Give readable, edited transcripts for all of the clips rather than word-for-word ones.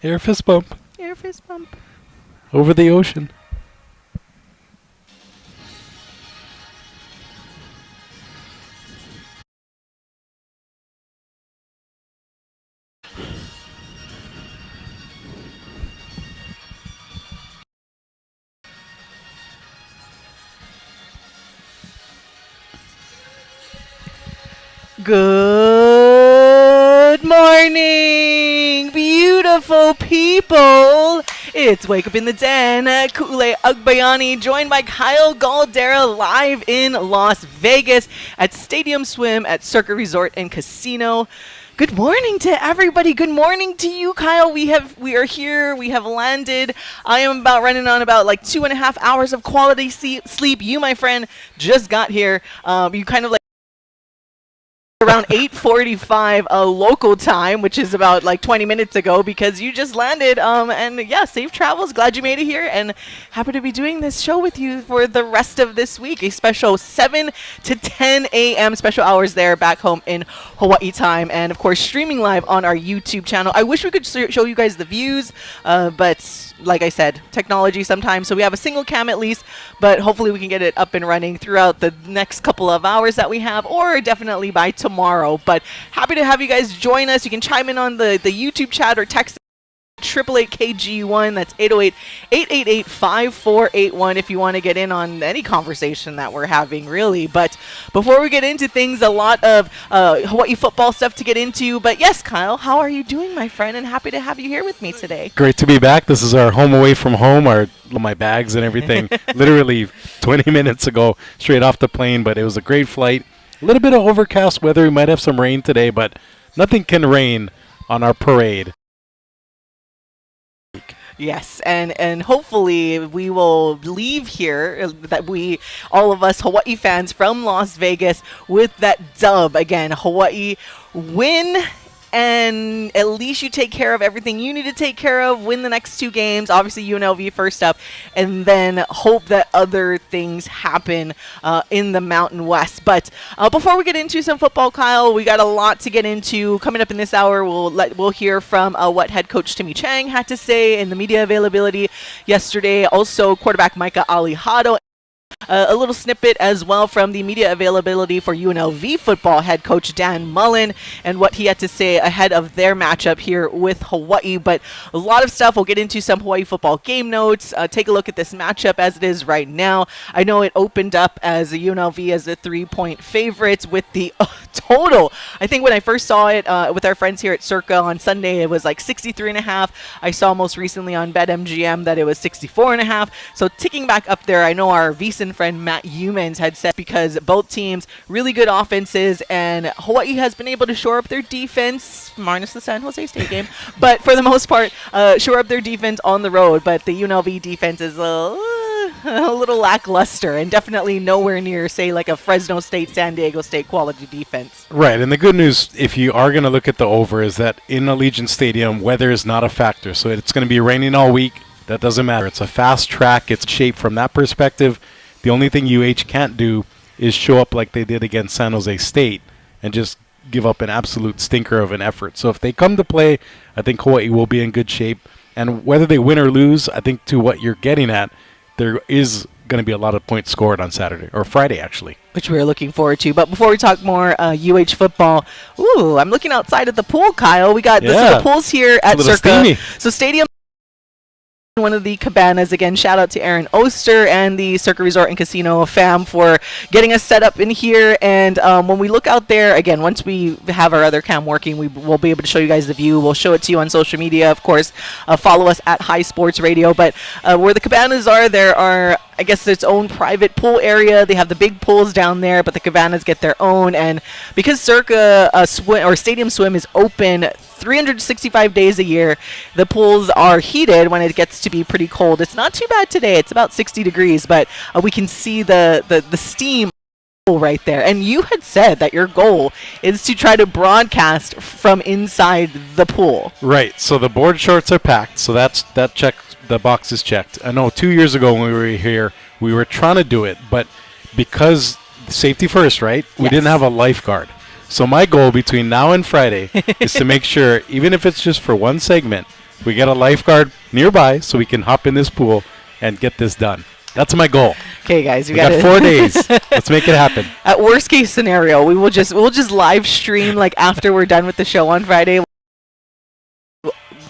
Air fist bump. Air fist bump. Over the ocean. Good morning, beautiful people. It's Wake Up in the Den. Kule Agbayani, joined by Kyle Galdeira, live in Las Vegas at Stadium Swim at Circa Resort and Casino. Good morning to everybody. Good morning to you, Kyle. We are here. We have landed. I am running on about like 2.5 hours of quality sleep. You, my friend, just got here. You kind of like around 8:45 local time, which is about like 20 minutes ago, because you just landed. And yeah, safe travels. Glad you made it here, and happy to be doing this show with you for the rest of this week. A special 7 to 10 a.m. special hours there back home in Hawaii time, and of course streaming live on our YouTube channel. I wish we could show you guys the views, but like I said, technology sometimes. So we have a single cam at least, but hopefully we can get it up and running throughout the next couple of hours that we have, or definitely by tomorrow. But happy to have you guys join us. You can chime in on the YouTube chat or text 888-KG1. That's 808-888-5481 if you want to get in on any conversation that we're having, really. But before we get into things, a lot of Hawaii football stuff to get into. But yes, Kyle, how are you doing, my friend? And happy to have you here with me today. Great to be back. This is our home away from home, my bags and everything. Literally 20 minutes ago, straight off the plane. But it was a great flight. A little bit of overcast weather. We might have some rain today, but nothing can rain on our parade. Yes, and hopefully we will leave here, all of us Hawaii fans from Las Vegas, with that dub again. Hawaii win, and at least you take care of everything you need to take care of, win the next 2 games, obviously UNLV first up, and then hope that other things happen in the Mountain West. But before we get into some football, Kyle, we got a lot to get into. Coming up in this hour, we'll hear from what head coach Timmy Chang had to say in the media availability yesterday. Also, quarterback Micah Alihado. A little snippet as well from the media availability for UNLV football head coach Dan Mullen and what he had to say ahead of their matchup here with Hawaii. But a lot of stuff. We'll get into some Hawaii football game notes. Take a look at this matchup as it is right now. I know it opened up as a UNLV as a 3-point favorite with the total. I think when I first saw it with our friends here at Circa on Sunday, it was like 63.5. I saw most recently on BetMGM that it was 64.5. So ticking back up there. I know our VEASAN friend Matt Humans had said, because both teams really good offenses, and Hawaii has been able to shore up their defense, minus the San Jose State game, but for the most part shore up their defense on the road. But the UNLV defense is a little lackluster, and definitely nowhere near, say, like a Fresno State, San Diego State quality defense. Right, and the good news, if you are going to look at the over, is that in Allegiant Stadium, weather is not a factor. So it's going to be raining all week. That doesn't matter. It's a fast track. It's shaped from that perspective. The only thing UH can't do is show up like they did against San Jose State and just give up an absolute stinker of an effort. So if they come to play, I think Hawaii will be in good shape. And whether they win or lose, I think to what you're getting at, there is going to be a lot of points scored on Saturday, or Friday, actually. Which we're looking forward to. But before we talk more UH football, I'm looking outside at the pool, Kyle. We got the pools here at Circa. Steamy. So Stadium, one of the cabanas. Again, shout out to Aaron Oster and the Circa Resort and Casino fam for getting us set up in here. And when we look out there, again, once we have our other cam working, we will be able to show you guys the view. We'll show it to you on social media, of course. Follow us at High Sports Radio. But where the cabanas are, there are, I guess, its own private pool area. They have the big pools down there, but the cabanas get their own. And because Circa Stadium Swim is open 365 days a year, the pools are heated when it gets to be pretty cold. It's not too bad today. It's about 60 degrees, but we can see the steam right there. And you had said that your goal is to try to broadcast from inside the pool. Right. So the board shorts are packed. So that check, the box is checked. I know 2 years ago when we were here, we were trying to do it, but because safety first, right? We didn't have a lifeguard. So my goal between now and Friday is to make sure, even if it's just for one segment, We get a lifeguard nearby so we can hop in this pool and get this done. That's my goal. Okay, guys, we got 4 days. Let's make it happen. At worst case scenario, we'll just live stream like after we're done with the show on Friday,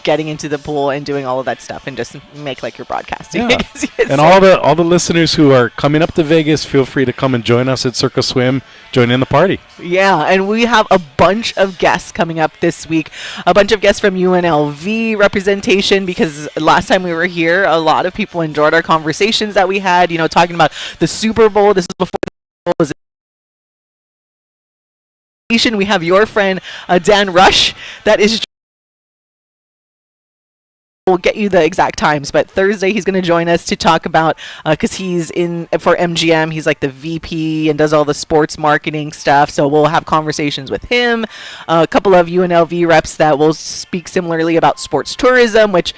getting into the pool and doing all of that stuff, and just make like your broadcasting. Yeah. And all the listeners who are coming up to Vegas, feel free to come and join us at Circus Swim. Join in the party. Yeah, and we have a bunch of guests coming up this week. A bunch of guests from UNLV representation, because last time we were here, a lot of people enjoyed our conversations that we had, talking about the Super Bowl. This is before the Super Bowl was. We have your friend Dan Rush that is. We'll get you the exact times, but Thursday he's going to join us to talk about, because he's in for MGM. He's like the VP and does all the sports marketing stuff. So we'll have conversations with him. A couple of UNLV reps that will speak similarly about sports tourism, which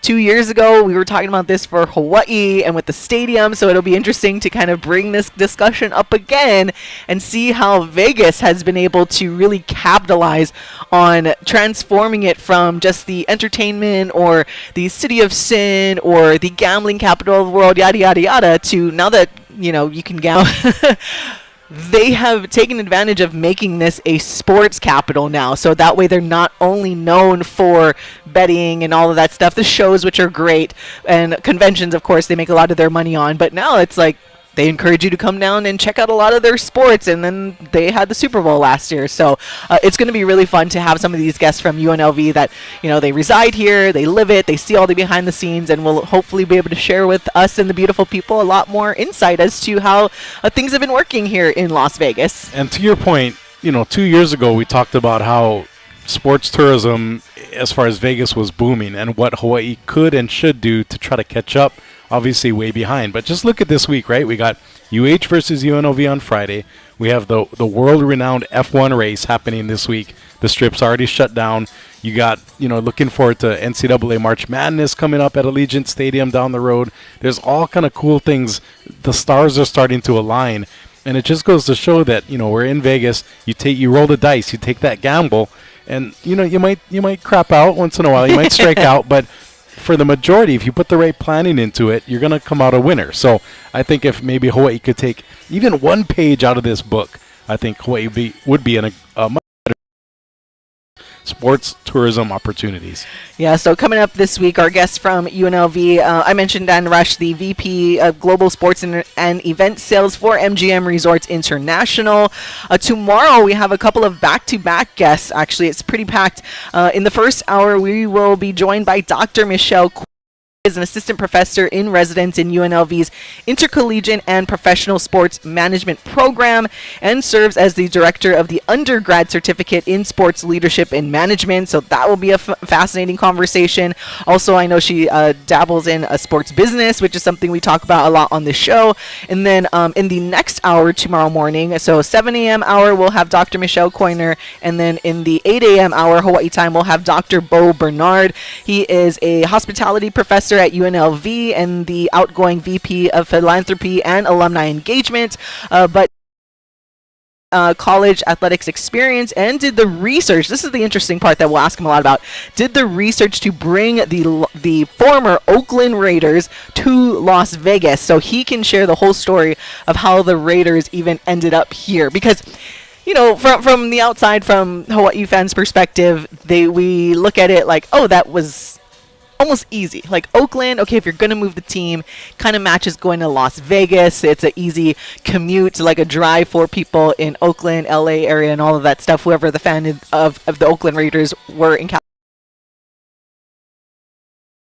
2 years ago we were talking about this for Hawaii and with the stadium. So it'll be interesting to kind of bring this discussion up again and see how Vegas has been able to really capitalize on transforming it from just the entertainment or the city of sin or the gambling capital of the world, yada yada yada, to now that you can gamble. They have taken advantage of making this a sports capital now. So that way they're not only known for betting and all of that stuff, the shows, which are great, and conventions, of course, they make a lot of their money on. But now it's like they encourage you to come down and check out a lot of their sports. And then they had the Super Bowl last year. So it's going to be really fun to have some of these guests from UNLV that, they reside here, they live it, they see all the behind the scenes, and will hopefully be able to share with us and the beautiful people a lot more insight as to how things have been working here in Las Vegas. And to your point, 2 years ago we talked about how sports tourism, as far as Vegas, was booming and what Hawaii could and should do to try to catch up. Obviously way behind, but just look at this week, right? We got UH versus UNLV on Friday. We have the world-renowned F1 race happening this week. The Strip's already shut down. You got, looking forward to NCAA March Madness coming up at Allegiant Stadium down the road. There's all kind of cool things. The stars are starting to align, and it just goes to show that, we're in Vegas. You roll the dice, you take that gamble, and you might crap out once in a while. You might strike out, but for the majority, if you put the right planning into it, you're going to come out a winner. So I think if maybe Hawaii could take even one page out of this book, I think Hawaii would be in a much better sports tourism opportunities. Yeah, so coming up this week, our guest from UNLV, I mentioned Dan Rush, the VP of Global Sports and Event Sales for MGM Resorts International. Tomorrow, we have a couple of back-to-back guests. Actually, it's pretty packed. In the first hour, we will be joined by Dr. Michelle is an assistant professor in residence in UNLV's Intercollegiate and Professional Sports Management Program, and serves as the director of the undergrad certificate in sports leadership and management. So that will be a fascinating conversation. Also, I know she dabbles in a sports business, which is something we talk about a lot on the show. And then in the next hour tomorrow morning, so 7 a.m. hour, we'll have Dr. Michelle Coiner. And then in the 8 a.m. hour, Hawaii time, we'll have Dr. Bo Bernard. He is a hospitality professor at UNLV and the outgoing VP of Philanthropy and Alumni Engagement, but college athletics experience, and did the research. This is the interesting part that we'll ask him a lot about. Did the research to bring the former Oakland Raiders to Las Vegas, so he can share the whole story of how the Raiders even ended up here. Because from the outside, from Hawaii fans' perspective, we look at it like, oh, that was almost easy. Like Oakland, okay, if you're going to move the team, kind of matches going to Las Vegas. It's an easy commute, like a drive for people in Oakland, LA area, and all of that stuff, whoever the fan of the Oakland Raiders were in California.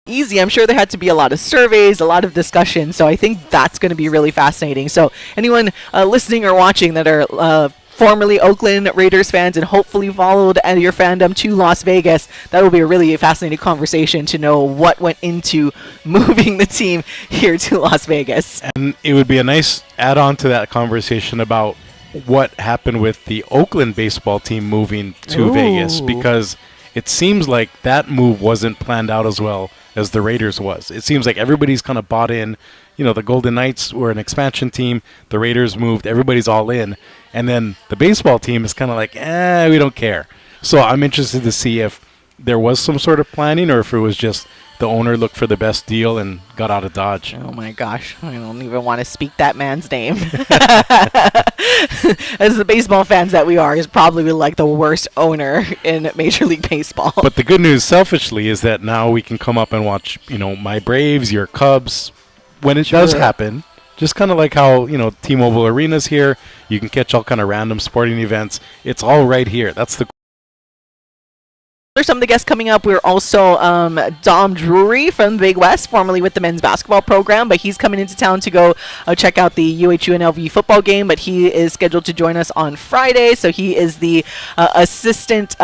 Easy. I'm sure there had to be a lot of surveys, a lot of discussion, so I think that's going to be really fascinating. So anyone listening or watching that are formerly Oakland Raiders fans and hopefully followed your fandom to Las Vegas, that will be a really fascinating conversation to know what went into moving the team here to Las Vegas. And it would be a nice add-on to that conversation about what happened with the Oakland baseball team moving to Vegas, because it seems like that move wasn't planned out as well as the Raiders was. It seems like everybody's kind of bought in. The Golden Knights were an expansion team. The Raiders moved. Everybody's all in. And then the baseball team is kind of like, we don't care. So I'm interested to see if, there was some sort of planning or if it was just the owner looked for the best deal and got out of Dodge. Oh my gosh, I don't even want to speak that man's name. As the baseball fans that we are, he's probably like the worst owner in Major League Baseball. But the good news, selfishly, is that now we can come up and watch, my Braves, your Cubs, when it does happen. Just kind of like how, T-Mobile Arena's here. You can catch all kind of random sporting events. It's all right here. That's the There's some of the guests coming up. We're also Dom Drury from the Big West, formerly with the men's basketball program, but he's coming into town to go check out the UNLV football game, but he is scheduled to join us on Friday, so he is the assistant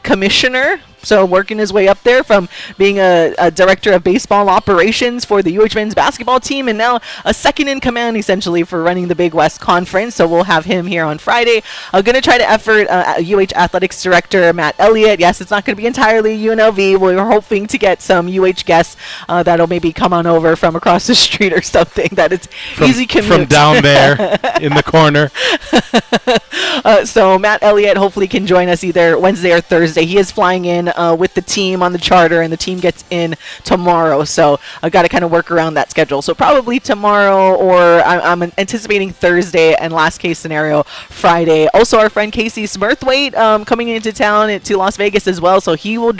commissioner. So working his way up there from being a director of baseball operations for the UH men's basketball team and now a second in command essentially for running the Big West Conference. So we'll have him here on Friday. I'm going to try to effort UH athletics director Matt Elliott. Yes, it's not going to be entirely UNLV. We're hoping to get some UH guests that'll maybe come on over from across the street or something that it's easy commute. From down there in the corner. So Matt Elliott hopefully can join us either Wednesday or Thursday. He is flying in with the team on the charter, and the team gets in tomorrow. So I've got to kind of work around that schedule. So probably tomorrow, or I'm anticipating Thursday, and last case scenario, Friday. Also, our friend Casey Smurthwaite coming into town to Las Vegas as well. So he will.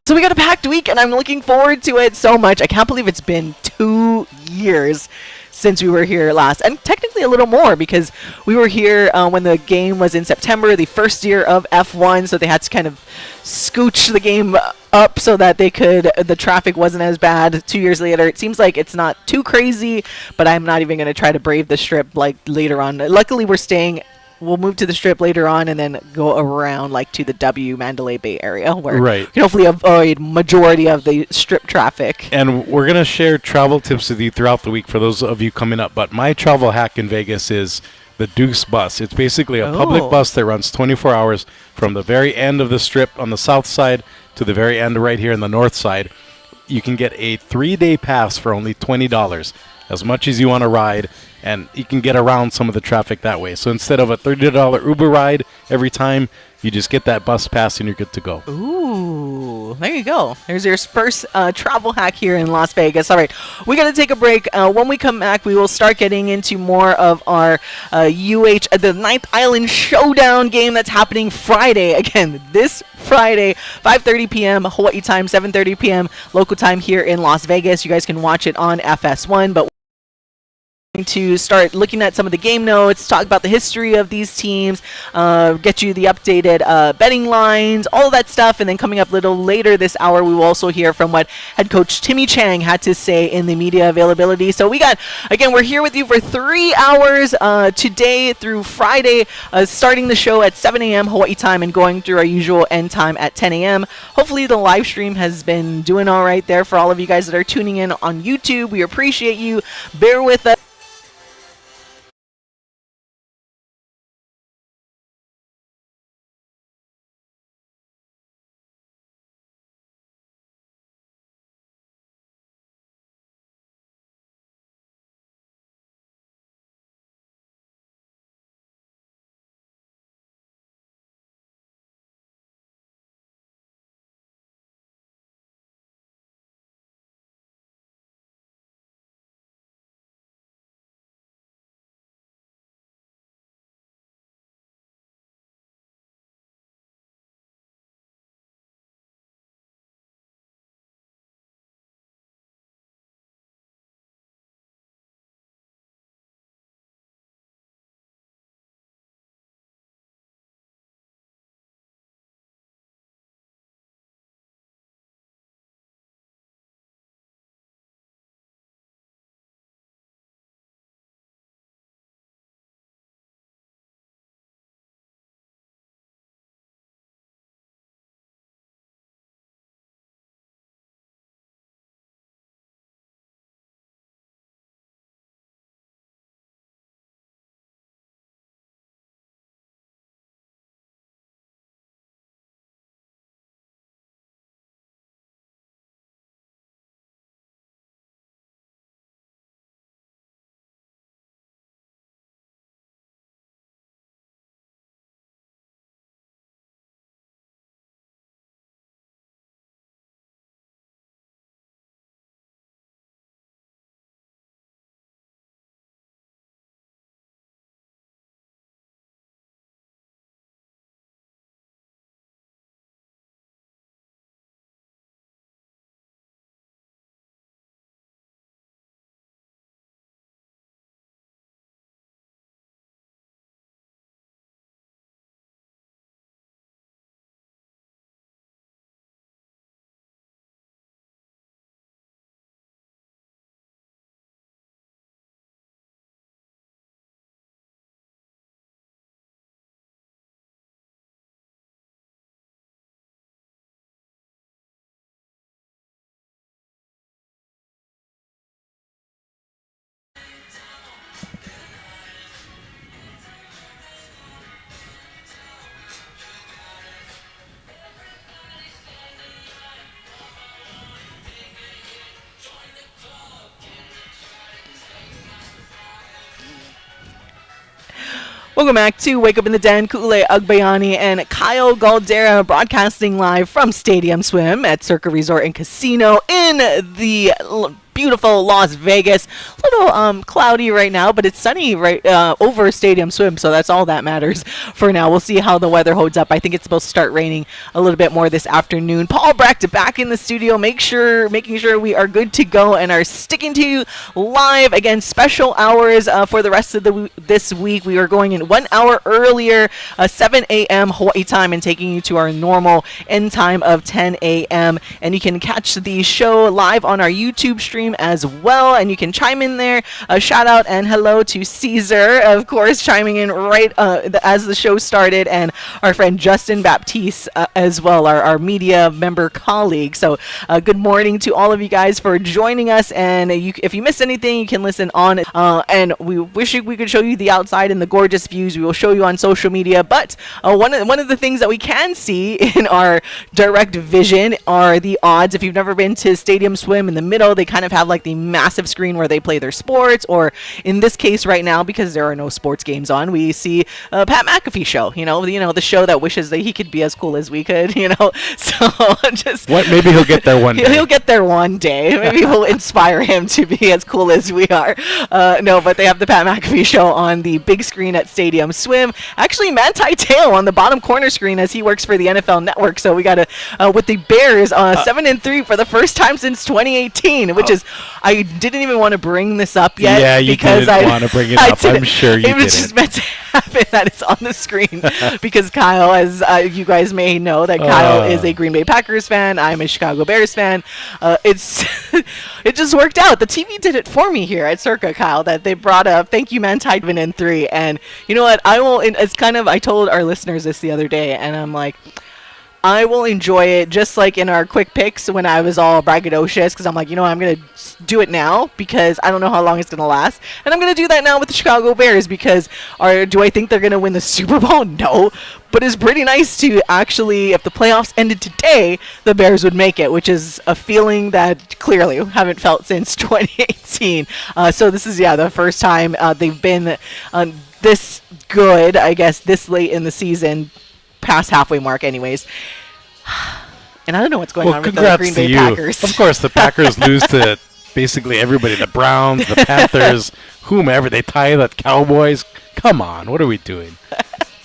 So we got a packed week, and I'm looking forward to it so much. I can't believe it's been 2 years since we were here last, and technically a little more because we were here when the game was in September, the first year of F1, so they had to kind of scooch the game up so that the traffic wasn't as bad. 2 years later, it seems like it's not too crazy, but I'm not even going to try to brave the strip like later on. Luckily, we'll move to the strip later on and then go around like to the Mandalay Bay area where we can hopefully avoid majority of the strip traffic. And we're going to share travel tips with you throughout the week for those of you coming up. But my travel hack in Vegas is the Deuce bus. It's basically a public bus that runs 24 hours from the very end of the strip on the south side to the very end right here on the north side. You can get a 3-day pass for only $20, as much as you want to ride, and you can get around some of the traffic that way. So instead of a $30 Uber ride every time, you just get that bus pass and you're good to go. Ooh, there you go. There's your first travel hack here in Las Vegas. All right, we got to take a break. When we come back, we will start getting into more of our the 9th Island Showdown game that's happening Friday. Again, this Friday, 5:30 p.m. Hawaii time, 7:30 p.m. local time here in Las Vegas. You guys can watch it on FS1, but to start looking at some of the game notes, talk about the history of these teams, get you the updated betting lines, all of that stuff. And then coming up a little later this hour, we will also hear from what head coach Timmy Chang had to say in the media availability. So we're here with you for 3 hours today through Friday, starting the show at 7 a.m. Hawaii time and going through our usual end time at 10 a.m. Hopefully the live stream has been doing all right there for all of you guys that are tuning in on YouTube. We appreciate you. Bear with us. Welcome back to Wake Up in the Den. Ku'ule Agbayani and Kyle Galdeira broadcasting live from Stadium Swim at Circa Resort and Casino in the beautiful Las Vegas. A little cloudy right now, but it's sunny right over Stadium Swim, so that's all that matters for now. We'll see how the weather holds up. I think it's supposed to start raining a little bit more this afternoon. Paul Brecht back in the studio, making sure we are good to go and are sticking to you live. Again, special hours for the rest of this week. We are going in 1 hour earlier, 7 a.m. Hawaii time, and taking you to our normal end time of 10 a.m. And you can catch the show live on our YouTube stream as well, and you can chime in there. A shout out and hello to Caesar, of course, chiming in right as the show started, and our friend Justin Baptiste as well, our media member colleague. So good morning to all of you guys for joining us, and if you missed anything, you can listen on, and we wish we could show you the outside and the gorgeous views. We will show you on social media, but one of the things that we can see in our direct vision are the odds. If you've never been to Stadium Swim, in the middle they kind of have like the massive screen where they play their sports, or in this case right now, because there are no sports games on, we see Pat McAfee show, the show that wishes that he could be as cool as we could, so just maybe he'll get there one day. He'll get there one day. Maybe we'll inspire him to be as cool as we are. No, but they have the Pat McAfee show on the big screen at Stadium Swim. Actually, Manti Te'o on the bottom corner screen as he works for the NFL Network. So we got with the Bears 7-3 for the first time since 2018, which is, I didn't even want to bring this up yet. Yeah, you didn't want to bring it up. I'm sure you didn't. It was just meant to happen that it's on the screen because Kyle, as you guys may know, that Kyle is a Green Bay Packers fan. I'm a Chicago Bears fan. It just worked out. The TV did it for me here at Circa, Kyle, that they brought up. Thank you, man. Tied in 3, and you know what? I told our listeners this the other day, and I'm like, I will enjoy it just like in our quick picks when I was all braggadocious, because I'm like, I'm going to do it now because I don't know how long it's going to last. And I'm going to do that now with the Chicago Bears because do I think they're going to win the Super Bowl? No. But it's pretty nice to actually, if the playoffs ended today, the Bears would make it, which is a feeling that clearly we haven't felt since 2018. So this is, the first time they've been this good, I guess, this late in the season, past halfway mark anyways. And I don't know what's going on with the Green Bay Packers. Of course, the Packers lose to basically everybody, the Browns, the Panthers, whomever. They tie the Cowboys. Come on, what are we doing?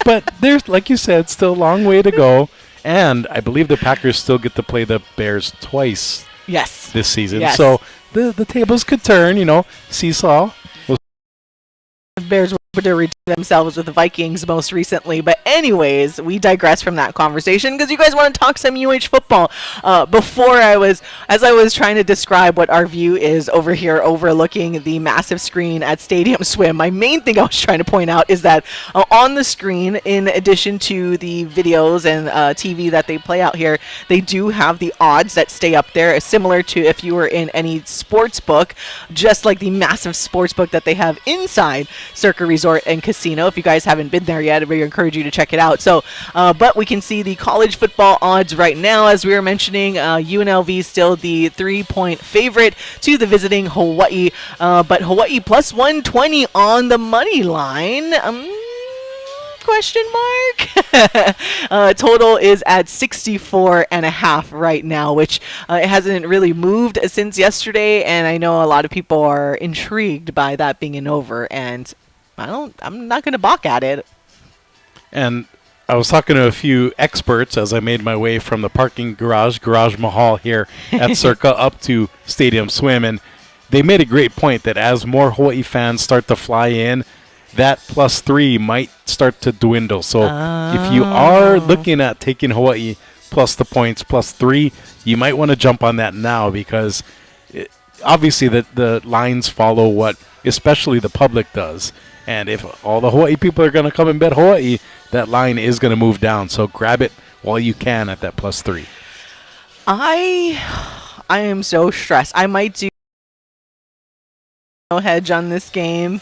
But there's, like you said, still a long way to go. And I believe the Packers still get to play the Bears twice this season. Yes. So the tables could turn, seesaw. The Bears were to redeem themselves with the Vikings most recently. But anyways, we digress from that conversation because you guys want to talk some UH football. As I was trying to describe what our view is over here overlooking the massive screen at Stadium Swim, my main thing I was trying to point out is that on the screen, in addition to the videos and TV that they play out here, they do have the odds that stay up there, similar to if you were in any sports book, just like the massive sports book that they have inside Circa Resort and Casino. If you guys haven't been there yet, we encourage you to check it out. So, but we can see the college football odds right now. As we were mentioning, UNLV is still the 3-point favorite to the visiting Hawaii, but Hawaii plus 120 on the money line. Question mark. Total is at 64.5 right now, which it hasn't really moved since yesterday, and I know a lot of people are intrigued by that being an over, and I'm not going to balk at it. And I was talking to a few experts as I made my way from the parking garage Mahal here at Circa up to Stadium Swim, and they made a great point that as more Hawaii fans start to fly in, that +3 might start to dwindle. So if you are looking at taking Hawaii plus the points, +3, you might want to jump on that now because obviously the lines follow what especially the public does. And if all the Hawaii people are going to come and bet Hawaii, that line is going to move down. So grab it while you can at that +3. I am so stressed. I might do no hedge on this game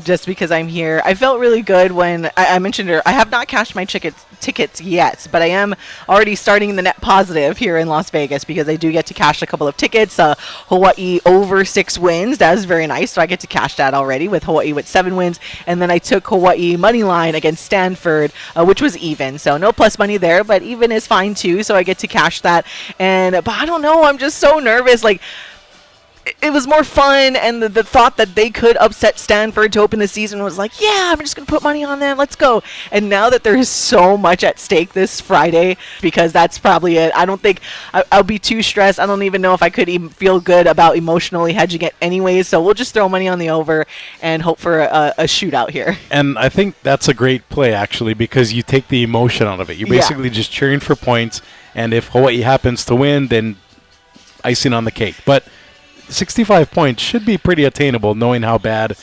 just because I'm here. I felt really good when I mentioned it. I have not cashed my tickets yet, but I am already starting the net positive here in Las Vegas because I do get to cash a couple of tickets. Hawaii over 6 wins. That is very nice. So I get to cash that already with Hawaii with 7 wins. And then I took Hawaii money line against Stanford, which was even. So no plus money there, but even is fine too. So I get to cash that. But I don't know. I'm just so nervous. Like, it was more fun, and the thought that they could upset Stanford to open the season was like, yeah, I'm just going to put money on them. Let's go. And now that there is so much at stake this Friday, because that's probably it. I don't think I'll be too stressed. I don't even know if I could even feel good about emotionally hedging it anyways. So we'll just throw money on the over and hope for a shootout here. And I think that's a great play, actually, because you take the emotion out of it. You're basically just cheering for points, and if Hawaii happens to win, then icing on the cake. But 65 points should be pretty attainable, knowing how bad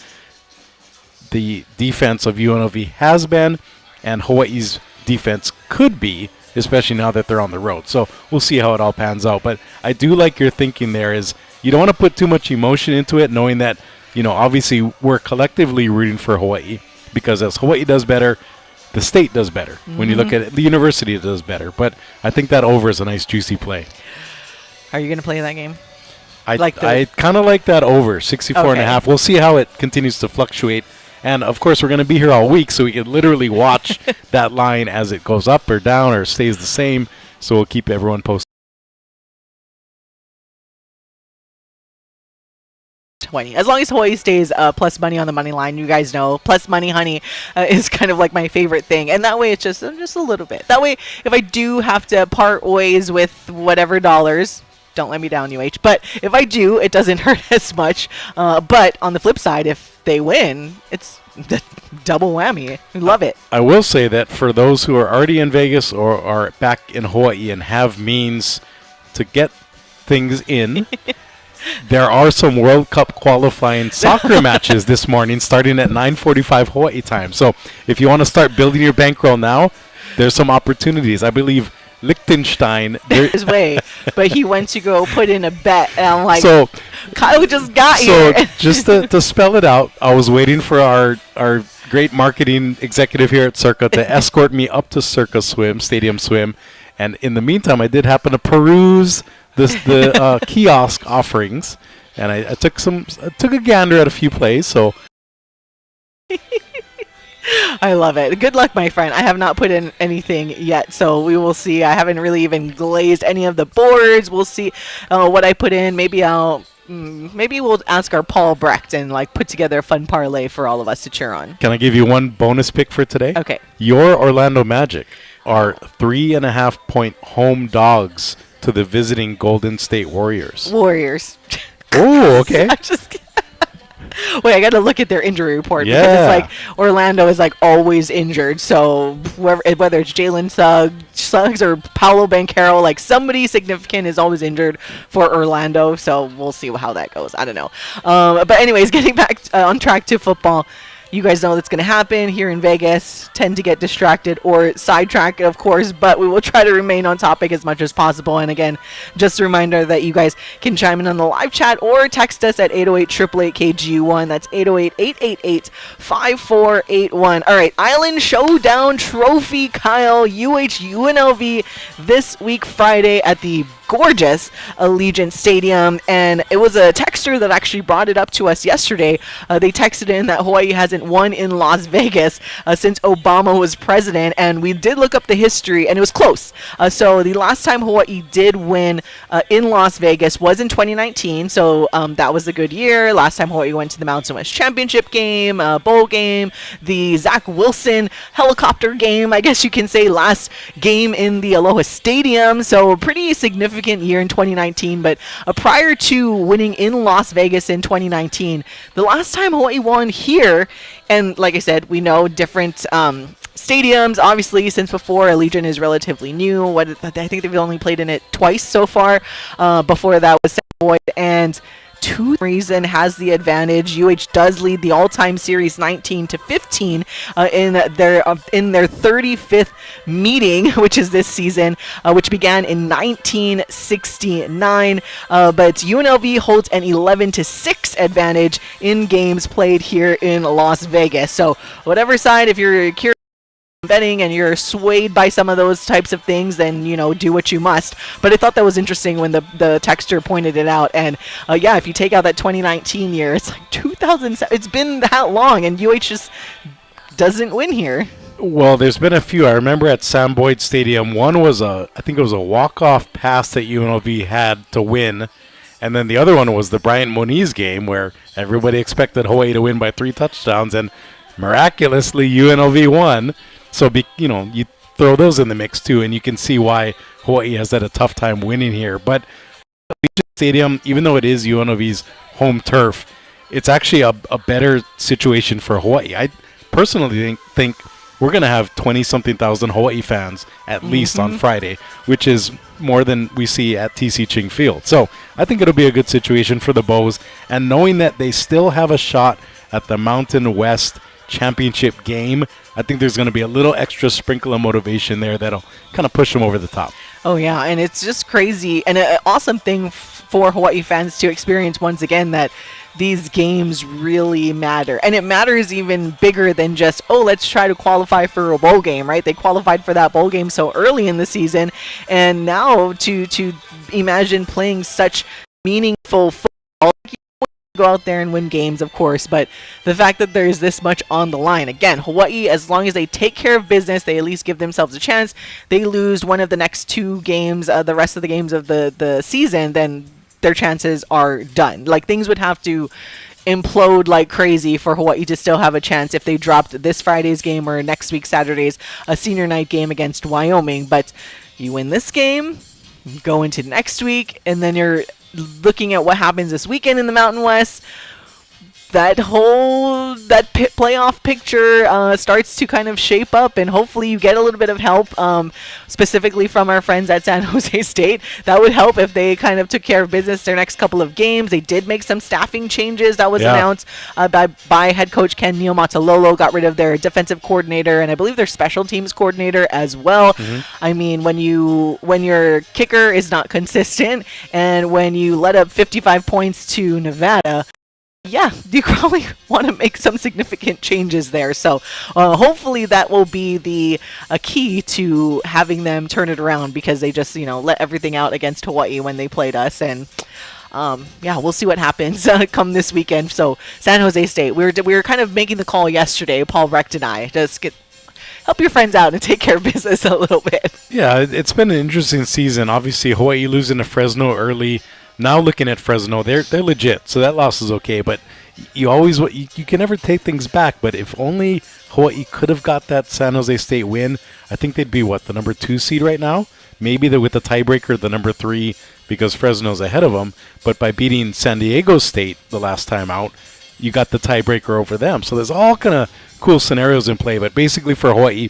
the defense of UNLV has been and Hawaii's defense could be, especially now that they're on the road. So we'll see how it all pans out. But I do like your thinking there is you don't want to put too much emotion into it, knowing that, obviously we're collectively rooting for Hawaii because as Hawaii does better, the state does better. Mm-hmm. When you look at it, the university does better. But I think that over is a nice, juicy play. Are you going to play that game? I kind of like that over 64 and a half. We'll see how it continues to fluctuate. And, of course, we're going to be here all week, so we can literally watch that line as it goes up or down or stays the same. So we'll keep everyone posted. 20. As long as Hawaii stays plus money on the money line, you guys know plus money, honey, is kind of like my favorite thing. And that way it's just a little bit. That way, if I do have to part ways with whatever dollars, don't let me down, UH. But if I do, it doesn't hurt as much. But on the flip side, if they win, it's the double whammy. I love it. I will say that for those who are already in Vegas or are back in Hawaii and have means to get things in, there are some World Cup qualifying soccer matches this morning starting at 9:45 Hawaii time. So if you want to start building your bankroll now, there's some opportunities. I believe Liechtenstein. His way, but he went to go put in a bet, and I'm like, so Kyle just got here. So just to spell it out, I was waiting for our great marketing executive here at Circa to escort me up to Circa Stadium Swim, and in the meantime, I did happen to peruse the kiosk offerings, and I took a gander at a few plays. So. I love it. Good luck, my friend. I have not put in anything yet, so we will see. I haven't really even glazed any of the boards. We'll see what I put in. Maybe we'll ask our Paul Brecht and put together a fun parlay for all of us to cheer on. Can I give you one bonus pick for today? Okay. Your Orlando Magic are 3.5 point home dogs to the visiting Golden State Warriors. Oh, okay. I'm just kidding. Wait, I got to look at their injury report because it's Orlando is always injured. So whether it's Jalen Suggs or Paolo Banchero, somebody significant is always injured for Orlando. So we'll see how that goes. I don't know. But anyways, getting back on track to football. You guys know that's going to happen here in Vegas. Tend to get distracted or sidetracked, of course, but we will try to remain on topic as much as possible. And again, just a reminder that you guys can chime in on the live chat or text us at 808-888-KGU1. That's 808-888-5481. All right, Island Showdown Trophy, Kyle, UNLV this week Friday at the gorgeous Allegiant Stadium, and it was a texter that actually brought it up to us yesterday. They texted in that Hawaii hasn't won in Las Vegas since Obama was president, and we did look up the history, and it was close. So the last time Hawaii did win in Las Vegas was in 2019, so that was a good year. Last time Hawaii went to the Mountain West Championship game, bowl game, the Zach Wilson helicopter game, I guess you can say, last game in the Aloha Stadium, so pretty significant year in 2019, but prior to winning in Las Vegas in 2019, the last time Hawaii won here, and like I said, we know different stadiums, obviously, since before. Allegiant is relatively new. I think they've only played in it twice so far. Before that was Savoy, and reason has the advantage. UH does lead the all-time series 19-15 in their 35th meeting, which is this season, which began in 1969. But UNLV holds an 11-6 advantage in games played here in Las Vegas. So whatever side, if you're curious betting and you're swayed by some of those types of things, then do what you must. But I thought that was interesting when the texter pointed it out. And yeah, if you take out that 2019 year, it's like 2007. It's been that long, and UH just doesn't win here. Well, there's been a few. I remember at Sam Boyd Stadium, one was I think it was a walk-off pass that UNLV had to win. And then the other one was the Bryant Moniz game where everybody expected Hawaii to win by 3 touchdowns, and miraculously UNLV won. So, you throw those in the mix, too, and you can see why Hawaii has had a tough time winning here. But Allegiant Stadium, even though it is UNLV's home turf, it's actually a better situation for Hawaii. I personally think we're going to have 20-something thousand Hawaii fans at least on Friday, which is more than we see at TC Ching Field. So I think it'll be a good situation for the Bows. And knowing that they still have a shot at the Mountain West championship game, I think there's going to be a little extra sprinkle of motivation there that'll kind of push them over the top. Oh, yeah, and it's just crazy and an awesome thing for Hawaii fans to experience once again, that these games really matter. And it matters even bigger than just, let's try to qualify for a bowl game, right? They qualified for that bowl game so early in the season, and now to imagine playing such meaningful football. Go out there and win games, of course, but the fact that there's this much on the line. Again, Hawaii, as long as they take care of business, they at least give themselves a chance. They lose one of the next 2 games, the rest of the games of the season, then their chances are done. Like, things would have to implode like crazy for Hawaii to still have a chance if they dropped this Friday's game or next week Saturday's a senior night game against Wyoming. But you win this game, go into next week, and then you're looking at what happens this weekend in the Mountain West. That playoff picture starts to kind of shape up, and hopefully you get a little bit of help, specifically from our friends at San Jose State. That would help if they kind of took care of business their next couple of games. They did make some staffing changes that was announced by head coach Ken Neomatalolo. Got rid of their defensive coordinator and I believe their special teams coordinator as well. I mean, when your kicker is not consistent and when you let up 55 points to Nevada, yeah, you probably want to make some significant changes there. So hopefully that will be the key to having them turn it around, because they just, let everything out against Hawaii when they played us. And yeah, we'll see what happens come this weekend. So San Jose State, we were kind of making the call yesterday, Paul Recht and I, just help your friends out and take care of business a little bit. Yeah, it's been an interesting season. Obviously, Hawaii losing to Fresno early. Now looking at Fresno, they're legit, so that loss is okay. But you can never take things back. But if only Hawaii could have got that San Jose State win, I think they'd be the number 2 seed right now. Maybe they're with the tiebreaker, the number 3, because Fresno's ahead of them. But by beating San Diego State the last time out, you got the tiebreaker over them. So there's all kind of cool scenarios in play. But basically for Hawaii,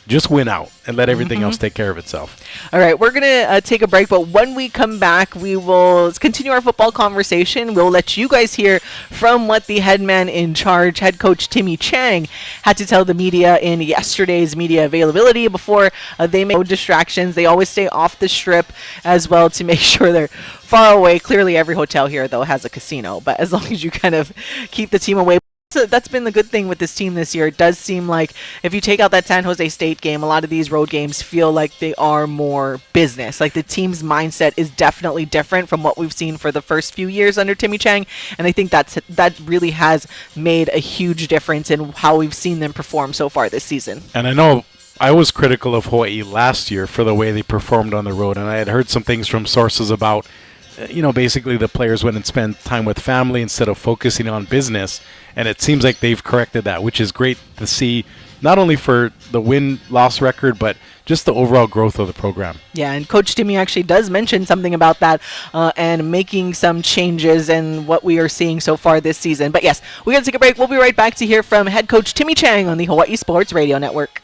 just win out and let everything else take care of itself. All right, we're going to take a break, but when we come back, we will continue our football conversation. We'll let you guys hear from what the head man in charge, head coach Timmy Chang, had to tell the media in yesterday's media availability before they make no distractions. They always stay off the strip as well to make sure they're far away. Clearly, every hotel here, though, has a casino, but as long as you kind of keep the team away. So that's been the good thing with this team this year. It does seem like if you take out that San Jose State game, a lot of these road games feel like they are more business. Like the team's mindset is definitely different from what we've seen for the first few years under Timmy Chang. And I think that really has made a huge difference in how we've seen them perform so far this season. And I know I was critical of Hawaii last year for the way they performed on the road. And I had heard some things from sources about, basically the players went and spent time with family instead of focusing on business. And it seems like they've corrected that, which is great to see, not only for the win-loss record, but just the overall growth of the program. Yeah, and Coach Timmy actually does mention something about that and making some changes in what we are seeing so far this season. But yes, we're going to take a break. We'll be right back to hear from head coach Timmy Chang on the Hawaii Sports Radio Network.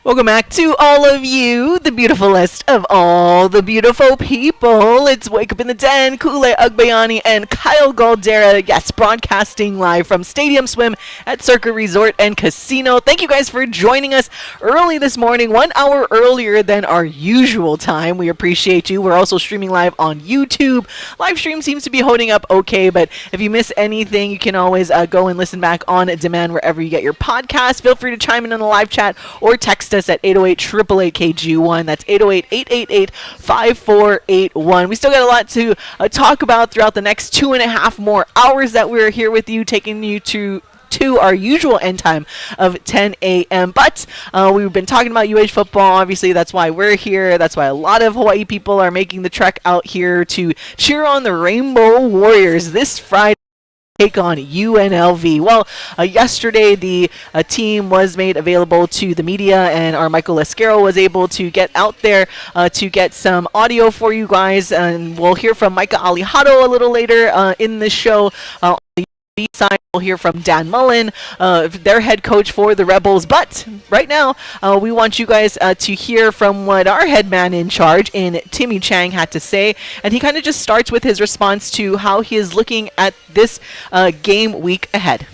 Welcome back to all of you, the beautifulest of all the beautiful people. It's Wake Up in the Den, Kule Agbayani and Kyle Galdeira, yes, broadcasting live from Stadium Swim at Circa Resort and Casino. Thank you guys for joining us early this morning, 1 hour earlier than our usual time. We appreciate you. We're also streaming live on YouTube. Live stream seems to be holding up okay, but if you miss anything, you can always go and listen back on demand wherever you get your podcast. Feel free to chime in on the live chat or text us at 808-888-KG1. That's 808-888-5481. We still got a lot to talk about throughout the next 2.5 more hours that we're here with you, taking you to our usual end time of 10 a.m. But we've been talking about UH football. Obviously, that's why we're here. That's why a lot of Hawaii people are making the trek out here to cheer on the Rainbow Warriors this Friday. Take on UNLV. Well, yesterday the team was made available to the media, and our Michael Lescaro was able to get out there to get some audio for you guys, and we'll hear from Micah Alihado a little later in the show. On the UNLV side, we'll hear from Dan Mullen, their head coach for the Rebels. But right now, we want you guys to hear from what our head man in charge in Timmy Chang had to say. And he kind of just starts with his response to how he is looking at this game week ahead.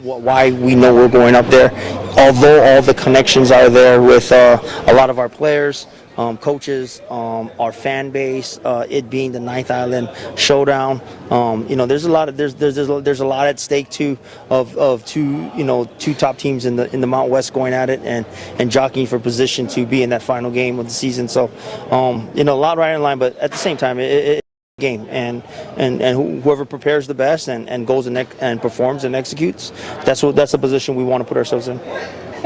Why we know we're going up there, although all the connections are there with a lot of our players, coaches, our fan base, it being the 9th Island Showdown. There's a lot of there's a lot at stake too of two top teams in the Mount West going at it and jockeying for position to be in that final game of the season. So a lot right in line, but at the same time it game and whoever prepares the best and goes and performs and executes, that's the position we want to put ourselves in.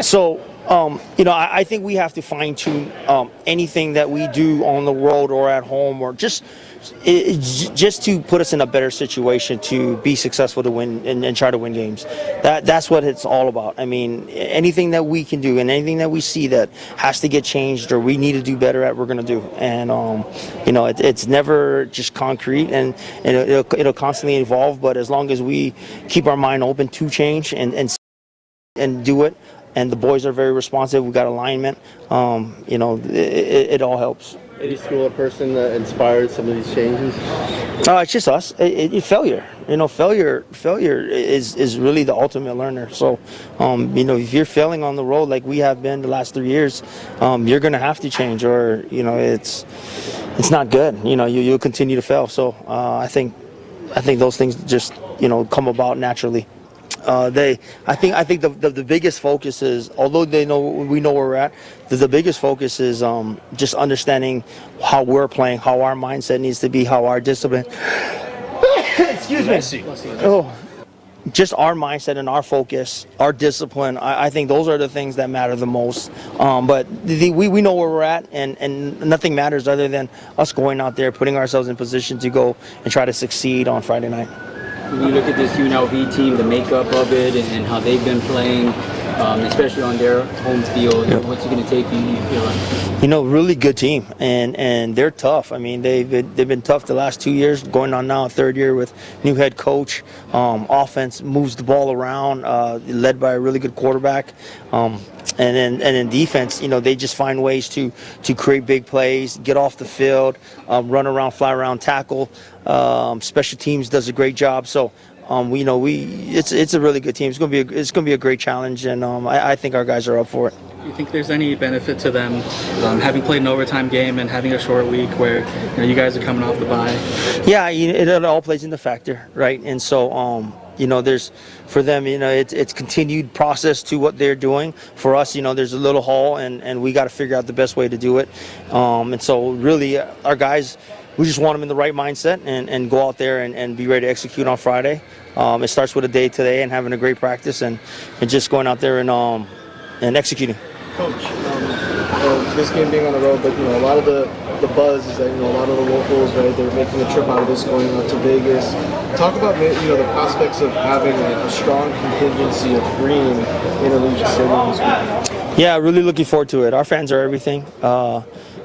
So I think we have to fine tune anything that we do on the road or at home, or just to put us in a better situation to be successful, to win and try to win games. That's what it's all about. I mean, anything that we can do and anything that we see that has to get changed or we need to do better at, we're going to do. And it's never just concrete, and it'll constantly evolve. But as long as we keep our mind open to change and do it, and the boys are very responsive, we got alignment, it all helps. Any school or person that inspired some of these changes? It's just us. Failure. Failure is really the ultimate learner. So, if you're failing on the road like we have been the last 3 years, you're going to have to change, or it's not good. You'll continue to fail. So, I think those things just come about naturally. I think the biggest focus is, although we know where we're at, the biggest focus is just understanding how we're playing, how our mindset needs to be, how our discipline. Excuse me. Oh, just our mindset and our focus, our discipline. I think those are the things that matter the most. But we know where we're at, and nothing matters other than us going out there, putting ourselves in position to go and try to succeed on Friday night. When you look at this UNLV team, the makeup of it, and how they've been playing, especially on their home field, what's it going to take, you feel like? Really good team, and they're tough. I mean, they've been tough the last 2 years, going on now a third year with new head coach. Offense moves the ball around, led by a really good quarterback. And in defense, they just find ways to create big plays, get off the field, run around, fly around, tackle. Special teams does a great job. So it's a really good team. It's gonna be a great challenge, and I think our guys are up for it. Do you think there's any benefit to them having played an overtime game and having a short week where you guys are coming off the bye? Yeah, it all plays into factor, right? And so there's, for them, it's continued process to what they're doing. For us, there's a little haul, and we got to figure out the best way to do it. And so really, our guys, we just want them in the right mindset and go out there and be ready to execute on Friday. It starts with a day today and having a great practice and just going out there and executing. Coach, this game being on the road, but a lot of the buzz is that a lot of the locals, right, they're making a trip out of this, going out to Vegas. Talk about the prospects of having a strong contingency of green in Allegiant Stadium this weekend. Yeah, really looking forward to it. Our fans are everything. And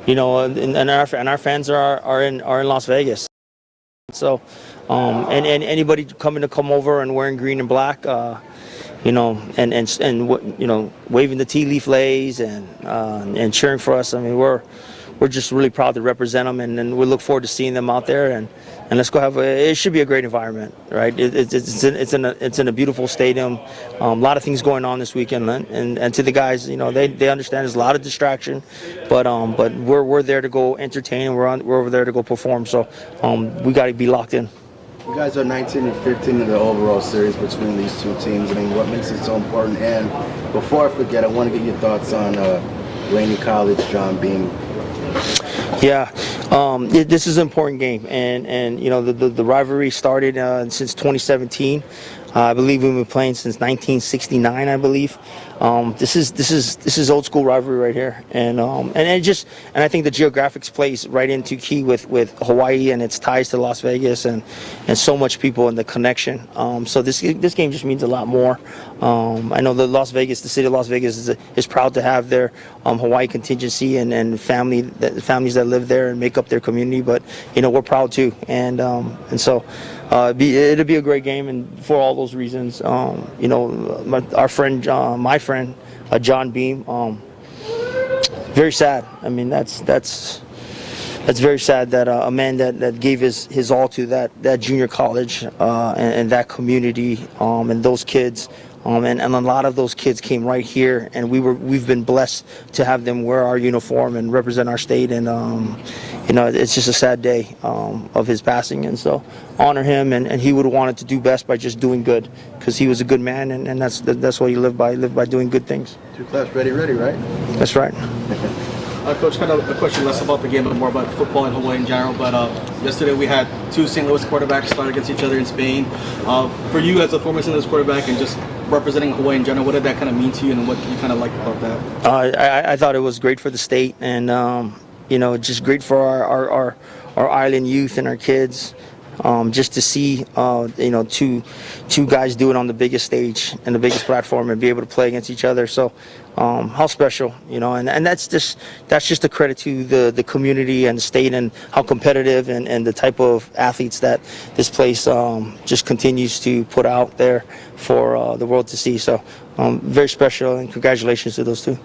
our fans are in Las Vegas. So, and anybody come over and wearing green and black, and waving the tea leaf lays and cheering for us. I mean, we're just really proud to represent them, and we look forward to seeing them out there. And let's go it should be a great environment, right? It's in a beautiful stadium. A lot of things going on this weekend, and to the guys, they understand there's a lot of distraction, but we're there to go entertain, and we're over there to go perform. So we got to be locked in. You guys are 19 and 15 in the overall series between these two teams. I mean, what makes it so important? And before I forget, I want to get your thoughts on Laney College, John Beam. Yeah, this is an important game, and the rivalry started since 2017. I believe we've been playing since 1969. I believe this is old school rivalry right here, and I think the geographics plays right into key with Hawaii and its ties to Las Vegas and so much people and the connection. So this game just means a lot more. I know the city of Las Vegas is proud to have their Hawaii contingency and families that live there and make up their community, but we're proud too, and so. It'll be a great game, and for all those reasons, my friend John Beam, very sad. I mean, that's very sad that a man that gave his all to that junior college and that community and those kids. And a lot of those kids came right here, and we've been blessed to have them wear our uniform and represent our state. And it's just a sad day of his passing, and so honor him. And he would have wanted to do best by just doing good, because he was a good man, and that's what he lived by doing good things. Two class ready, right? That's right. Coach, kind of a question less about the game, but more about football in Hawaii in general. But yesterday we had two St. Louis quarterbacks start against each other in Spain. For you as a former St. Louis quarterback and just representing Hawaii in general, what did that kind of mean to you, and what you kind of like about that? I thought it was great for the state, and just great for our island youth and our kids. Just to see two guys do it on the biggest stage and the biggest platform and be able to play against each other. So how special, and that's just a credit to the community and the state, and how competitive and the type of athletes that this place just continues to put out there for the world to see. So very special, and congratulations to those two.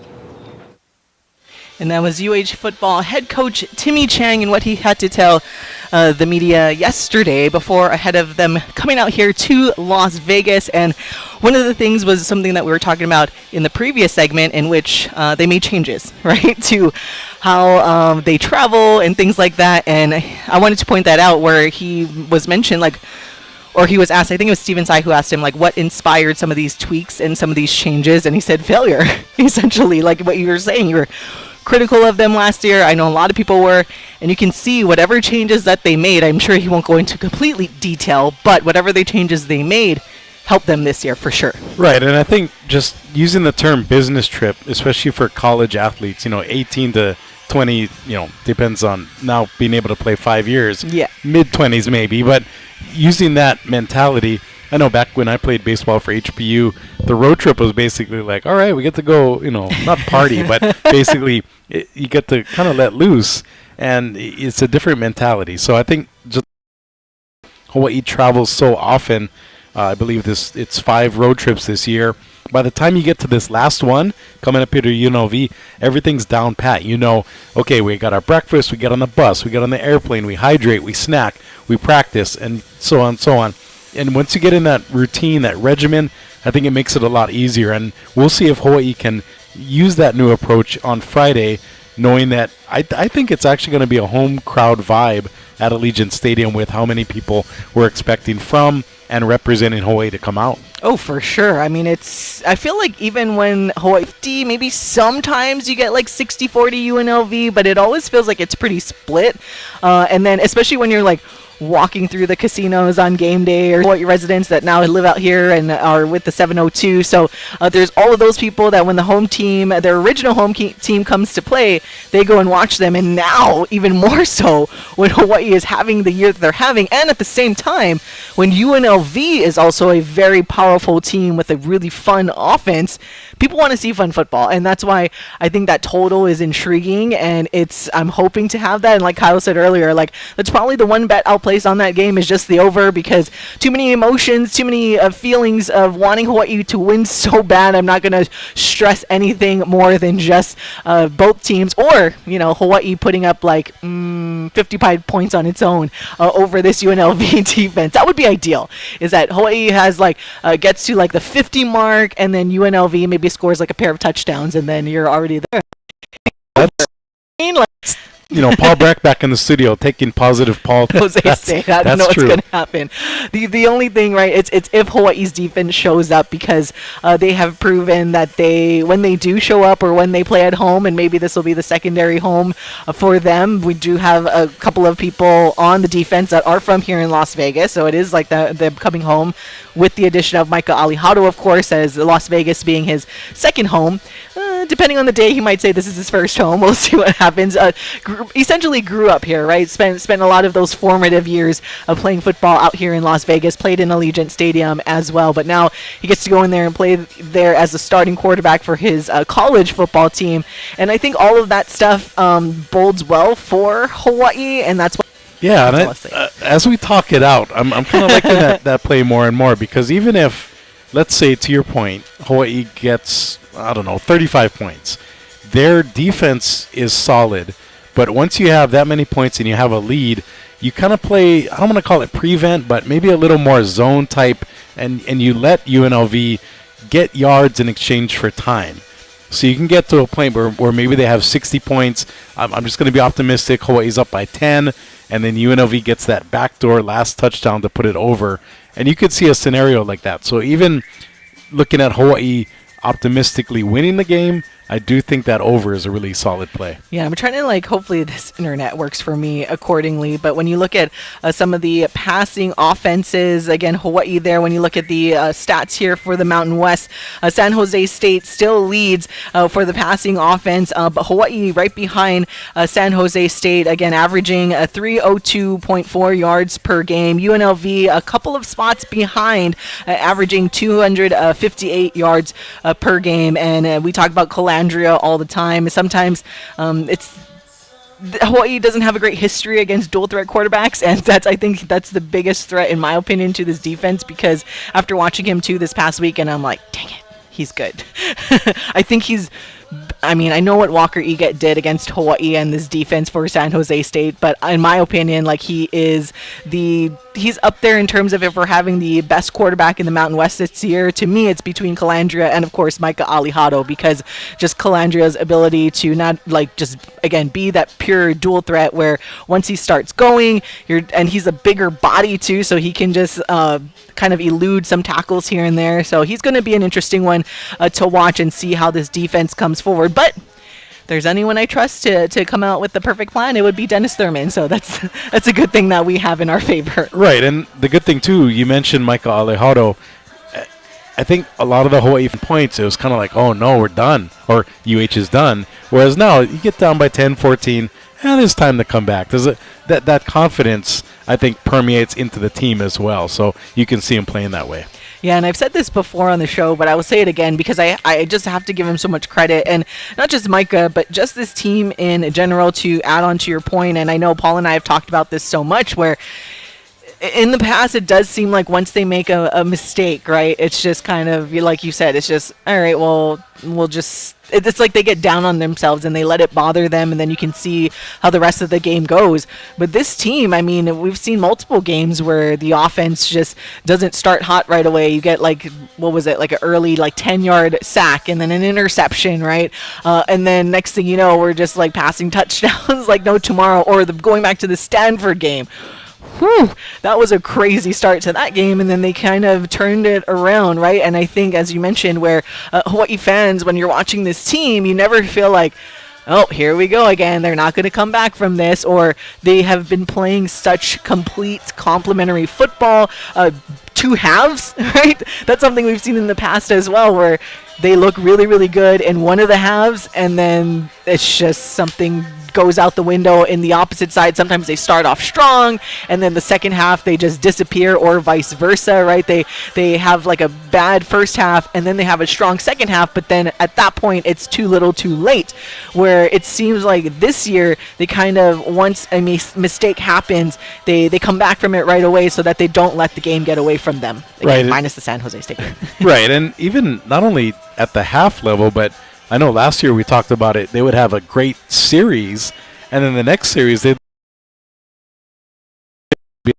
And that was UH football head coach Timmy Chang and what he had to tell the media yesterday ahead of them coming out here to Las Vegas. And one of the things was something that we were talking about in the previous segment, in which they made changes, right, to how they travel and things like that. And I wanted to point that out, where he was mentioned, or he was asked, I think it was Steven Tsai who asked him, what inspired some of these tweaks and some of these changes, and he said failure, essentially, like what you were saying. You were critical of them last year. I know a lot of people were, and you can see whatever changes that they made. I'm sure he won't go into completely detail, but whatever the changes they made helped them this year for sure. Right, and I think just using the term business trip, especially for college athletes, 18 to 20, depends on now being able to play 5 years. Yeah. Mid-20s maybe, but using that mentality, I know back when I played baseball for HBU, the road trip was basically like, all right, we get to go, not party, but basically you get to kind of let loose, and it's a different mentality. So I think just Hawaii travels so often. I believe it's 5 road trips this year. By the time you get to this last one, coming up here to UNLV, everything's down pat. Okay, we got our breakfast, we get on the bus, we get on the airplane, we hydrate, we snack, we practice, and so on and so on. And once you get in that routine, that regimen, I think it makes it a lot easier. And we'll see if Hawaii can use that new approach on Friday, knowing that I think it's actually going to be a home crowd vibe at Allegiant Stadium with how many people we're expecting from and representing Hawaii to come out. Oh, for sure. I mean, I feel like even when Hawaii 50, maybe sometimes you get like 60-40 UNLV, but it always feels like it's pretty split. And then especially when you're like walking through the casinos on game day, or Hawaii residents that now live out here and are with the 702. So there's all of those people that when the home team, their original home team comes to play, they go and watch them. And now even more so when Hawaii is having the year that they're having, and at the same time when UNLV is also a very powerful team with a really fun offense, people want to see fun football. And that's why I think that total is intriguing, and I'm hoping to have that. And like Kyle said earlier, like that's probably the one bet I'll place on that game is just the over, because too many emotions, too many feelings of wanting Hawaii to win so bad. I'm not going to stress anything more than just both teams, or Hawaii putting up like 55 points on its own over this UNLV defense. That would be ideal, is that Hawaii has gets to like the 50 mark, and then UNLV maybe scores like a pair of touchdowns, and then you're already there. Paul Breck back in the studio taking positive Paul. Jose State. I don't know what's going to happen. The only thing, right, it's if Hawaii's defense shows up, because they have proven that when they do show up, or when they play at home, and maybe this will be the secondary home for them. We do have a couple of people on the defense that are from here in Las Vegas, so it is like they're coming home, with the addition of Micah Alihado, of course, as Las Vegas being his second home. Depending on the day, he might say this is his first home. We'll see what happens. Essentially grew up here, right? Spent a lot of those formative years of playing football out here in Las Vegas, played in Allegiant Stadium as well, but now he gets to go in there and play there as a starting quarterback for his college football team. And I think all of that stuff bodes well for Hawaii, and that's what. Yeah, and as we talk it out, I'm kind of liking that play more and more, because even if, let's say, to your point, Hawaii gets, 35 points, their defense is solid, but once you have that many points and you have a lead, you kind of play, I don't want to call it prevent, but maybe a little more zone type, and you let UNLV get yards in exchange for time. So you can get to a point where maybe they have 60 points. I'm just going to be optimistic. Hawaii's up by 10, and then UNLV gets that backdoor last touchdown to put it over. And you could see a scenario like that. So even looking at Hawaii optimistically winning the game, I do think that over is a really solid play. Yeah, I'm trying to hopefully this internet works for me accordingly. But when you look at some of the passing offenses, again, Hawaii there, when you look at the stats here for the Mountain West, San Jose State still leads for the passing offense, but Hawaii right behind San Jose State, again, averaging 302.4 yards per game. UNLV a couple of spots behind, averaging 258 yards per game. And we talk about Calandria all the time. Sometimes Hawaii doesn't have a great history against dual threat quarterbacks, and I think that's the biggest threat, in my opinion, to this defense, because after watching him too this past weekend, I'm like, dang it, he's good. I think I know what Walker Eget did against Hawaii and this defense for San Jose State, but in my opinion, he's up there in terms of if we're having the best quarterback in the Mountain West this year. To me, it's between Calandria and, of course, Micah Alihado, because just Calandria's ability to not be that pure dual threat where once he starts going, and he's a bigger body too, so he can just kind of elude some tackles here and there. So he's going to be an interesting one to watch and see how this defense comes forward. But if there's anyone I trust to come out with the perfect plan, it would be Dennis Thurman. So that's a good thing that we have in our favor. Right, and the good thing too, you mentioned Micah Alihado. I think a lot of the Hawaii points, it was kind of like, oh no, we're done, or UH is done. Whereas now, you get down by 10, 14, and it's time to come back. That confidence, I think, permeates into the team as well. So you can see him playing that way. Yeah, and I've said this before on the show, but I will say it again, because I just have to give him so much credit. And not just Micah, but just this team in general, to add on to your point. And I know Paul and I have talked about this so much, where in the past, it does seem like once they make a mistake, right, it's just kind of, like you said, it's just, all right, well, we'll just, it's like they get down on themselves and they let it bother them, and then you can see how the rest of the game goes. But this team, I mean, we've seen multiple games where the offense just doesn't start hot right away. You get like, what was it, like an early like 10-yard sack and then an interception, right? And then next thing you know, we're just like passing touchdowns like no tomorrow, or going back to the Stanford game. Whew, that was a crazy start to that game, and then they kind of turned it around, right? And I think, as you mentioned, where Hawaii fans, when you're watching this team, you never feel like, oh, here we go again, they're not going to come back from this, or they have been playing such complete complementary football, two halves, right? That's something we've seen in the past as well, where they look really, really good in one of the halves, and then it's just something goes out the window in the opposite side. Sometimes they start off strong, and then the second half they just disappear, or vice versa, right? They have like a bad first half, and then they have a strong second half, but then at that point it's too little too late, where it seems like this year they kind of, once a mistake happens, they come back from it right away so that they don't let the game get away from them. Again, Right. minus the San Jose State. Right, and even not only at the half level, but I know last year we talked about it. They would have a great series, and then the next series they'd be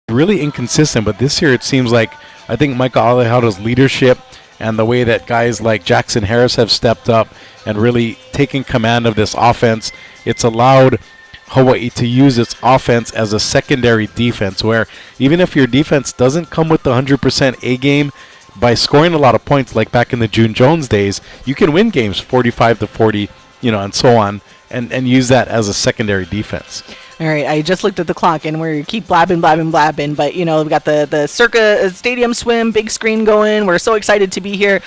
really inconsistent. But this year it seems like, I think Michael Alejado's leadership and the way that guys like Jackson Harris have stepped up and really taken command of this offense, it's allowed Hawaii to use its offense as a secondary defense, where even if your defense doesn't come with the 100% A game, by scoring a lot of points, like back in the June Jones days, you can win games 45-40, and so on, and use that as a secondary defense. All right, I just looked at the clock, and we keep blabbing, but we've got the Circa Stadium Swim big screen going. We're so excited to be here.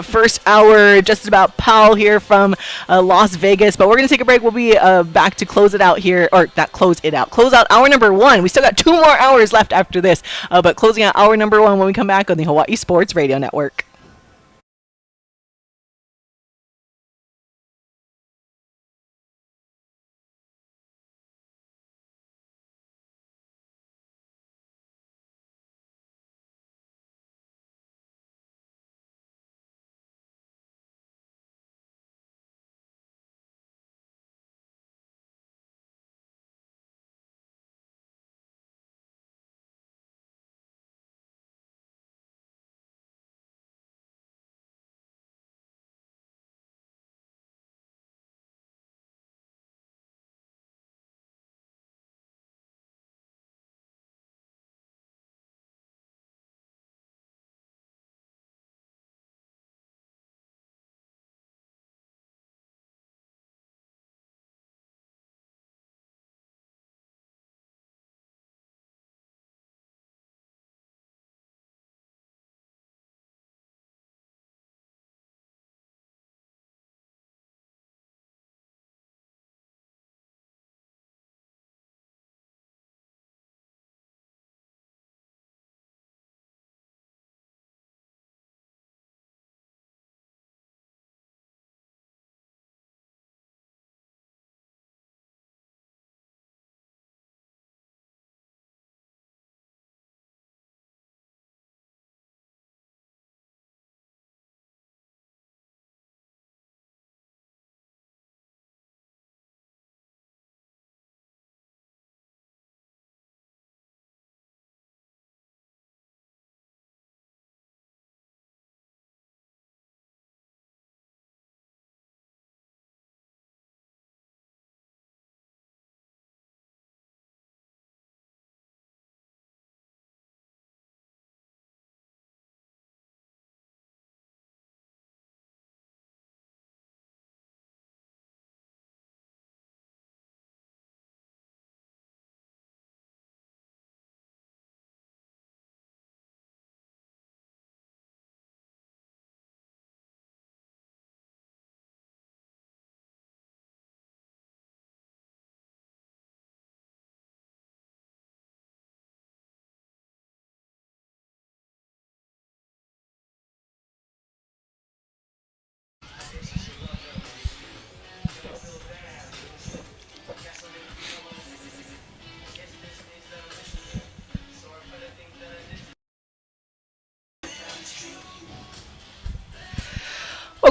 First hour, just about Powell here from Las Vegas, but we're gonna take a break. We'll be back to close it out here, or not close it out. Close out hour number 1. We still got 2 more hours left after this, but closing out hour number 1 when we come back on the Hawaii Sports Radio Network.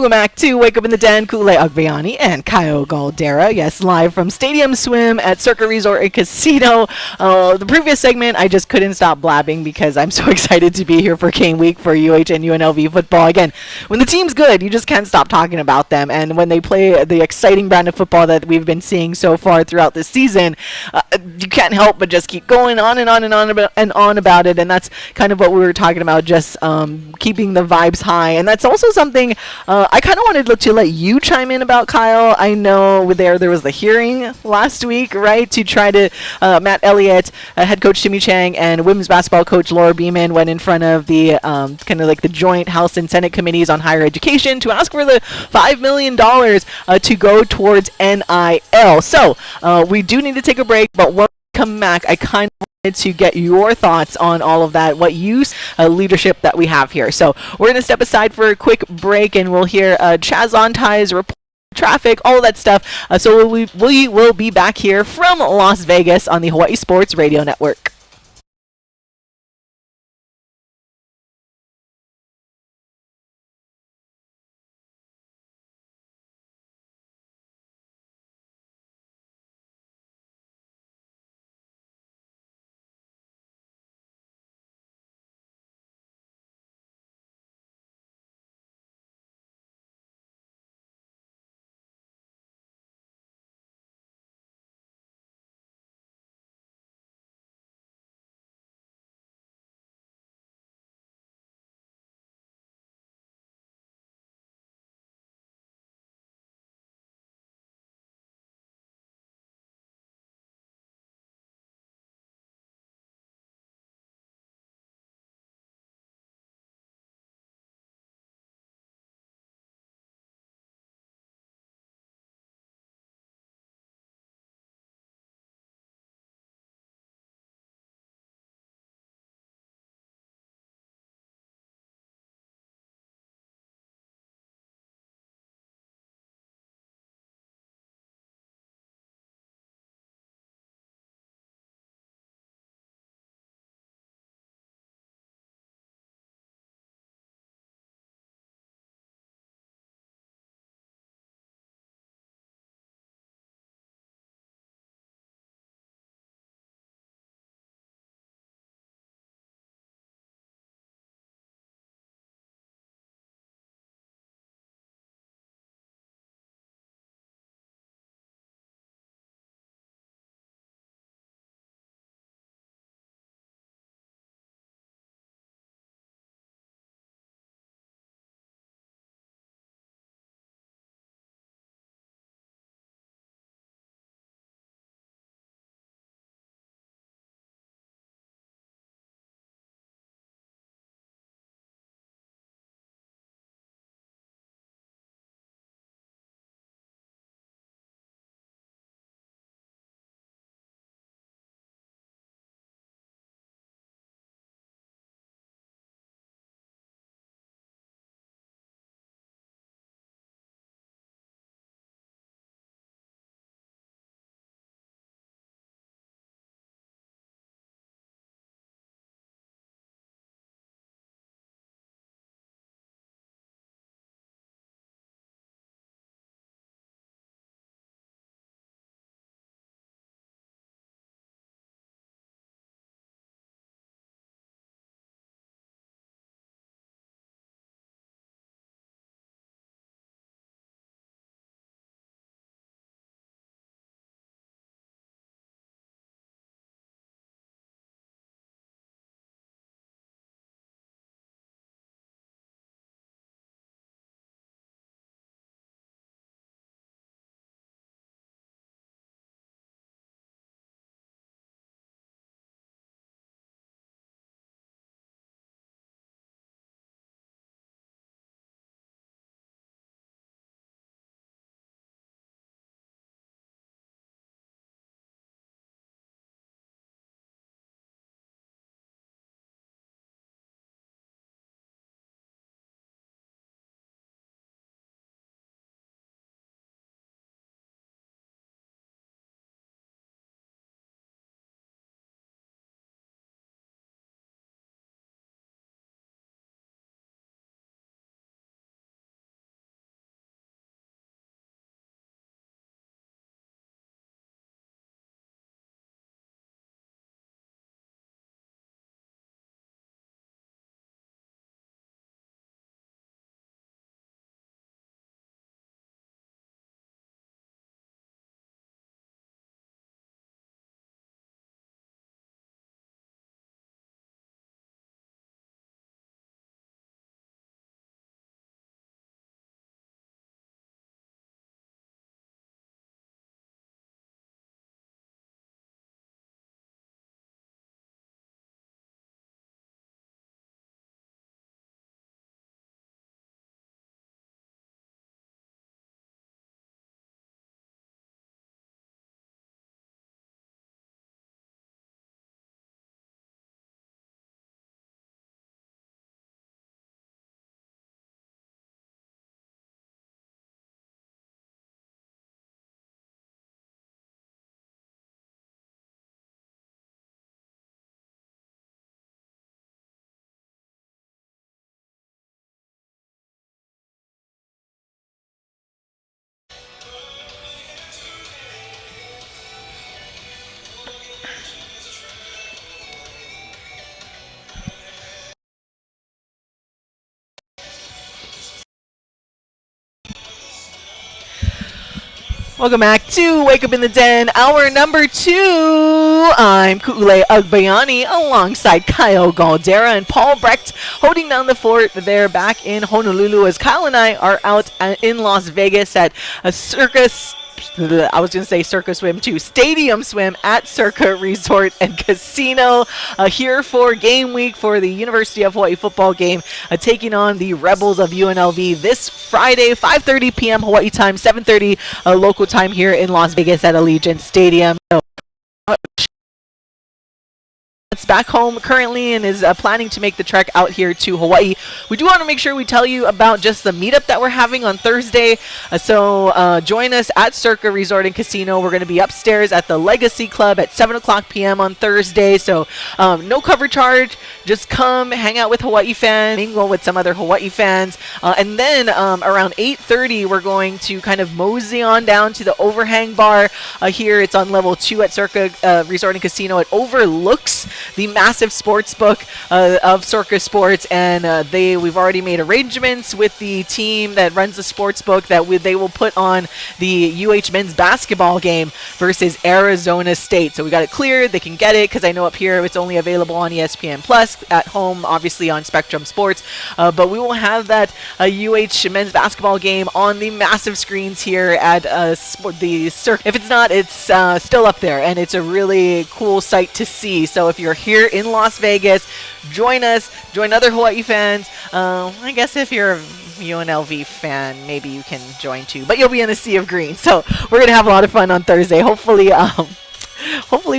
Welcome back to Wake Up in the Den. Kule Agbayani and Kyle Galdeira. Yes, live from Stadium Swim at Circa Resort and Casino. The previous segment, I just couldn't stop blabbing because I'm so excited to be here for game week for UH and UNLV football. Again, when the team's good, you just can't stop talking about them. And when they play the exciting brand of football that we've been seeing so far throughout this season, you can't help but just keep going on and on and on about it. And that's kind of what we were talking about, just keeping the vibes high. And that's also something I kind of wanted to let you chime in about, Kyle. I know there was the hearing last week, right, to try to Matt Elliott, head coach Timmy Chang, and women's basketball coach Laura Beeman went in front of the kind of like the joint House and Senate committees on higher education to ask for the $5 million to go towards NIL. So we do need to take a break, but when we come back, I kind of to get your thoughts on all of that, what use leadership that we have here. So we're going to step aside for a quick break, and we'll hear Chaz on ties, report traffic, all of that stuff. So we will be back here from Las Vegas on the Hawaii Sports Radio Network. Welcome back to Wake Up in the Den, hour number 2. I'm Ku'ule Agbayani alongside Kyle Galdeira and Paul Brecht holding down the fort there back in Honolulu as Kyle and I are out in Las Vegas at a Circus Swim too. Stadium Swim at Circa Resort and Casino here for game week for the University of Hawaii football game, taking on the Rebels of UNLV this Friday, 5:30 p.m. Hawaii time, 7:30 local time here in Las Vegas at Allegiant Stadium. It's back home currently and is planning to make the trek out here to Hawaii. We do want to make sure we tell you about just the meetup that we're having on Thursday. So join us at Circa Resort and Casino. We're going to be upstairs at the Legacy Club at 7 o'clock p.m. on Thursday. So no cover charge. Just come hang out with Hawaii fans, mingle with some other Hawaii fans. And then around 8:30, we're going to kind of mosey on down to the overhang bar here. It's on level 2 at Circa Resort and Casino. It overlooks the massive sports book of Circa Sports, and we've already made arrangements with the team that runs the sports book that they will put on the UH men's basketball game versus Arizona State. So we got it cleared. They can get it because I know up here it's only available on ESPN Plus, at home obviously on Spectrum Sports, but we will have that UH men's basketball game on the massive screens here at the Circa. If it's not, it's still up there, and it's a really cool sight to see. So if you're here in Las Vegas, join us, join other Hawaii fans. I guess if you're a UNLV fan, maybe you can join too, but you'll be in a sea of green. So we're gonna have a lot of fun on Thursday. Hopefully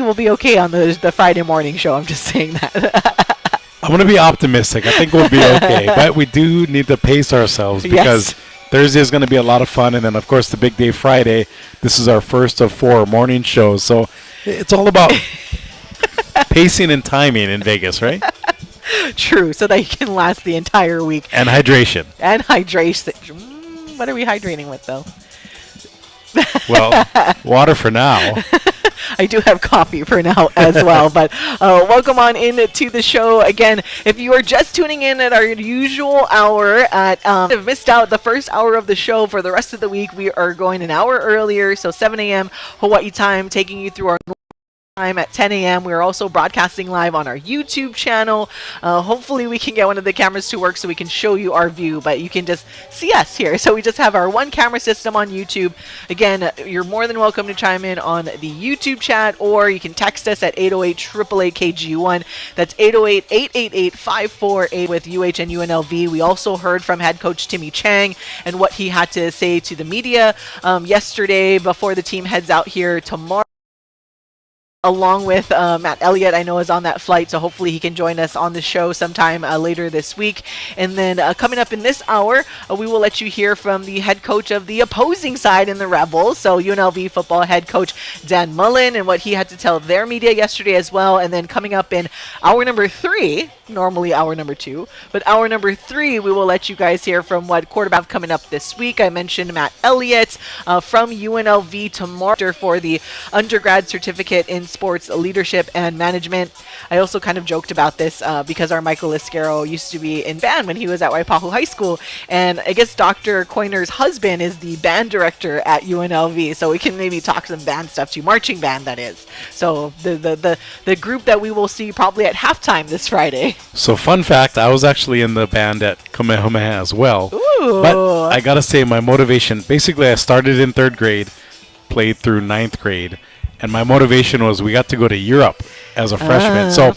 we'll be okay on the Friday morning show. I'm just saying that. I'm going to be optimistic. I think we'll be okay, but we do need to pace ourselves because Thursday is going to be a lot of fun, and then of course the big day Friday. This is our first of 4 morning shows, so it's all about pacing and timing in Vegas, right? True, so that you can last the entire week. And hydration. What are we hydrating with, though? Well, water for now. I do have coffee for now as well, but welcome on in to the show. Again, if you are just tuning in at our usual hour, have missed out the first hour of the show for the rest of the week, we are going an hour earlier, so 7 a.m. Hawaii time, taking you through our time at 10 a.m. We're also broadcasting live on our YouTube channel. Hopefully we can get one of the cameras to work so we can show you our view, but you can just see us here. So we just have our one camera system on YouTube. Again, you're more than welcome to chime in on the YouTube chat, or you can text us at 808-888-KG1. That's 808-888-548 with UH and UNLV. We also heard from head coach Timmy Chang and what he had to say to the media yesterday before the team heads out here tomorrow, along with Matt Elliott. I know is on that flight, so hopefully he can join us on the show sometime later this week. And then coming up in this hour, we will let you hear from the head coach of the opposing side in the Rebels, so UNLV football head coach Dan Mullen, and what he had to tell their media yesterday as well. And then coming up in hour number 3, normally hour number 2, but hour number 3, we will let you guys hear from what quarterback coming up this week. I mentioned Matt Elliott from UNLV tomorrow for the undergrad certificate in sports leadership and management. I also kind of joked about this because our Michael Iscaro used to be in band when he was at Waipahu High School, and I guess Dr. Coiner's husband is the band director at UNLV, so we can maybe talk some band stuff too, marching band that is. So the group that we will see probably at halftime this Friday. So fun fact, I was actually in the band at Kamehameha as well. Ooh. But I gotta say, my motivation, basically I started in 3rd grade, played through 9th grade, and my motivation was we got to go to Europe as a freshman. So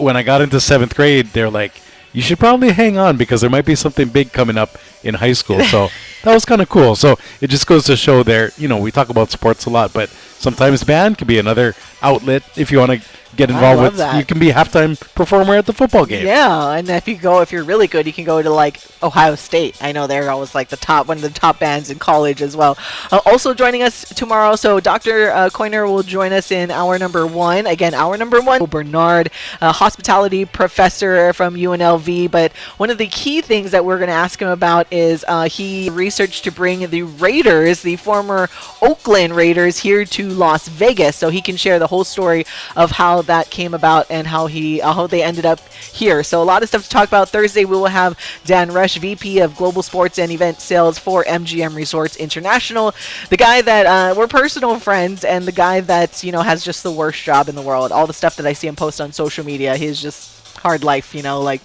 when I got into 7th grade, they're like, you should probably hang on because there might be something big coming up in high school. So that was kind of cool. So it just goes to show there, we talk about sports a lot, but sometimes band can be another outlet if you want to get involved with that. You can be a halftime performer at the football game. Yeah, and if you're really good, you can go to like Ohio State. I know they're always like one of the top bands in college as well. Also joining us tomorrow, so Dr. Coiner will join us in hour number 1. Again, hour number 1, Bernard, hospitality professor from UNLV. But one of the key things that we're going to ask him about is he researched to bring the Raiders, the former Oakland Raiders, here to Las Vegas, so he can share the whole whole story of how that came about and how they ended up here. So a lot of stuff to talk about. Thursday we will have Dan Rush, VP of Global Sports and Event Sales for MGM Resorts International, the guy that we're personal friends, and the guy that has just the worst job in the world. All the stuff that I see him post on social media, he's just hard life, like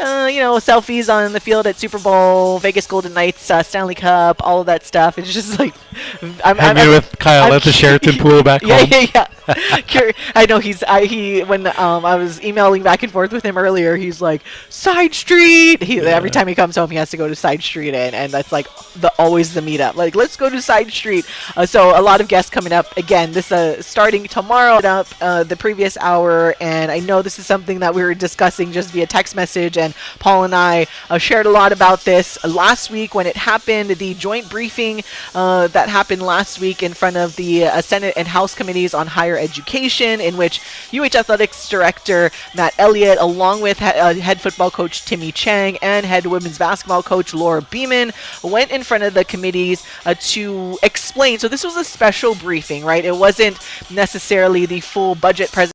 selfies on the field at Super Bowl, Vegas Golden Knights, Stanley Cup, all of that stuff. It's just like I'm with Kyle at the Sheraton pool back home. Yeah. I know when I was emailing back and forth with him earlier, he's like, Side Street. Every time he comes home, he has to go to Side Street, and that's like always the meetup. Like, let's go to Side Street. So a lot of guests coming up. Again, this starting tomorrow up the previous hour, and I know this is something that we were discussing just via text message, and Paul and I shared a lot about this last week when it happened, the joint briefing that happened last week in front of the Senate and House committees on higher education, in which UH Athletics Director Matt Elliott, along with head football coach Timmy Chang and head women's basketball coach Laura Beeman, went in front of the committees to explain. So this was a special briefing, right? It wasn't necessarily the full budget presentation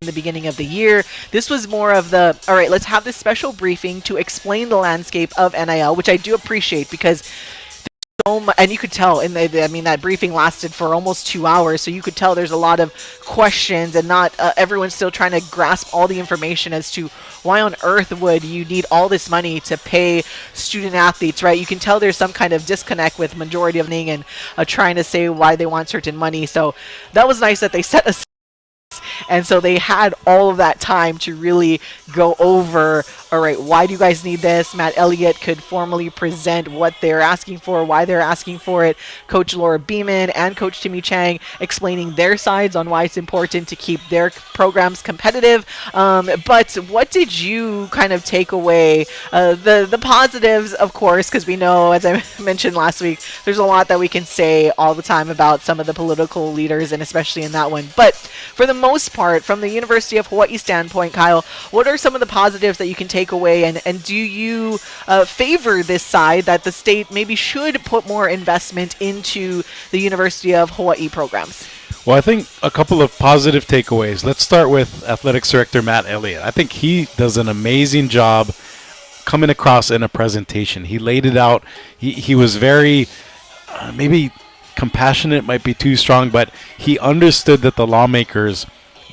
in the beginning of the year. This was more of the, all right, let's have this special briefing to explain the landscape of NIL, which I do appreciate, because and you could tell that briefing lasted for almost 2 hours, so you could tell there's a lot of questions, and not everyone's still trying to grasp all the information as to why on earth would you need all this money to pay student athletes, right? You can tell there's some kind of disconnect with majority of thing and trying to say why they want certain money. So that was nice that they set aside. And so they had all of that time to really go over, all right, why do you guys need this? Matt Elliott could formally present what they're asking for, why they're asking for it. Coach Laura Beeman and Coach Timmy Chang explaining their sides on why it's important to keep their programs competitive. But what did you kind of take away? The positives, of course, because we know, as I mentioned last week, there's a lot that we can say all the time about some of the political leaders, and especially in that one. But for the most part, from the University of Hawaii standpoint, Kyle, what are some of the positives that you can take away, and do you favor this side that the state maybe should put more investment into the University of Hawaii programs? Well, I think a couple of positive takeaways. Let's start with Athletics Director Matt Elliott. I think he does an amazing job coming across in a presentation. He laid it out. He was very, maybe compassionate might be too strong, but he understood that the lawmakers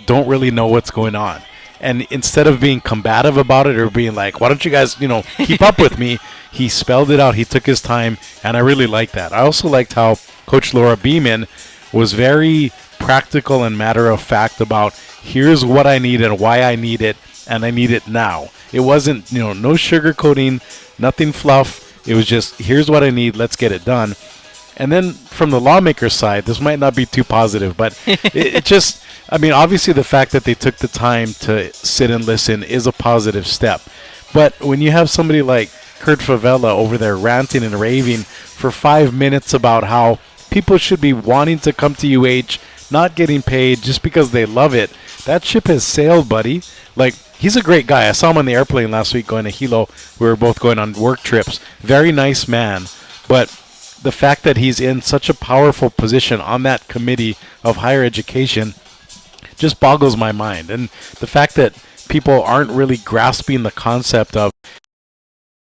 don't really know what's going on. And instead of being combative about it or being like, why don't you guys, keep up with me, he spelled it out. He took his time, and I really liked that. I also liked how Coach Laura Beeman was very practical and matter of fact about, here's what I need and why I need it, and I need it now. It wasn't, no sugarcoating, nothing fluff. It was just, here's what I need, let's get it done. And then from the lawmaker's side, this might not be too positive, but it just, obviously the fact that they took the time to sit and listen is a positive step. But when you have somebody like Kurt Favela over there ranting and raving for 5 minutes about how people should be wanting to come to UH, not getting paid just because they love it, that ship has sailed, buddy. Like, he's a great guy. I saw him on the airplane last week going to Hilo. We were both going on work trips. Very nice man. But the fact that he's in such a powerful position on that committee of higher education just boggles my mind. And the fact that people aren't really grasping the concept of,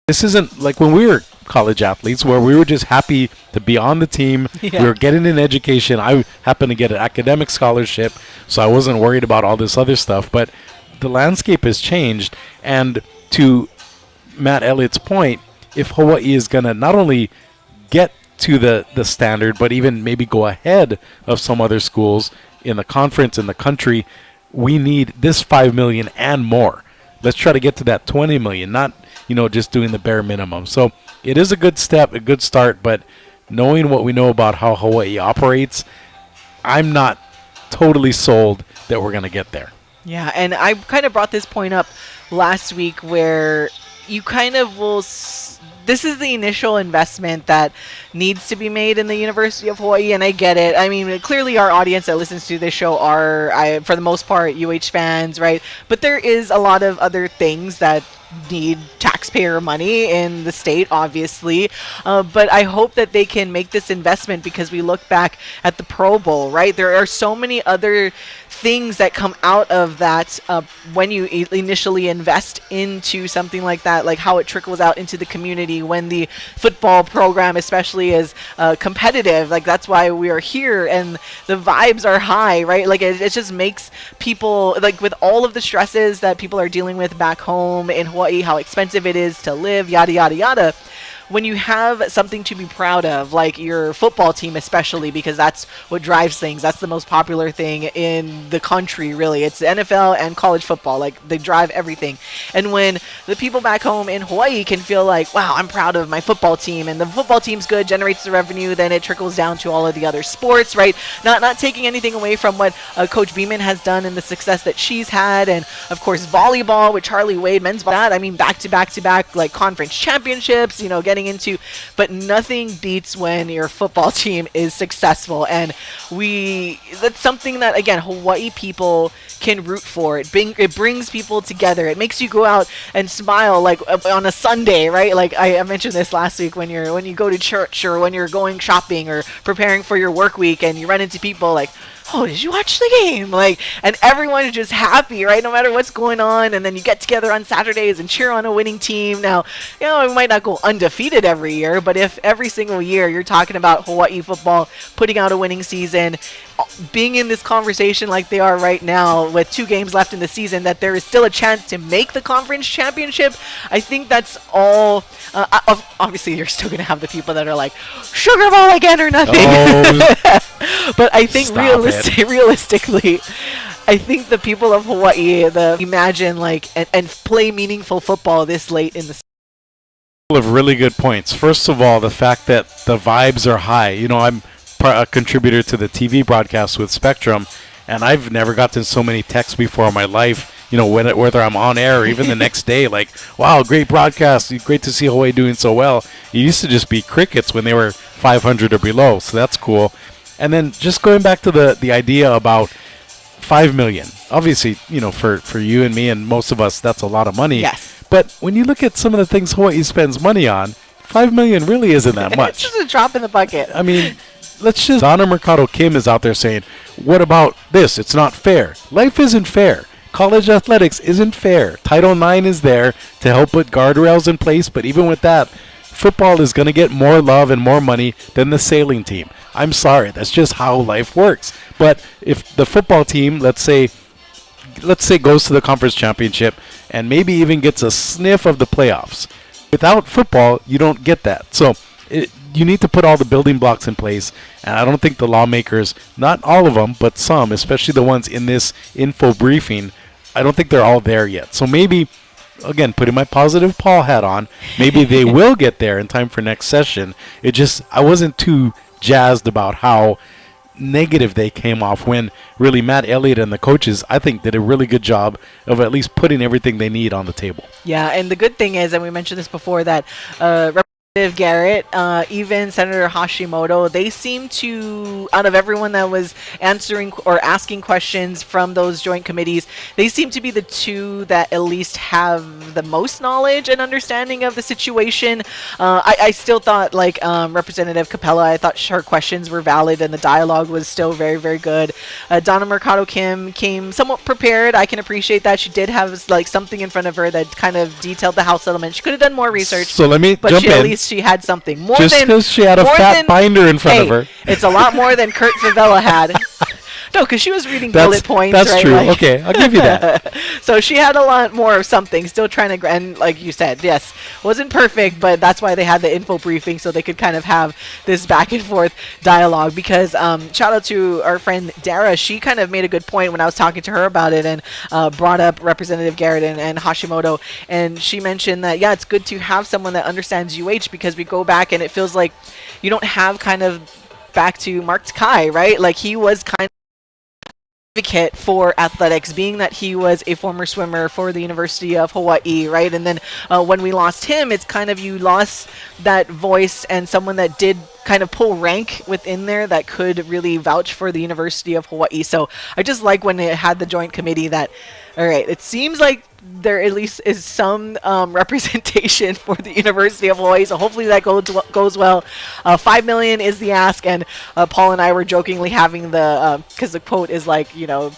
this isn't like when we were college athletes where we were just happy to be on the team. Yeah. We were getting an education. I happened to get an academic scholarship, so I wasn't worried about all this other stuff. But the landscape has changed. And to Matt Elliott's point, if Hawaii is going to not only get to the standard, but even maybe go ahead of some other schools in the conference, in the country, we need this $5 million and more. Let's try to get to that $20 million, not, just doing the bare minimum. So it is a good step, a good start, but knowing what we know about how Hawaii operates, I'm not totally sold that we're going to get there. Yeah, and I kind of brought this point up last week where you kind of will this is the initial investment that needs to be made in the University of Hawaii, and I get it. Clearly our audience that listens to this show are, for the most part, UH fans, right? But there is a lot of other things that need taxpayer money in the state, obviously. But I hope that they can make this investment, because we look back at the Pro Bowl, right? There are so many other things that come out of that when you initially invest into something like that, like how it trickles out into the community when the football program especially is competitive. Like, that's why we are here, and the vibes are high, right? Like, it just makes people, like, with all of the stresses that people are dealing with back home in Hawaii, how expensive it is to live, yada yada yada, when you have something to be proud of, like your football team especially, because that's what drives things. That's the most popular thing in the country, really. It's the NFL and college football. Like, they drive everything. And when the people back home in Hawaii can feel like, wow, I'm proud of my football team, and the football team's good, generates the revenue, then it trickles down to all of the other sports, right? Not taking anything away from what Coach Beeman has done and the success that she's had. And, of course, volleyball with Charlie Wade, men's volleyball, I mean, back to back to back, like, conference championships, you know, getting into, but nothing beats when your football team is successful. And that's something that, again, Hawaii people can root for. It brings people together. It makes you go out and smile, like on a Sunday, right? Like I mentioned this last week, when you go to church, or when you're going shopping or preparing for your work week, and you run into people like, oh, did you watch the game? Like, and everyone is just happy, right? No matter what's going on. And then you get together on Saturdays and cheer on a winning team. Now, you know, we might not go undefeated every year, but if every single year you're talking about Hawaii football putting out a winning season, being in this conversation like they are right now with 2 games left in the season, that there is still a chance to make the conference championship, I think that's all. Obviously, you're still going to have the people that are like, sugar ball again or nothing. Oh, but I think realistically, I think the people of Hawaii, imagine like and play meaningful football this late in the season. Of really good points. First of all, the fact that the vibes are high. You know, I'm a contributor to the TV broadcast with Spectrum, and I've never gotten so many texts before in my life. You know, whether I'm on air or even the next day, like, wow, great broadcast, great to see Hawaii doing so well. It used to just be crickets when they were 500 or below, so that's cool. And then just going back to the idea about $5 million. Obviously, you know, for you and me and most of us, that's a lot of money. Yes. But when you look at some of the things Hawaii spends money on, $5 million really isn't that much. It's just a drop in the bucket. I mean, Donna Mercado Kim is out there saying, what about this? It's not fair. Life isn't fair. College athletics isn't fair. Title IX is there to help put guardrails in place, but even with that, football is going to get more love and more money than the sailing team. I'm sorry, that's just how life works. But if the football team, let's say goes to the conference championship and maybe even gets a sniff of the playoffs, without football, you don't get that. So you need to put all the building blocks in place, and I don't think the lawmakers, not all of them, but some, especially the ones in this info briefing, I don't think they're all there yet. So maybe, again, putting my positive Paul hat on, maybe they will get there in time for next session. I wasn't too jazzed about how negative they came off, when really Matt Elliott and the coaches, I think, did a really good job of at least putting everything they need on the table. Yeah, and the good thing is, and we mentioned this before, that Garrett, even Senator Hashimoto, they seem to, out of everyone that was answering or asking questions from those joint committees, they seem to be the two that at least have the most knowledge and understanding of the situation. I still thought, like, Representative Capella, I thought her questions were valid and the dialogue was still very, very good. Donna Mercado Kim came somewhat prepared. I can appreciate that. She did have, like, something in front of her that kind of detailed the House settlement. She could have done more research. So let me jump in. At least she had something more just because she had a fat binder in front of her. It's a lot more than Kurt Favela had. No, because she was reading bullet points. That's right? true. Like, okay, I'll give you that. So she had a lot more of something. Still trying to, and like you said, yes, wasn't perfect, but that's why they had the info briefing, so they could kind of have this back and forth dialogue. Because shout out to our friend Dara, she kind of made a good point when I was talking to her about it, and brought up Representative Garrett and Hashimoto, and she mentioned that, yeah, it's good to have someone that understands UH, because we go back and it feels like you don't have kind of back to Mark Takai, right? Like, he was kind of advocate for athletics, being that he was a former swimmer for the University of Hawaii, right? And then when we lost him, it's kind of, you lost that voice and someone that did kind of pull rank within there that could really vouch for the University of Hawaii. So I just like when it had the joint committee that, all right, it seems like there at least is some representation for the University of Hawaii. So hopefully that goes well. 5 million is the ask, and Paul and I were jokingly having because the quote is like,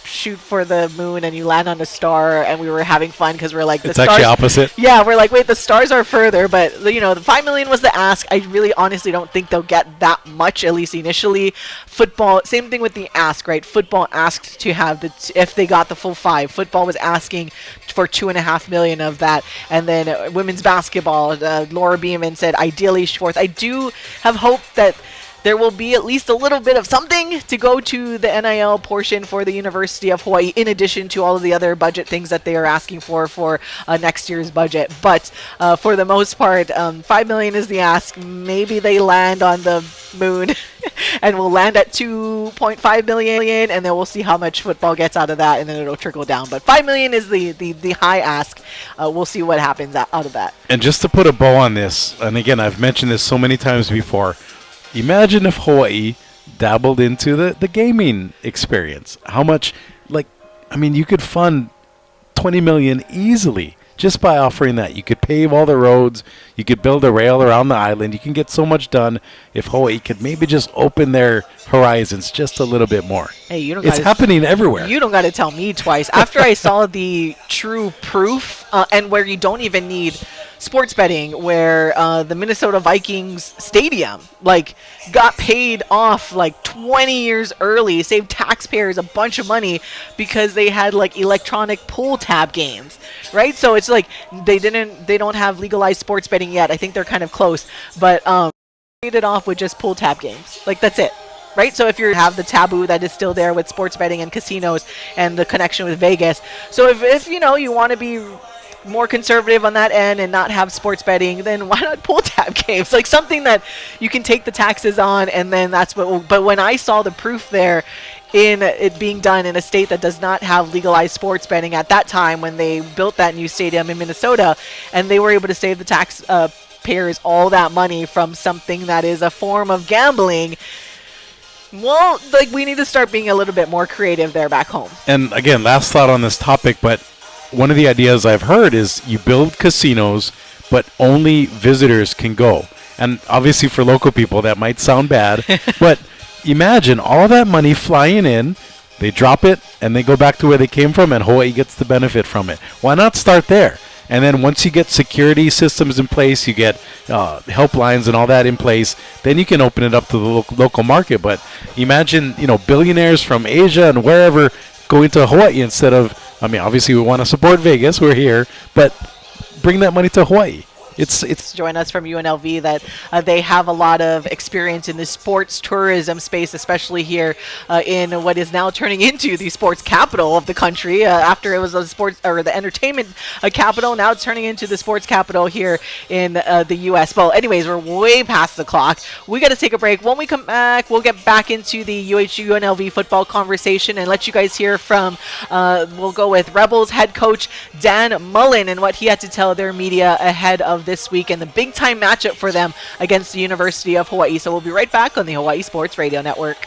shoot for the moon and you land on a star, and we were having fun because we're like, it's actually opposite. Yeah, we're like, wait, the stars are further, but the 5 million was the ask. I really honestly don't think they'll get that much, at least initially. Football, same thing with the ask, right? Football asked to have if they got the full 5. Football was asking for 2.5 million of that, and then women's basketball, Laura Beeman said ideally fourth. I do have hope that there will be at least a little bit of something to go to the NIL portion for the University of Hawaii, in addition to all of the other budget things that they are asking for next year's budget. But for the most part, 5 million is the ask. Maybe they land on the moon and we'll land at 2.5 million, and then we'll see how much football gets out of that, and then it'll trickle down. But 5 million is the high ask. We'll see what happens out of that. And just to put a bow on this, and again, I've mentioned this so many times before, imagine if Hawaii dabbled into the gaming experience. How much, you could fund 20 million easily just by offering that. You could pave all the roads. You could build a rail around the island. You can get so much done if Hawaii could maybe just open their horizons just a little bit more. Hey, it's happening everywhere. You don't got to tell me twice. After I saw the true proof, and where you don't even need sports betting, where the Minnesota Vikings stadium got paid off 20 years early, saved taxpayers a bunch of money because they had electronic pull tab games, right? So it's they don't have legalized sports betting yet. I think they're kind of close, but paid it off with just pull tab games. That's it. Right, so if you have the taboo that is still there with sports betting and casinos and the connection with Vegas, so if you want to be more conservative on that end and not have sports betting, then why not pull tab games? Something that you can take the taxes on, and then that's what. But when I saw the proof there in it being done in a state that does not have legalized sports betting at that time, when they built that new stadium in Minnesota, and they were able to save the taxpayers all that money from something that is a form of gambling. Well, we need to start being a little bit more creative there back home. And again, last thought on this topic, but one of the ideas I've heard is you build casinos, but only visitors can go. And obviously for local people, that might sound bad, but imagine all that money flying in, they drop it, and they go back to where they came from, and Hawaii gets the benefit from it. Why not start there? And then once you get security systems in place, you get helplines and all that in place, then you can open it up to the local market. But imagine, billionaires from Asia and wherever going to Hawaii instead of, obviously we want to support Vegas, we're here, but bring that money to Hawaii. It's join us from UNLV that they have a lot of experience in the sports tourism space, especially here in what is now turning into the sports capital of the country. After it was a sports or the entertainment capital, now it's turning into the sports capital here in the U.S. Well, anyways, we're way past the clock. We got to take a break. When we come back, we'll get back into the UNLV football conversation and let you guys hear from. We'll go with Rebels head coach Dan Mullen and what he had to tell their media ahead of this week and the big time matchup for them against the University of Hawaii. So we'll be right back on the Hawaii Sports Radio Network.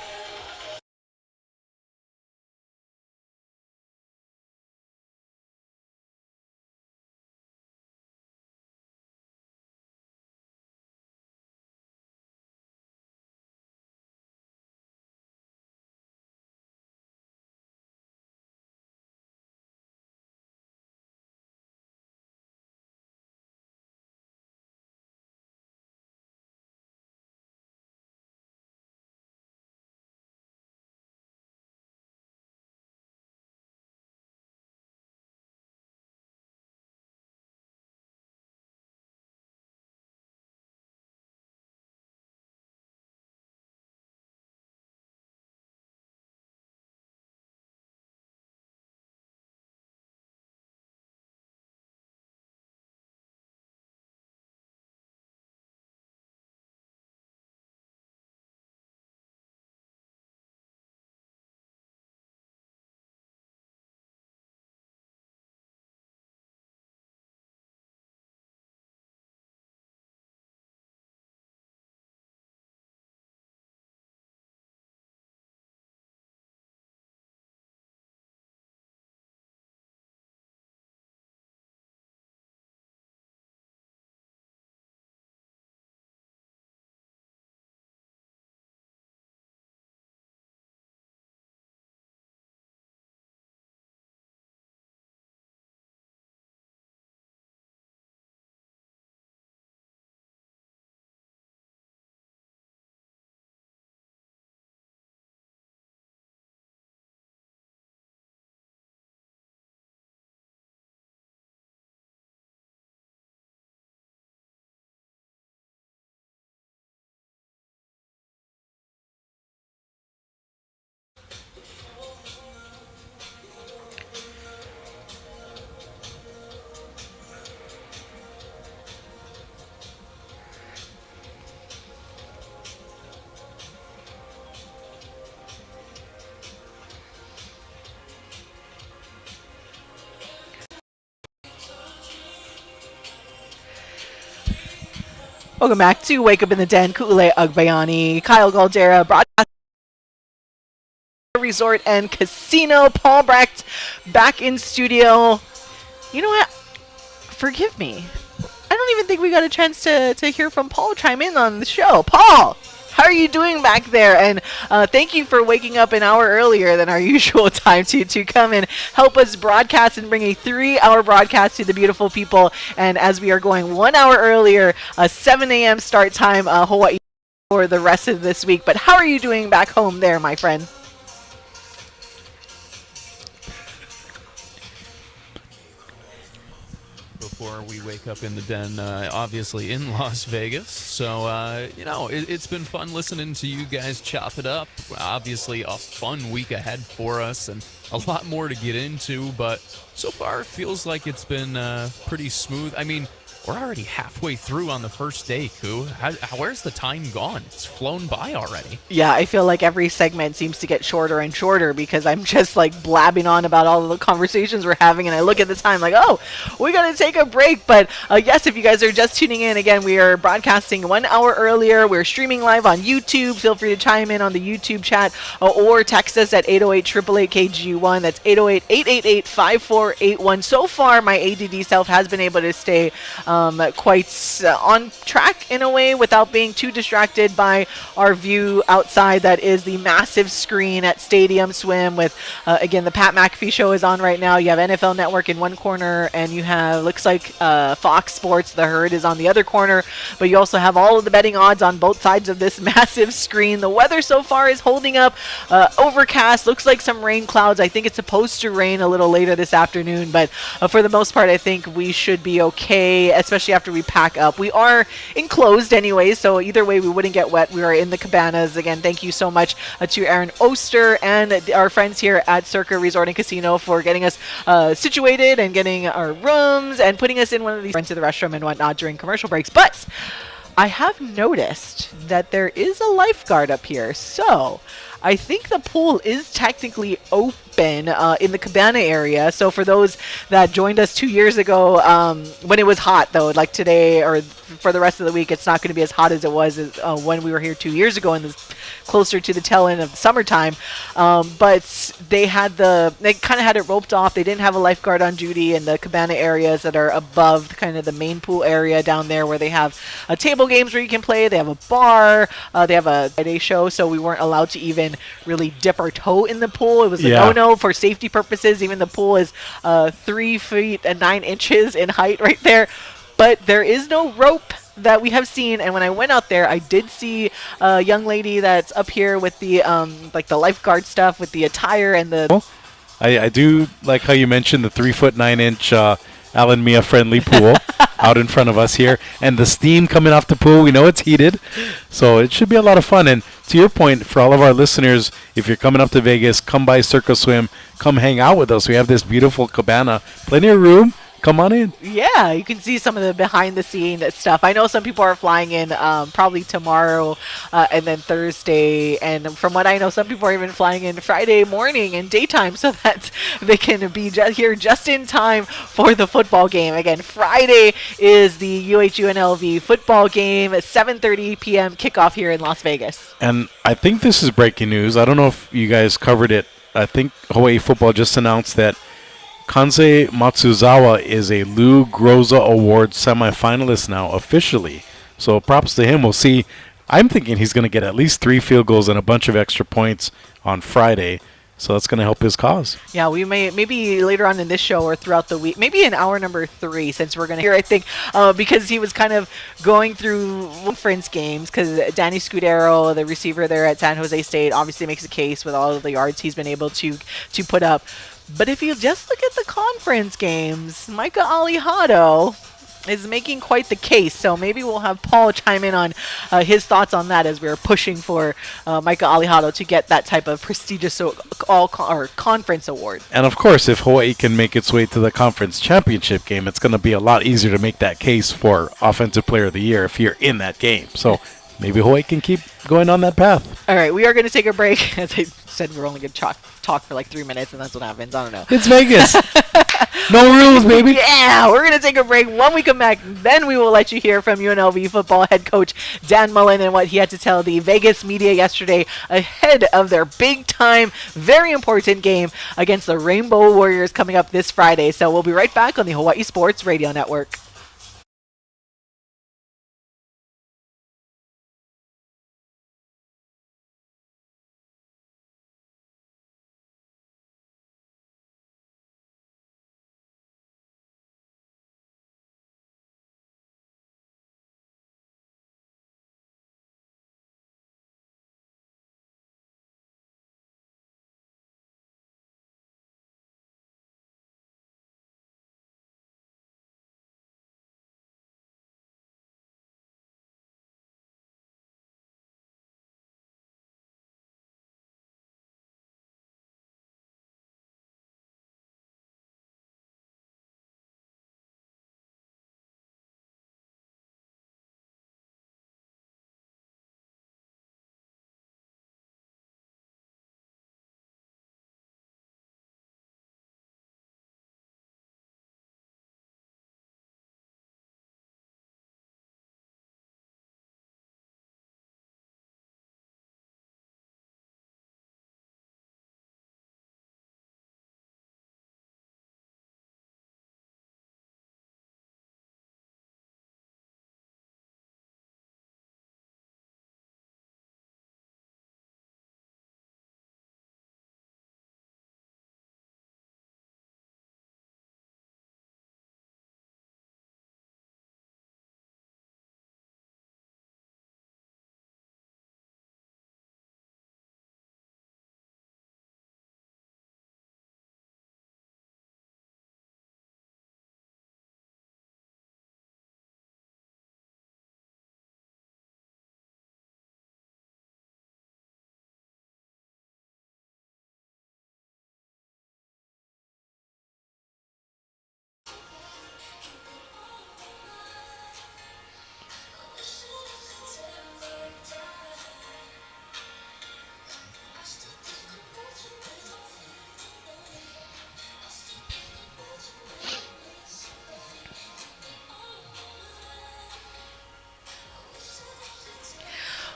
Welcome back to Wake Up in the Den. Ku'ule Agbayani, Kyle Galdeira, broadcast Resort and Casino. Paul Brecht back in studio. You know what? Forgive me. I don't even think we got a chance to hear from Paul chime in on the show. Paul, how are you doing back there? And thank you for waking up an hour earlier than our usual time to come and help us broadcast and bring a 3-hour broadcast to the beautiful people. And as we are going 1 hour earlier, 7 a.m. start time, Hawaii for the rest of this week. But how are you doing back home there, my friend? Before we wake up in the den, obviously in Las Vegas. So, it's been fun listening to you guys chop it up. Obviously, a fun week ahead for us and a lot more to get into. But so far, it feels like it's been pretty smooth. I mean, we're already halfway through on the first day, Ku. Where's the time gone? It's flown by already. Yeah, I feel like every segment seems to get shorter and shorter because I'm just like blabbing on about all of the conversations we're having, and I look at the time like, oh, we got to take a break. But yes, if you guys are just tuning in, again, we are broadcasting 1 hour earlier. We're streaming live on YouTube. Feel free to chime in on the YouTube chat or text us at 808-888-KGU1. That's 808-888-5481. So far, my ADD self has been able to stay quite on track in a way without being too distracted by our view outside. That is the massive screen at Stadium Swim with, again, the Pat McAfee show is on right now. You have NFL Network in one corner, and you have, looks like Fox Sports, The Herd is on the other corner, but you also have all of the betting odds on both sides of this massive screen. The weather so far is holding up, overcast, looks like some rain clouds. I think it's supposed to rain a little later this afternoon, but for the most part, I think we should be okay, especially after we pack up. We are enclosed anyway, so either way we wouldn't get wet. We are in the cabanas. Again, thank you so much to Aaron Oster and our friends here at Circa Resort and Casino for getting us situated and getting our rooms and putting us in one of these, into the restroom and whatnot during commercial breaks. But I have noticed that there is a lifeguard up here, so I think the pool is technically open in the cabana area. So for those that joined us 2 years ago, when it was hot though, like today or for the rest of the week, it's not going to be as hot as it was when we were here 2 years ago in this closer to the tail end of the summertime. But they kind of had it roped off. They didn't have a lifeguard on duty in the cabana areas that are above kind of the main pool area down there where they have table games where you can play. They have a bar. They have a Friday show. So we weren't allowed to even really dip our toe in the pool. It was a no-no for safety purposes. Even the pool is 3 feet and 9 inches in height right there. But there is no rope that we have seen, and when I went out there, I did see a young lady that's up here with the like the lifeguard stuff with the attire and the. I do like how you mentioned the 3 foot 9 inch Alan Mia friendly pool out in front of us here, and the steam coming off the pool. We know it's heated, so it should be a lot of fun. And to your point, for all of our listeners, if you're coming up to Vegas, come by Circa Swim, come hang out with us. We have this beautiful cabana, plenty of room. Come on in. Yeah, you can see some of the behind-the-scene stuff. I know some people are flying in probably tomorrow and then Thursday. And from what I know, some people are even flying in Friday morning and daytime so that they can be here just in time for the football game. Again, Friday is the UNLV football game at 7:30 p.m. kickoff here in Las Vegas. And I think this is breaking news. I don't know if you guys covered it. I think Hawaii football just announced that Kansei Matsuzawa is a Lou Groza Award semifinalist now, officially. So props to him. We'll see. I'm thinking he's going to get at least 3 field goals and a bunch of extra points on Friday. So that's going to help his cause. Yeah, we may maybe later on in this show or throughout the week, maybe in hour number 3, since we're going to hear, I think, because he was kind of going through conference games, because Danny Scudero, the receiver there at San Jose State, obviously makes a case with all of the yards he's been able to put up. But if you just look at the conference games, Micah Alihado is making quite the case. So maybe we'll have Paul chime in on his thoughts on that as we're pushing for Micah Alihado to get that type of prestigious conference award. And of course, if Hawaii can make its way to the conference championship game, it's going to be a lot easier to make that case for Offensive Player of the Year if you're in that game. So maybe Hawaii can keep going on that path. All right, we are going to take a break. As I said, we're only going to talk for like 3 minutes, and that's what happens. I don't know. It's Vegas. No rules, baby. Yeah, we're going to take a break. When we come back, then we will let you hear from UNLV football head coach Dan Mullen and what he had to tell the Vegas media yesterday ahead of their big-time, very important game against the Rainbow Warriors coming up this Friday. So we'll be right back on the Hawaii Sports Radio Network.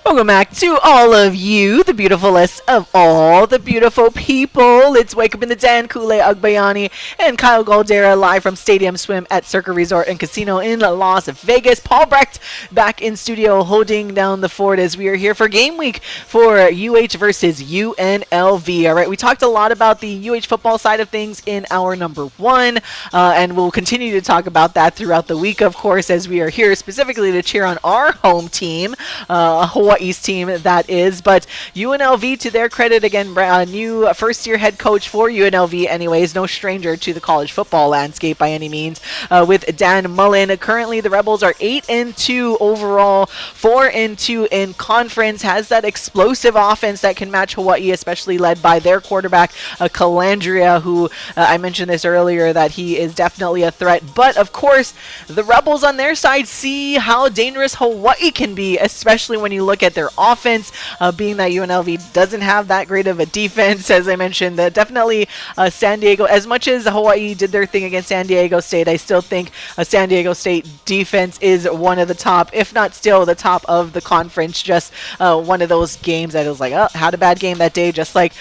Welcome back to all of you, the beautifulest of all the beautiful people. It's Wake Up in the Den, Kule Agbayani and Kyle Galdeira live from Stadium Swim at Circa Resort and Casino in Las Vegas. Paul Brecht back in studio holding down the fort as we are here for game week for UH versus UNLV. All right, we talked a lot about the UH football side of things in our number one, and we'll continue to talk about that throughout the week, of course, as we are here specifically to cheer on our home team, Hawaii's team, that is. But UNLV, to their credit, again, new first-year head coach for UNLV anyways, no stranger to the college football landscape by any means, with Dan Mullen. Currently, the Rebels are 8-2 overall, 4-2 in conference, has that explosive offense that can match Hawaii, especially led by their quarterback, Calandria, who I mentioned this earlier, that he is definitely a threat. But, of course, the Rebels on their side see how dangerous Hawaii can be, especially when you look at their offense, being that UNLV doesn't have that great of a defense, as I mentioned. Definitely San Diego, as much as Hawaii did their thing against San Diego State, I still think San Diego State defense is one of the top, if not still the top of the conference. Just one of those games that was like, oh, had a bad game that day, just like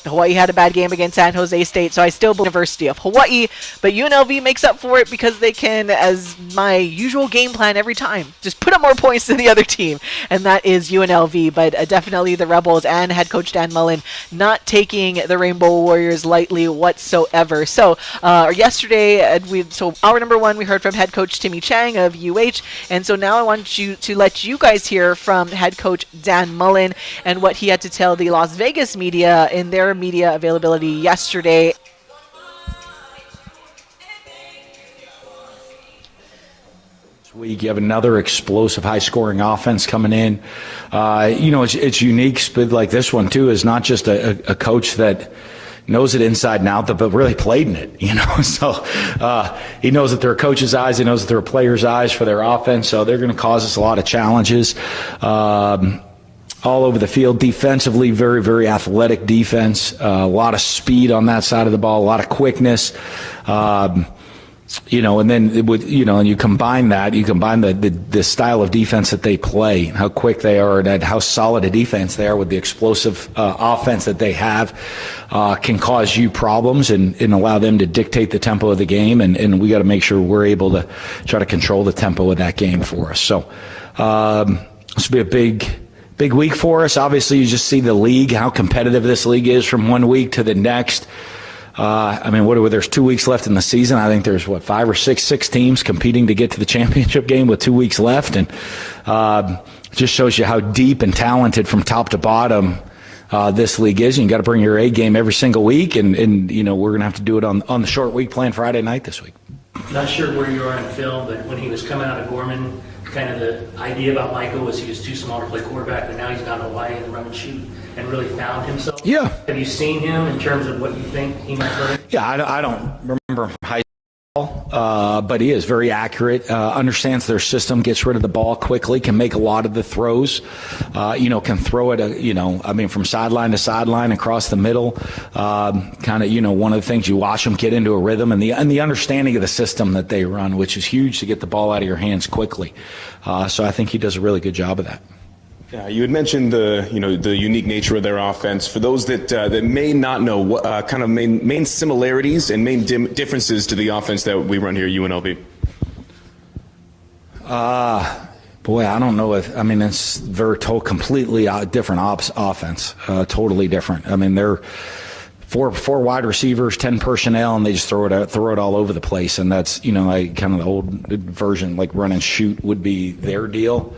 Hawaii had a bad game against San Jose State, so I still believe University of Hawaii, but UNLV makes up for it because they can, as my usual game plan every time, just put up more points than the other team, and that is UNLV. But definitely the Rebels and head coach Dan Mullen not taking the Rainbow Warriors lightly whatsoever. So yesterday, so our number one, we heard from head coach Timmy Chang of UH, and so now I want to let you guys hear from head coach Dan Mullen and what he had to tell the Las Vegas media in their media availability yesterday. This week you have another explosive, high-scoring offense coming in. It's unique. But like this one too is not just a coach that knows it inside and out, but really played in it, So he knows that there are coaches' eyes. He knows that there are players' eyes for their offense. So they're going to cause us a lot of challenges all over the field. Defensively, very, very athletic defense. A lot of speed on that side of the ball, a lot of quickness. And then and you combine the style of defense that they play, how quick they are, and how solid a defense they are with the explosive offense that they have, can cause you problems and allow them to dictate the tempo of the game. And we got to make sure we're able to try to control the tempo of that game for us. So this will be a big week for us. Obviously, you just see the league, how competitive this league is from one week to the next. There's 2 weeks left in the season. I think there's 5 or 6 teams competing to get to the championship game with 2 weeks left. And just shows you how deep and talented from top to bottom this league is. And you got to bring your A game every single week. And we're going to have to do it on the short week playing Friday night this week. Not sure where you are in film, but when he was coming out of Gorman, kind of the idea about Michael was he was too small to play quarterback, but now he's gone to Hawaii and run and shoot and really found himself. Yeah. Have you seen him in terms of what you think he might bring? Yeah, I don't remember him from high school, but he is very accurate, understands their system, gets rid of the ball quickly, can make a lot of the throws, can throw it, from sideline to sideline across the middle. One of the things you watch them get into a rhythm and the understanding of the system that they run, which is huge to get the ball out of your hands quickly. So I think he does a really good job of that. Yeah, you had mentioned the unique nature of their offense. For those that may not know, what kind of main similarities and main differences to the offense that we run here at UNLV? I don't know it's very completely different offense, totally different. They're four wide receivers, 10 personnel, and they just throw it all over the place. And that's kind of the old version, like run and shoot would be their deal.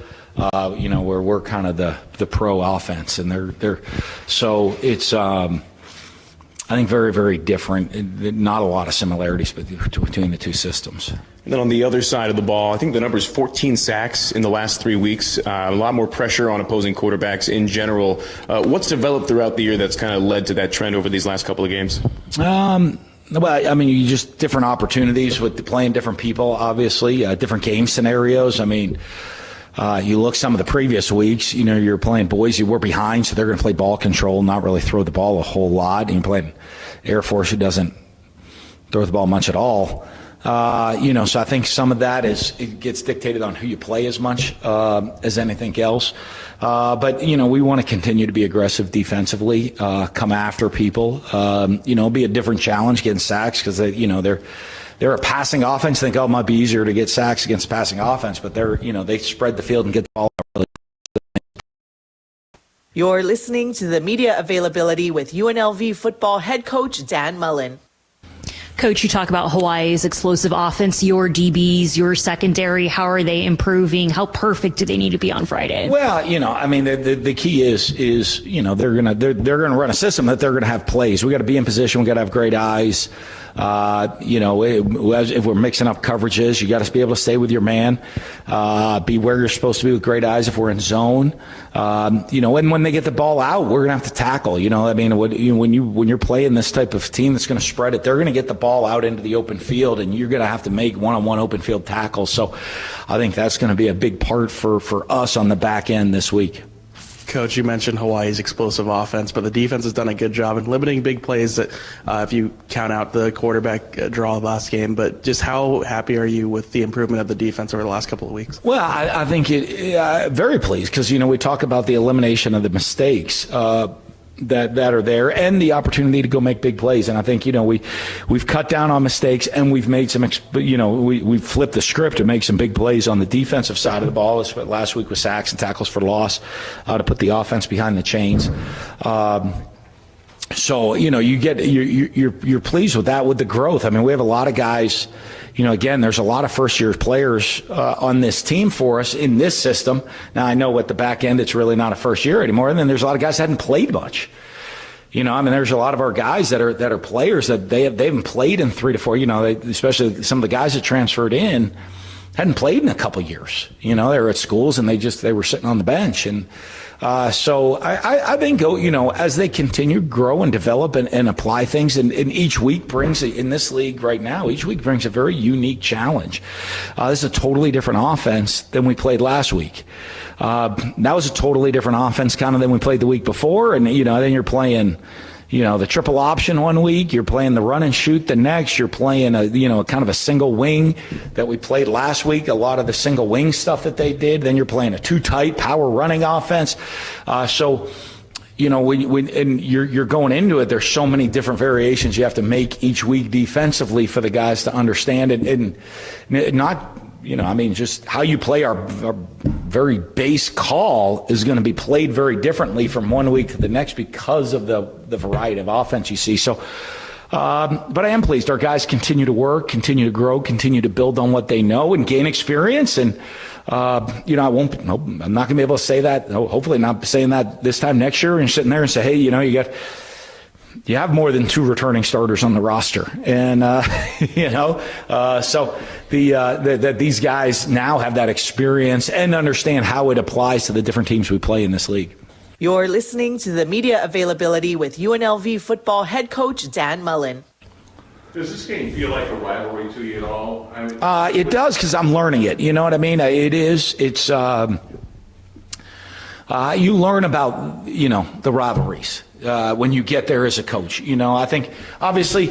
Where we're kind of the pro offense, and they're so it's I think very, very different. Not a lot of similarities between the two systems. And then on the other side of the ball, I think the number is 14 sacks in the last 3 weeks. A lot more pressure on opposing quarterbacks in general. What's developed throughout the year that's kind of led to that trend over these last couple of games? You just different opportunities with playing different people, obviously, different game scenarios. You look some of the previous weeks, you're playing Boise, we're behind, so they're going to play ball control, not really throw the ball a whole lot. And you're playing Air Force, who doesn't throw the ball much at all. So I think some of that it gets dictated on who you play as much as anything else. But we want to continue to be aggressive defensively, come after people. Be a different challenge getting sacks because they're a passing offense. Think, it might be easier to get sacks against passing offense, but they spread the field and get the ball. You're listening to the media availability with UNLV football head coach Dan Mullen. Coach, you talk about Hawaii's explosive offense, your DBs, your secondary. How are they improving? How perfect do they need to be on Friday? Well, the key is they're gonna run a system that they're gonna have plays. We got to be in position. We got to have great eyes. If we're mixing up coverages, you got to be able to stay with your man, be where you're supposed to be with great eyes. If we're in zone, and when they get the ball out, we're gonna have to tackle. When you're playing this type of team that's going to spread it, they're going to get the ball out into the open field, and you're going to have to make one-on-one open field tackles. So, I think that's going to be a big part for us on the back end this week. Coach, you mentioned Hawaii's explosive offense, but the defense has done a good job in limiting big plays that if you count out the quarterback draw last game. But just how happy are you with the improvement of the defense over the last couple of weeks? Well, I think very pleased because, we talk about the elimination of the mistakes that are there and the opportunity to go make big plays. And I think, we've cut down on mistakes and we've made some, we've flipped the script to make some big plays on the defensive side of the ball. Last week with sacks and tackles for loss to put the offense behind the chains. So, you're pleased with that, with the growth. We have a lot of guys, again, there's a lot of first-year players on this team for us in this system. Now, I know at the back end it's really not a first year anymore, and then there's a lot of guys that hadn't played much. There's a lot of our guys that are players that they haven't played in 3 to 4. Especially some of the guys that transferred in hadn't played in a couple years. They were at schools and they were sitting on the bench, and So I think, as they continue to grow and develop and apply things, and each week brings, in this league right now, each week brings a very unique challenge. This is a totally different offense than we played last week. That was a totally different offense kind of than we played the week before. And, then you're playing, the triple option one week, you're playing the run and shoot the next, you're playing kind of a single wing that we played last week, a lot of the single wing stuff that they did. Then you're playing a too tight power running offense. So when you're going into it, there's so many different variations you have to make each week defensively for the guys to understand it, and not, just how you play our very base call is going to be played very differently from one week to the next because of the variety of offense you see. So, but I am pleased. Our guys continue to work, continue to grow, continue to build on what they know and gain experience. And, I'm not going to be able to say that. Hopefully not saying that this time next year and sitting there and say, hey, you have more than 2 returning starters on the roster. And, so that these guys now have that experience and understand how it applies to the different teams we play in this league. You're listening to the media availability with UNLV football head coach Dan Mullen. Does this game feel like a rivalry to you at all? It does, because I'm learning it. You know what I mean? It is. It's you learn about the rivalries when you get there as a coach. I think obviously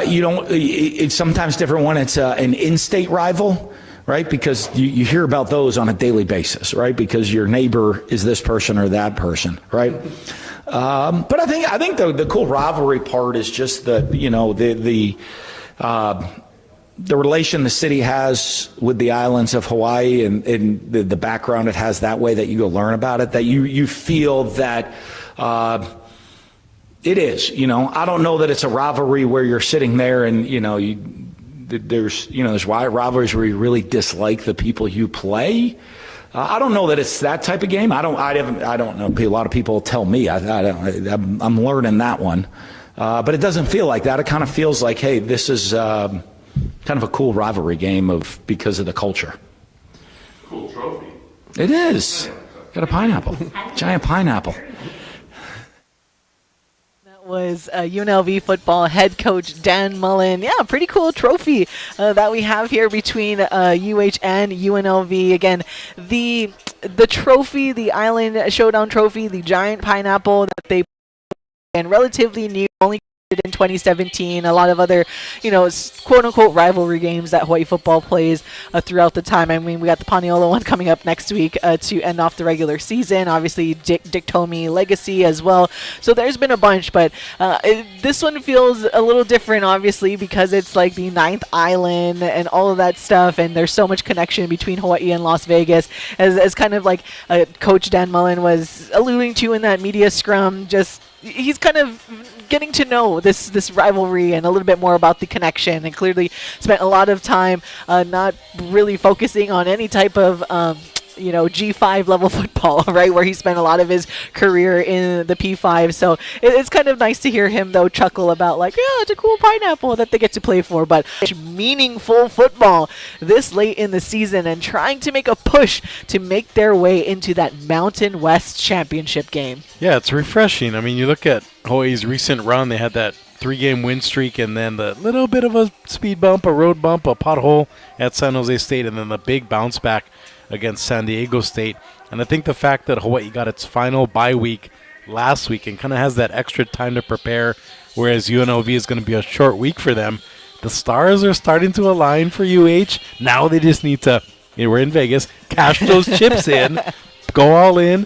you don't. It's sometimes different when it's an in-state rival, right? Because you hear about those on a daily basis, right? Because your neighbor is this person or that person, right? But I think the cool rivalry part is just the relation the city has with the islands of Hawaii and the background it has that way that you go learn about it, that you feel that it is. I don't know that it's a rivalry where you're sitting there and there's rivalries where you really dislike the people you play. I don't know that it's that type of game. I don't know. A lot of people tell me. I'm learning that one, but it doesn't feel like that. It kind of feels like, hey, this is kind of a cool rivalry game because of the culture. Cool trophy. It is. Got a pineapple, giant pineapple. Was UNLV football head coach Dan Mullen. Yeah, pretty cool trophy that we have here between UH and UNLV. Again, the trophy, the Island Showdown trophy, the giant pineapple that they and relatively new, only in 2017. A lot of other, quote-unquote rivalry games that Hawaii football plays throughout the time. I mean, we got the Paniolo one coming up next week to end off the regular season. Obviously, Dick Tomey Legacy as well. So there's been a bunch, but this one feels a little different, obviously, because it's like the 9th island and all of that stuff, and there's so much connection between Hawaii and Las Vegas, as kind of like Coach Dan Mullen was alluding to in that media scrum. He's kind of getting to know this rivalry and a little bit more about the connection, and clearly spent a lot of time not really focusing on any type of G5 level football, right, where he spent a lot of his career in the P5. So it's kind of nice to hear him, though, chuckle about, like, yeah, it's a cool pineapple that they get to play for, but meaningful football this late in the season and trying to make a push to make their way into that Mountain West Championship game. Yeah, it's refreshing. I mean, you look at Hawaii's recent run, they had that 3-game win streak and then the little bit of a speed bump, a road bump, a pothole at San Jose State, and then the big bounce back against San Diego State. And I think the fact that Hawaii got its final bye week last week and kind of has that extra time to prepare, whereas UNLV is going to be a short week for them, the stars are starting to align for UH. Now they just need to, we're in Vegas, cash those chips in, go all in,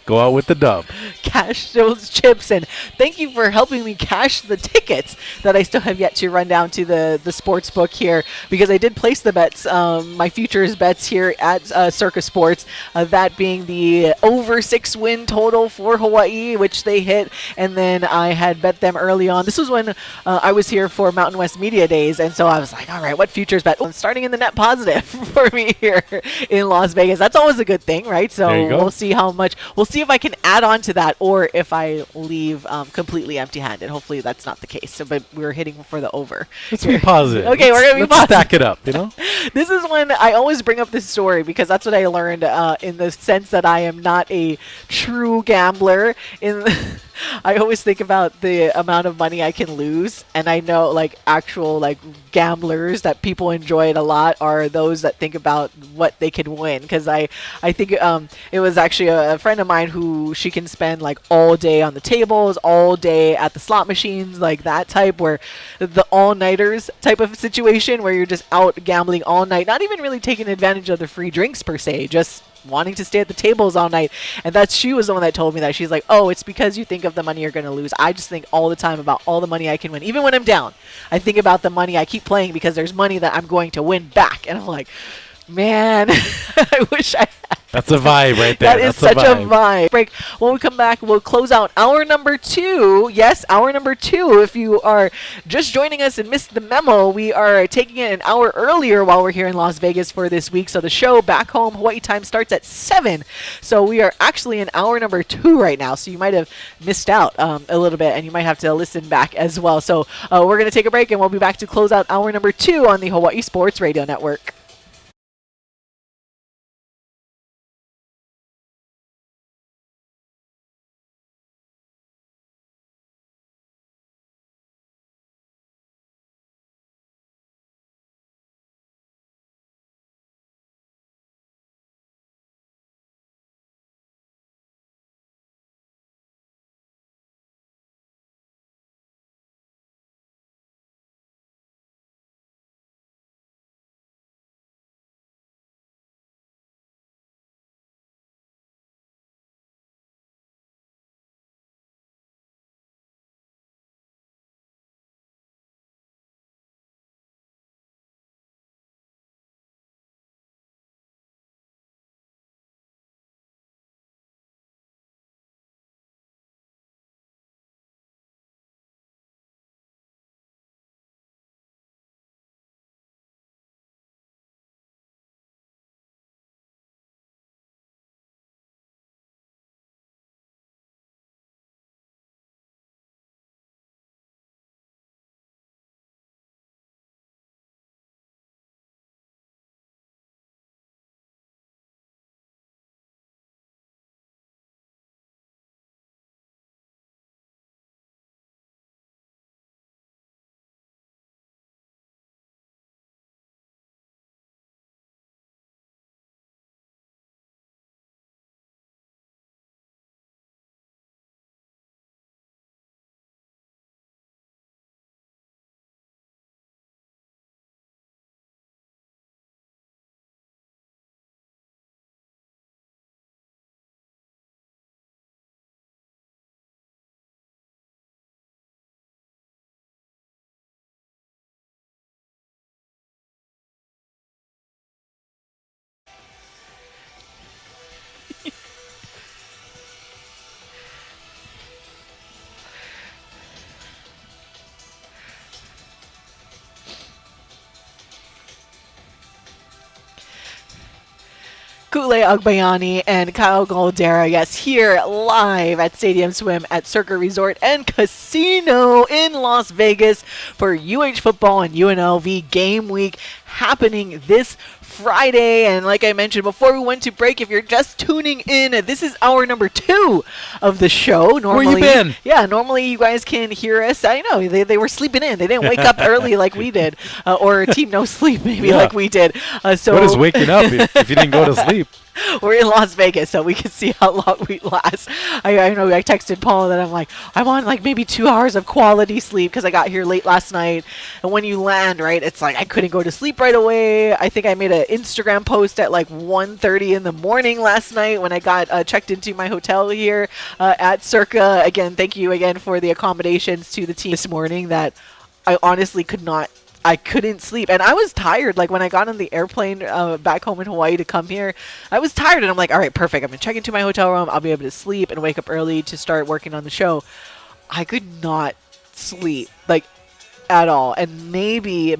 go out with the dub. Cash those chips, and thank you for helping me cash the tickets that I still have yet to run down to the sports book here, because I did place the bets, my futures bets here at Circus Sports, that being the over 6 win total for Hawaii, which they hit, and then I had bet them early on. This was when I was here for Mountain West Media Days, and so I was like, all right, what futures bet? I'm starting in the net positive for me here in Las Vegas. That's always a good thing, right? So we'll see how much, we'll see if I can add on to that, or if I leave completely empty-handed. Hopefully that's not the case. So, but we're hitting for the over. Let's be positive. Okay, we're gonna be let's positive. Stack it up, This is when I always bring up this story because that's what I learned in the sense that I am not a true gambler. I always think about the amount of money I can lose, and I know like actual like gamblers that people enjoy it a lot are those that think about what they can win. Because I think it was actually a friend of mine who she can spend like all day on the tables, all day at the slot machines, like that type where the all-nighters type of situation where you're just out gambling all night, not even really taking advantage of the free drinks per se, just wanting to stay at the tables all night. And she was the one that told me that. She's like, oh, it's because you think of the money you're going to lose. I just think all the time about all the money I can win. Even when I'm down, I think about the money I keep playing because there's money that I'm going to win back. And I'm like, man, I wish I had. That's a vibe right there. That is such a vibe. Break. When we come back, we'll close out hour number 2. Yes, hour number 2. If you are just joining us and missed the memo, we are taking it an hour earlier while we're here in Las Vegas for this week. So the show back home Hawaii time starts at 7. So we are actually in hour number 2 right now. So you might have missed out a little bit, and you might have to listen back as well. So we're going to take a break, and we'll be back to close out hour number 2 on the Hawaii Sports Radio Network. Kule Agbayani and Kyle Galdeira, yes, here live at Stadium Swim at Circa Resort and Casino in Las Vegas for UH football and UNLV game week happening this Friday. And like I mentioned before we went to break, if you're just tuning in, this is hour number 2 of the show. Normally, where you been? Yeah, normally you guys can hear us. I know they were sleeping in. They didn't wake up early like we did, or Team No Sleep maybe like we did. So what is waking up if you didn't go to sleep? We're in Las Vegas, so we can see how long we last. I know I texted Paul that I'm like, I want like maybe 2 hours of quality sleep because I got here late last night. And when you land, right, it's like I couldn't go to sleep right away. I think I made an Instagram post at like 1:30 in the morning last night when I got checked into my hotel here at Circa. Again, thank you again for the accommodations to the team this morning that I honestly I couldn't sleep, and I was tired. Like when I got on the airplane back home in Hawaii to come here, I was tired, and I'm like, all right, perfect. I'm gonna check into my hotel room. I'll be able to sleep and wake up early to start working on the show. I could not sleep like at all, and maybe,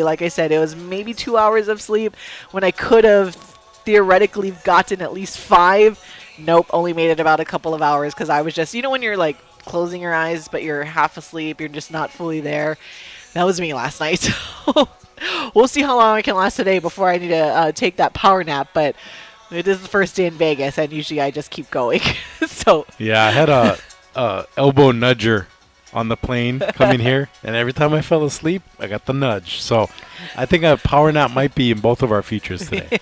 like I said, it was maybe 2 hours of sleep when I could have theoretically gotten at least 5. Nope, only made it about a couple of hours because I was just, when you're like closing your eyes but you're half asleep, you're just not fully there. That was me last night. We'll see how long I can last today before I need to take that power nap, but it is the first day in Vegas, and usually I just keep going. So Yeah, I had a elbow nudger on the plane coming here, and every time I fell asleep, I got the nudge. So I think a power nap might be in both of our features today.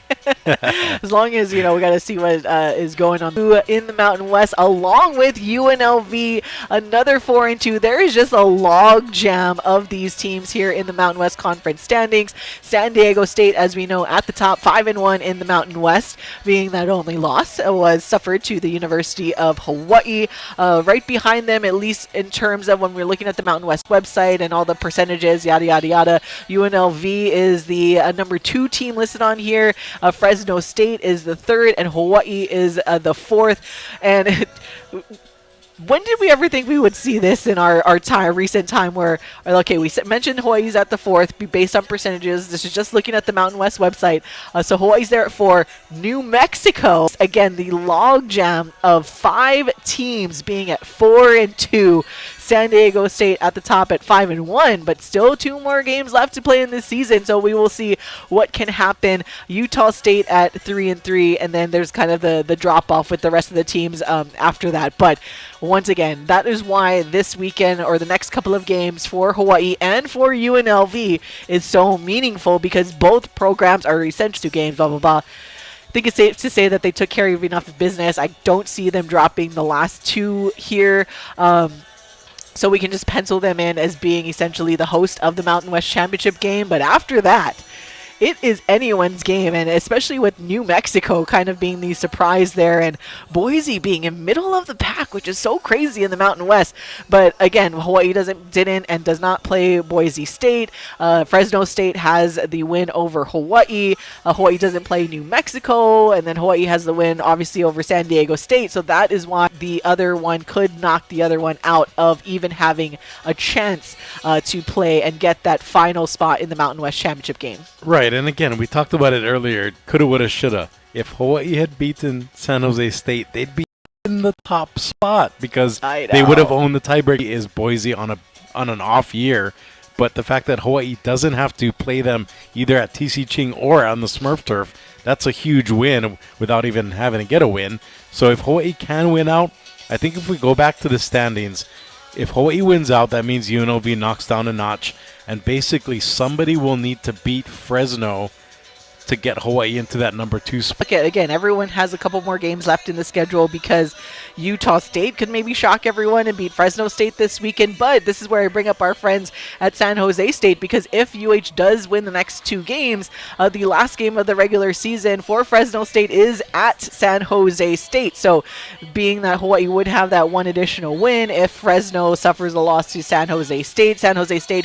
as long as, we got to see what is going on in the Mountain West, along with UNLV, another 4-2. There is just a log jam of these teams here in the Mountain West Conference standings. San Diego State, as we know, at the top, 5-1 in the Mountain West, being that only loss was suffered to the University of Hawaii. Right behind them, at least in terms of when we're looking at the Mountain West website and all the percentages, yada, yada, yada, UNLV is the number 2 team listed on here. Fresno State is the 3rd, and Hawaii is the 4th. And when did we ever think we would see this in our recent time where, okay, we mentioned Hawaii's at the 4th based on percentages. This is just looking at the Mountain West website. So Hawaii's there at 4. New Mexico, again, the log jam of 5 teams being at 4-2. San Diego State at the top at 5-1, but still 2 more games left to play in this season, so we will see what can happen. Utah State at 3-3, and then there's kind of the drop off with the rest of the teams after that. But once again, that is why this weekend or the next couple of games for Hawaii and for UNLV is so meaningful, because both programs are essential to games, blah, blah, blah. I think it's safe to say that they took care of enough business. I don't see them dropping the last 2 here. So we can just pencil them in as being essentially the host of the Mountain West Championship game. But after that, it is anyone's game, and especially with New Mexico kind of being the surprise there, and Boise being in middle of the pack, which is so crazy in the Mountain West. But again, Hawaii didn't and does not play Boise State. Fresno State has the win over Hawaii. Hawaii doesn't play New Mexico, and then Hawaii has the win, obviously, over San Diego State. So that is why the other one could knock the other one out of even having a chance to play and get that final spot in the Mountain West Championship game. Right, and again, we talked about it earlier. Coulda, woulda, shoulda. If Hawaii had beaten San Jose State, they'd be in the top spot because they would have owned the tiebreaker. Is Boise on an off year, but the fact that Hawaii doesn't have to play them either at TC Ching or on the Smurf turf, that's a huge win without even having to get a win. So if Hawaii can win out, I think if we go back to the standings, if Hawaii wins out, that means UNLV knocks down a notch, and basically somebody will need to beat Fresno to get Hawaii into that number 2 spot. Okay, again, everyone has a couple more games left in the schedule because Utah State could maybe shock everyone and beat Fresno State this weekend. But this is where I bring up our friends at San Jose State, because if UH does win the next 2 games, the last game of the regular season for Fresno State is at San Jose State. So being that Hawaii would have that one additional win if Fresno suffers a loss to San Jose State,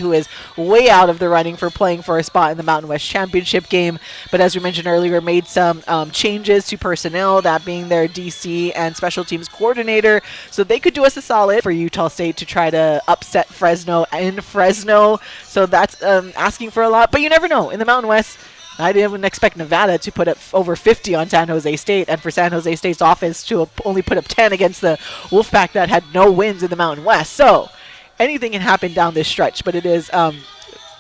who is way out of the running for playing for a spot in the Mountain West Championship game. But as we mentioned earlier, made some changes to personnel, that being their DC and special teams coordinator. So they could do us a solid for Utah State to try to upset Fresno in Fresno. So that's asking for a lot. But you never know. In the Mountain West, I didn't expect Nevada to put up over 50 on San Jose State, and for San Jose State's offense to only put up 10 against the Wolfpack that had no wins in the Mountain West. So anything can happen down this stretch, but it is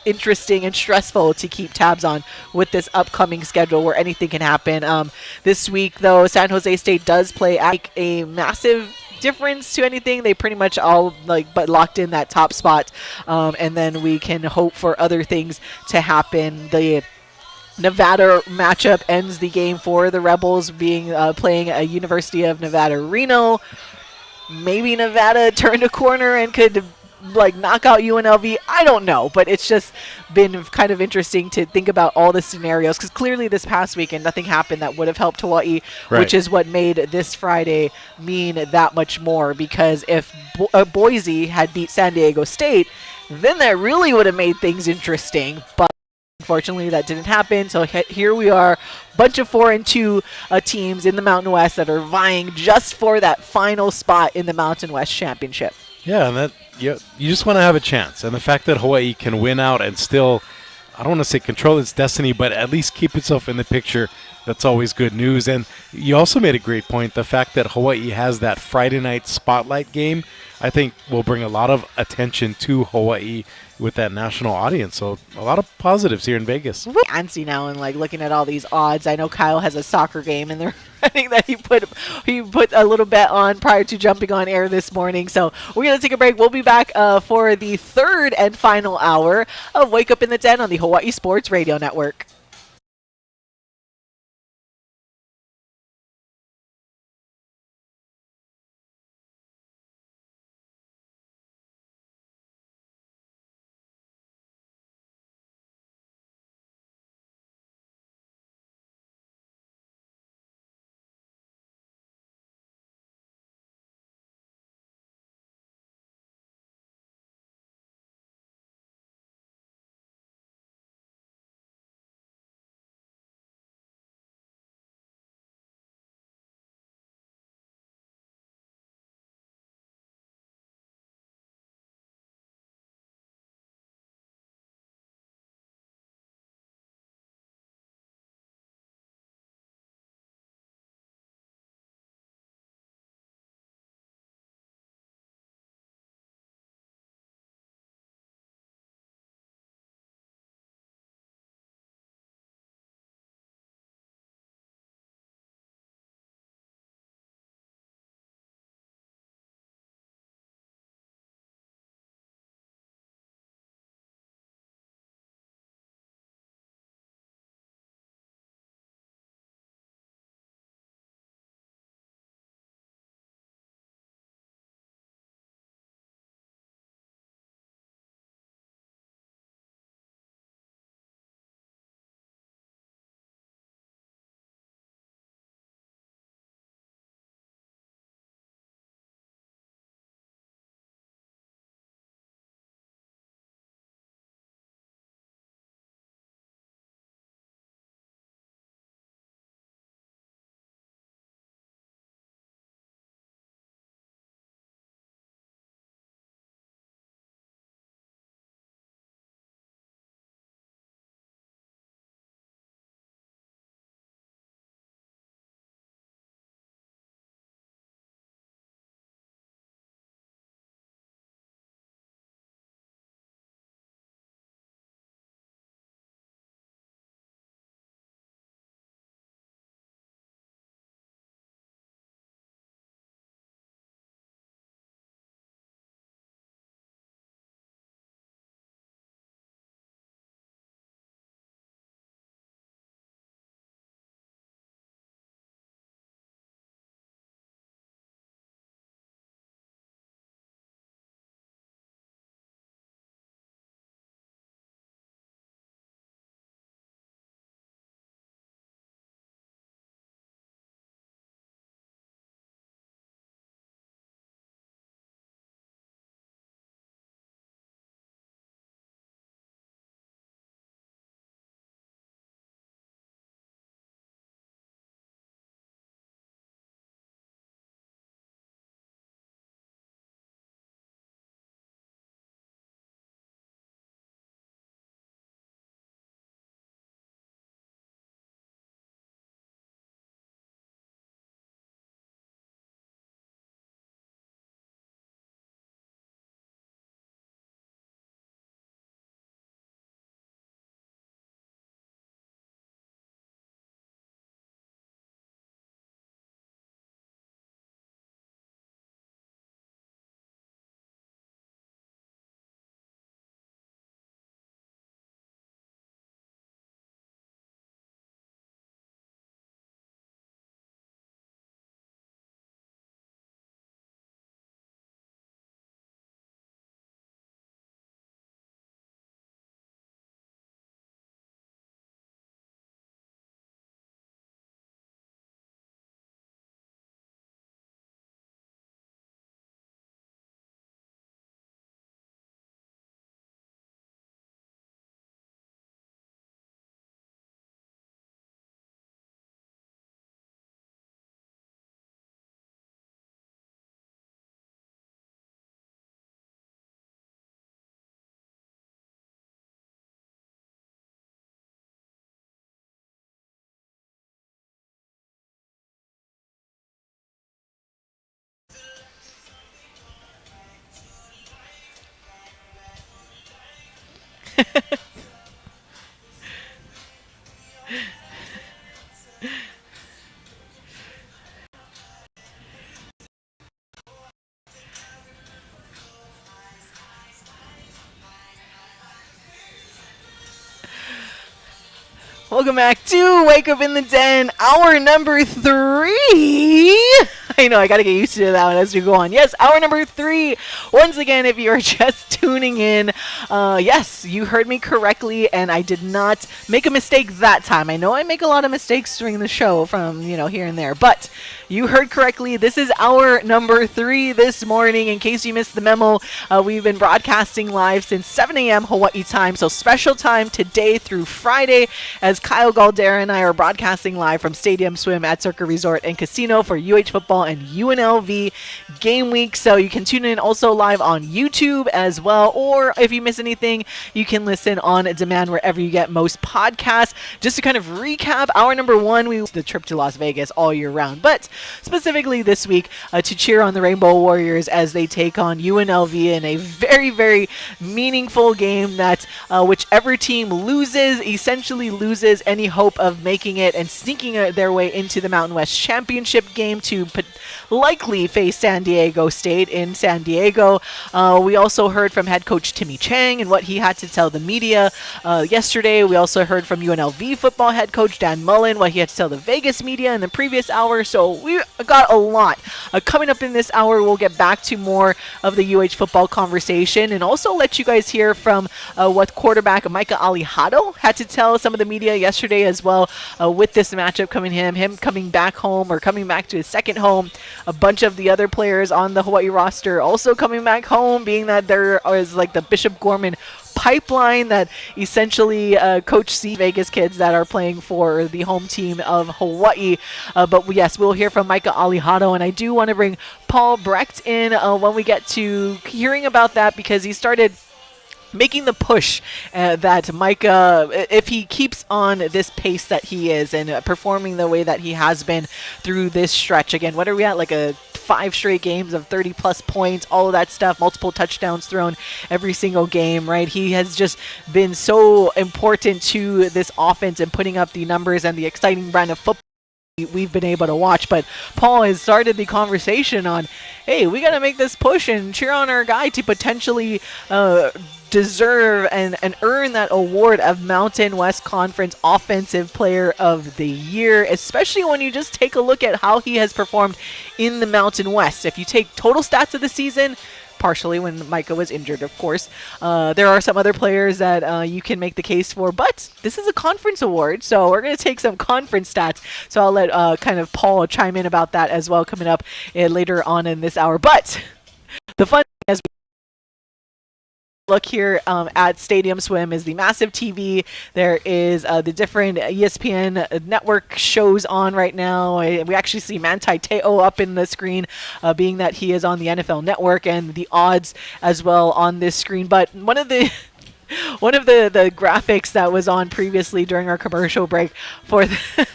interesting and stressful to keep tabs on with this upcoming schedule where anything can happen. This week, though, San Jose State does play at a massive difference to anything. They pretty much all but locked in that top spot, and then we can hope for other things to happen. The Nevada matchup ends the game for the Rebels, being playing a University of Nevada Reno. Maybe Nevada turned a corner and could knock out UNLV. I don't know, but it's just been kind of interesting to think about all the scenarios, because clearly this past weekend nothing happened that would have helped Hawaii, right, which is what made this Friday mean that much more, because if Boise had beat San Diego State, then that really would have made things interesting. But unfortunately, that didn't happen. So here we are, bunch of 4-2 teams in the Mountain West that are vying just for that final spot in the Mountain West Championship. Yeah, and that you just want to have a chance. And the fact that Hawaii can win out and still, I don't want to say control its destiny, but at least keep itself in the picture, that's always good news. And you also made a great point. The fact that Hawaii has that Friday night spotlight game, I think will bring a lot of attention to Hawaii with that national audience. So a lot of positives here in Vegas. Fancy now and like looking at all these odds. I know Kyle has a soccer game and they're running that he put a little bet on prior to jumping on air this morning. So we're gonna take a break. We'll be back for the third and final hour of Wake Up in the Den on the Hawaii Sports Radio Network. Welcome back to Wake Up in the Den, hour number 3. I know, I gotta get used to that one as we go on. Yes, hour number 3. Once again, if you are just tuning in, yes, you heard me correctly, and I did not make a mistake that time. I know I make a lot of mistakes during the show from, here and there, but you heard correctly. This is hour number 3 this morning. In case you missed the memo, we've been broadcasting live since 7 a.m. Hawaii time, so special time today through Friday, as Kyle Galdeira and I are broadcasting live from Stadium Swim at Circa Resort and Casino for UH football and UNLV game week. So you can tune in also live on YouTube as well, or if you miss anything, you can listen on demand wherever you get most podcasts. Just to kind of recap, hour number 1, we the trip to Las Vegas all year round, but specifically this week to cheer on the Rainbow Warriors as they take on UNLV in a very, very meaningful game that whichever team loses essentially loses any hope of making it and sneaking their way into the Mountain West Championship game to likely face San Diego State in San Diego. We also heard from head coach Timmy Chang and what he had to tell the media yesterday. We also heard from UNLV football head coach Dan Mullen, what he had to tell the Vegas media in the previous hour. So we got a lot. Coming up in this hour, we'll get back to more of the UH football conversation and also let you guys hear from what quarterback Micah Alihado had to tell some of the media yesterday as well with this matchup coming him coming back home or coming back to his second home. A bunch of the other players on the Hawaii roster also coming back home, being that there is like the Bishop Gorman pipeline that essentially Coach C Vegas kids that are playing for the home team of Hawaii. But yes, we'll hear from Micah Alihado, and I do want to bring Paul Brecht in when we get to hearing about that, because he started making the push that Micah, if he keeps on this pace that he is and performing the way that he has been through this stretch. Again, what are we at? Like a 5 straight games of 30 plus points, all of that stuff, multiple touchdowns thrown every single game, right? He has just been so important to this offense and putting up the numbers and the exciting brand of football we've been able to watch. But Paul has started the conversation on, hey, we got to make this push and cheer on our guy to potentially deserve and earn that award of Mountain West Conference Offensive Player of the Year, especially when you just take a look at how he has performed in the Mountain West. If you take total stats of the season, partially when Micah was injured, of course, there are some other players that you can make the case for, but this is a conference award, so we're going to take some conference stats. So I'll let kind of Paul chime in about that as well coming up later on in this hour. But the fun thing as we look here at Stadium Swim is the massive TV. There is the different ESPN network shows on right now. We actually see Manti Te'o up in the screen, being that he is on the NFL Network, and the odds as well on this screen. But one of the graphics that was on previously during our commercial break for the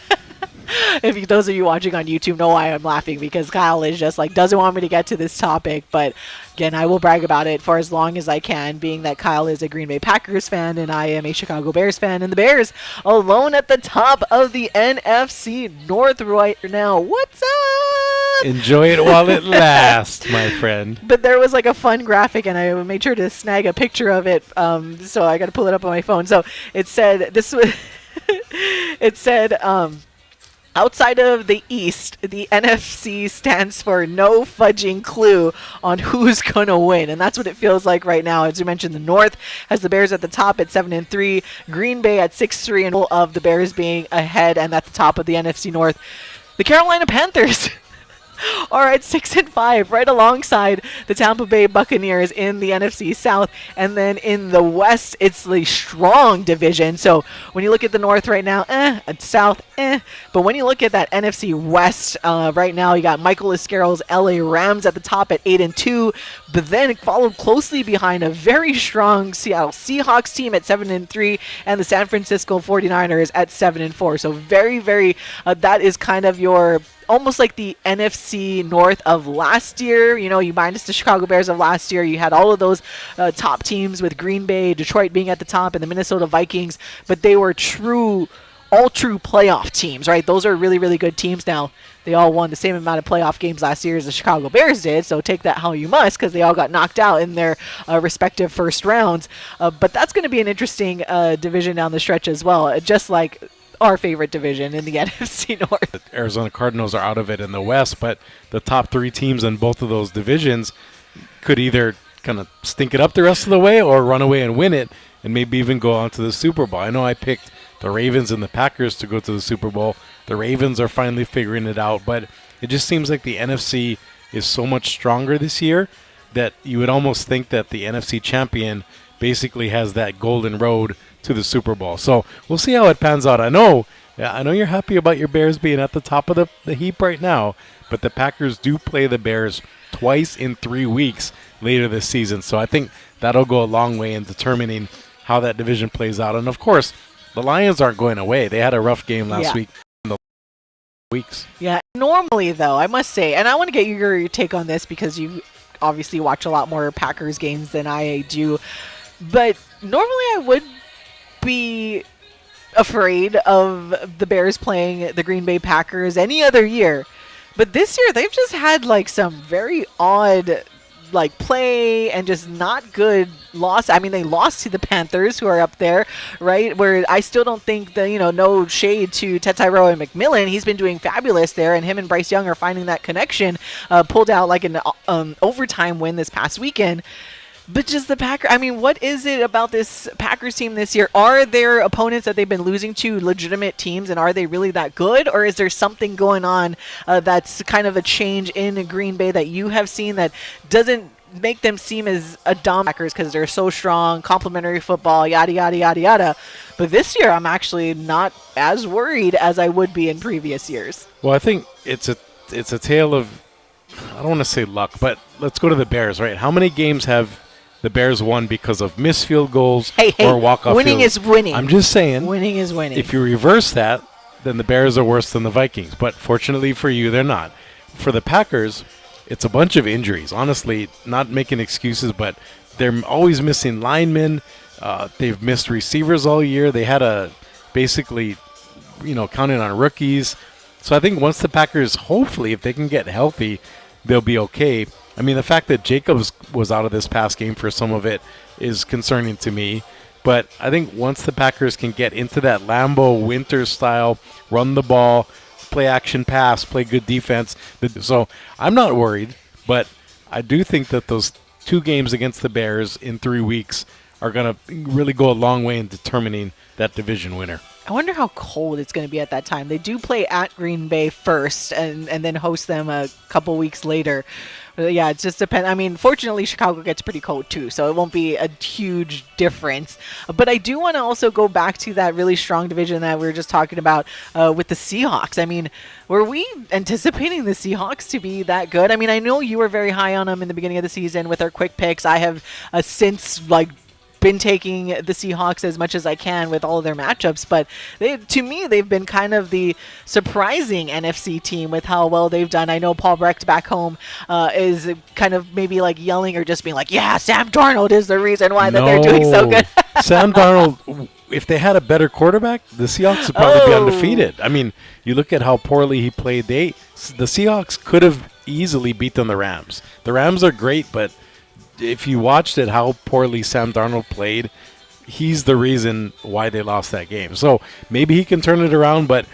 if those of you watching on YouTube know why I'm laughing, because Kyle is just like doesn't want me to get to this topic, but again, I will brag about it for as long as I can, being that Kyle is a Green Bay Packers fan and I am a Chicago Bears fan, and the Bears alone at the top of the NFC North right now. What's up? Enjoy it while it lasts, my friend. But there was like a fun graphic, and I made sure to snag a picture of it, so I got to pull it up on my phone. So it said this was it said outside of the East, the NFC stands for no fudging clue on who's going to win. And that's what it feels like right now. As you mentioned, the North has the Bears at the top at 7-3, Green Bay at 6-3, and all of the Bears being ahead and at the top of the NFC North. The Carolina Panthers are at 6-5, right alongside the Tampa Bay Buccaneers in the NFC South. And then in the West, it's the strong division. So when you look at the North right now, South, but when you look at that NFC West right now, you got Michael Iscaro's LA Rams at the top at 8-2, but then followed closely behind a very strong Seattle Seahawks team at 7-3, and the San Francisco 49ers at 7-4. So very, very, that is kind of your almost like the NFC North of last year. You know, you minus the Chicago Bears of last year. You had all of those top teams with Green Bay, Detroit being at the top, and the Minnesota Vikings, but they were true all true playoff teams, right? Those are really, really good teams. Now, they all won the same amount of playoff games last year as the Chicago Bears did, so take that how you must, because they all got knocked out in their respective first rounds. But that's going to be an interesting division down the stretch as well, just like our favorite division in the NFC North. The Arizona Cardinals are out of it in the West, but the top 3 teams in both of those divisions could either kind of stink it up the rest of the way or run away and win it and maybe even go on to the Super Bowl. I know I picked the Ravens and the Packers to go to the Super Bowl. The Ravens are finally figuring it out, but it just seems like the NFC is so much stronger this year that you would almost think that the NFC champion basically has that golden road to the Super Bowl. So we'll see how it pans out. I know you're happy about your Bears being at the top of the heap right now, but the Packers do play the Bears twice in 3 weeks later this season. So I think that'll go a long way in determining how that division plays out. And of course, the Lions aren't going away. They had a rough game last week. Weeks. Yeah, normally though, I must say, and I want to get your take on this because you obviously watch a lot more Packers games than I do, but normally I would be afraid of the Bears playing the Green Bay Packers any other year. But this year they've just had like some very odd like play and just not good loss. I mean, they lost to the Panthers, who are up there, right? Where I still don't think that, no shade to Tetairoa and McMillan. He's been doing fabulous there, and him and Bryce Young are finding that connection. Pulled out like an overtime win this past weekend. But just the Packers, I mean, what is it about this Packers team this year? Are their opponents that they've been losing to legitimate teams, and are they really that good? Or is there something going on that's kind of a change in Green Bay that you have seen that doesn't make them seem as a dominant Packers because they're so strong, complementary football, yada, yada, yada, yada. But this year, I'm actually not as worried as I would be in previous years. Well, I think it's a tale of, I don't want to say luck, but let's go to the Bears, right? How many games have the Bears won because of missed field goals or walk-off winning fields? is winning. I'm just saying. Winning is winning. If you reverse that, then the Bears are worse than the Vikings. But fortunately for you, they're not. For the Packers, it's a bunch of injuries. Honestly, not making excuses, but they're always missing linemen. They've missed receivers all year. They had basically, counting on rookies. So I think once the Packers, hopefully, if they can get healthy, they'll be okay. I mean, the fact that Jacobs was out of this past game for some of it is concerning to me. But I think once the Packers can get into that Lambeau Winter style, run the ball, play action pass, play good defense. So I'm not worried, but I do think that those 2 games against the Bears in 3 weeks are going to really go a long way in determining that division winner. I wonder how cold it's going to be at that time. They do play at Green Bay first and then host them a couple weeks later. But yeah, it just depends. I mean, fortunately, Chicago gets pretty cold too, so it won't be a huge difference. But I do want to also go back to that really strong division that we were just talking about with the Seahawks. I mean, were we anticipating the Seahawks to be that good? I mean, I know you were very high on them in the beginning of the season with our quick picks. I have since been taking the Seahawks as much as I can with all of their matchups, but to me they've been kind of the surprising NFC team with how well they've done. I know Paul Brecht back home is kind of maybe yelling or just being like, yeah, Sam Darnold is the reason why that they're doing so good. Sam Darnold, if they had a better quarterback, the Seahawks would probably be undefeated. I mean, you look at how poorly he played. The Seahawks could have easily beaten the Rams. The Rams are great, but if you watched it, how poorly Sam Darnold played, he's the reason why they lost that game. So maybe he can turn it around, but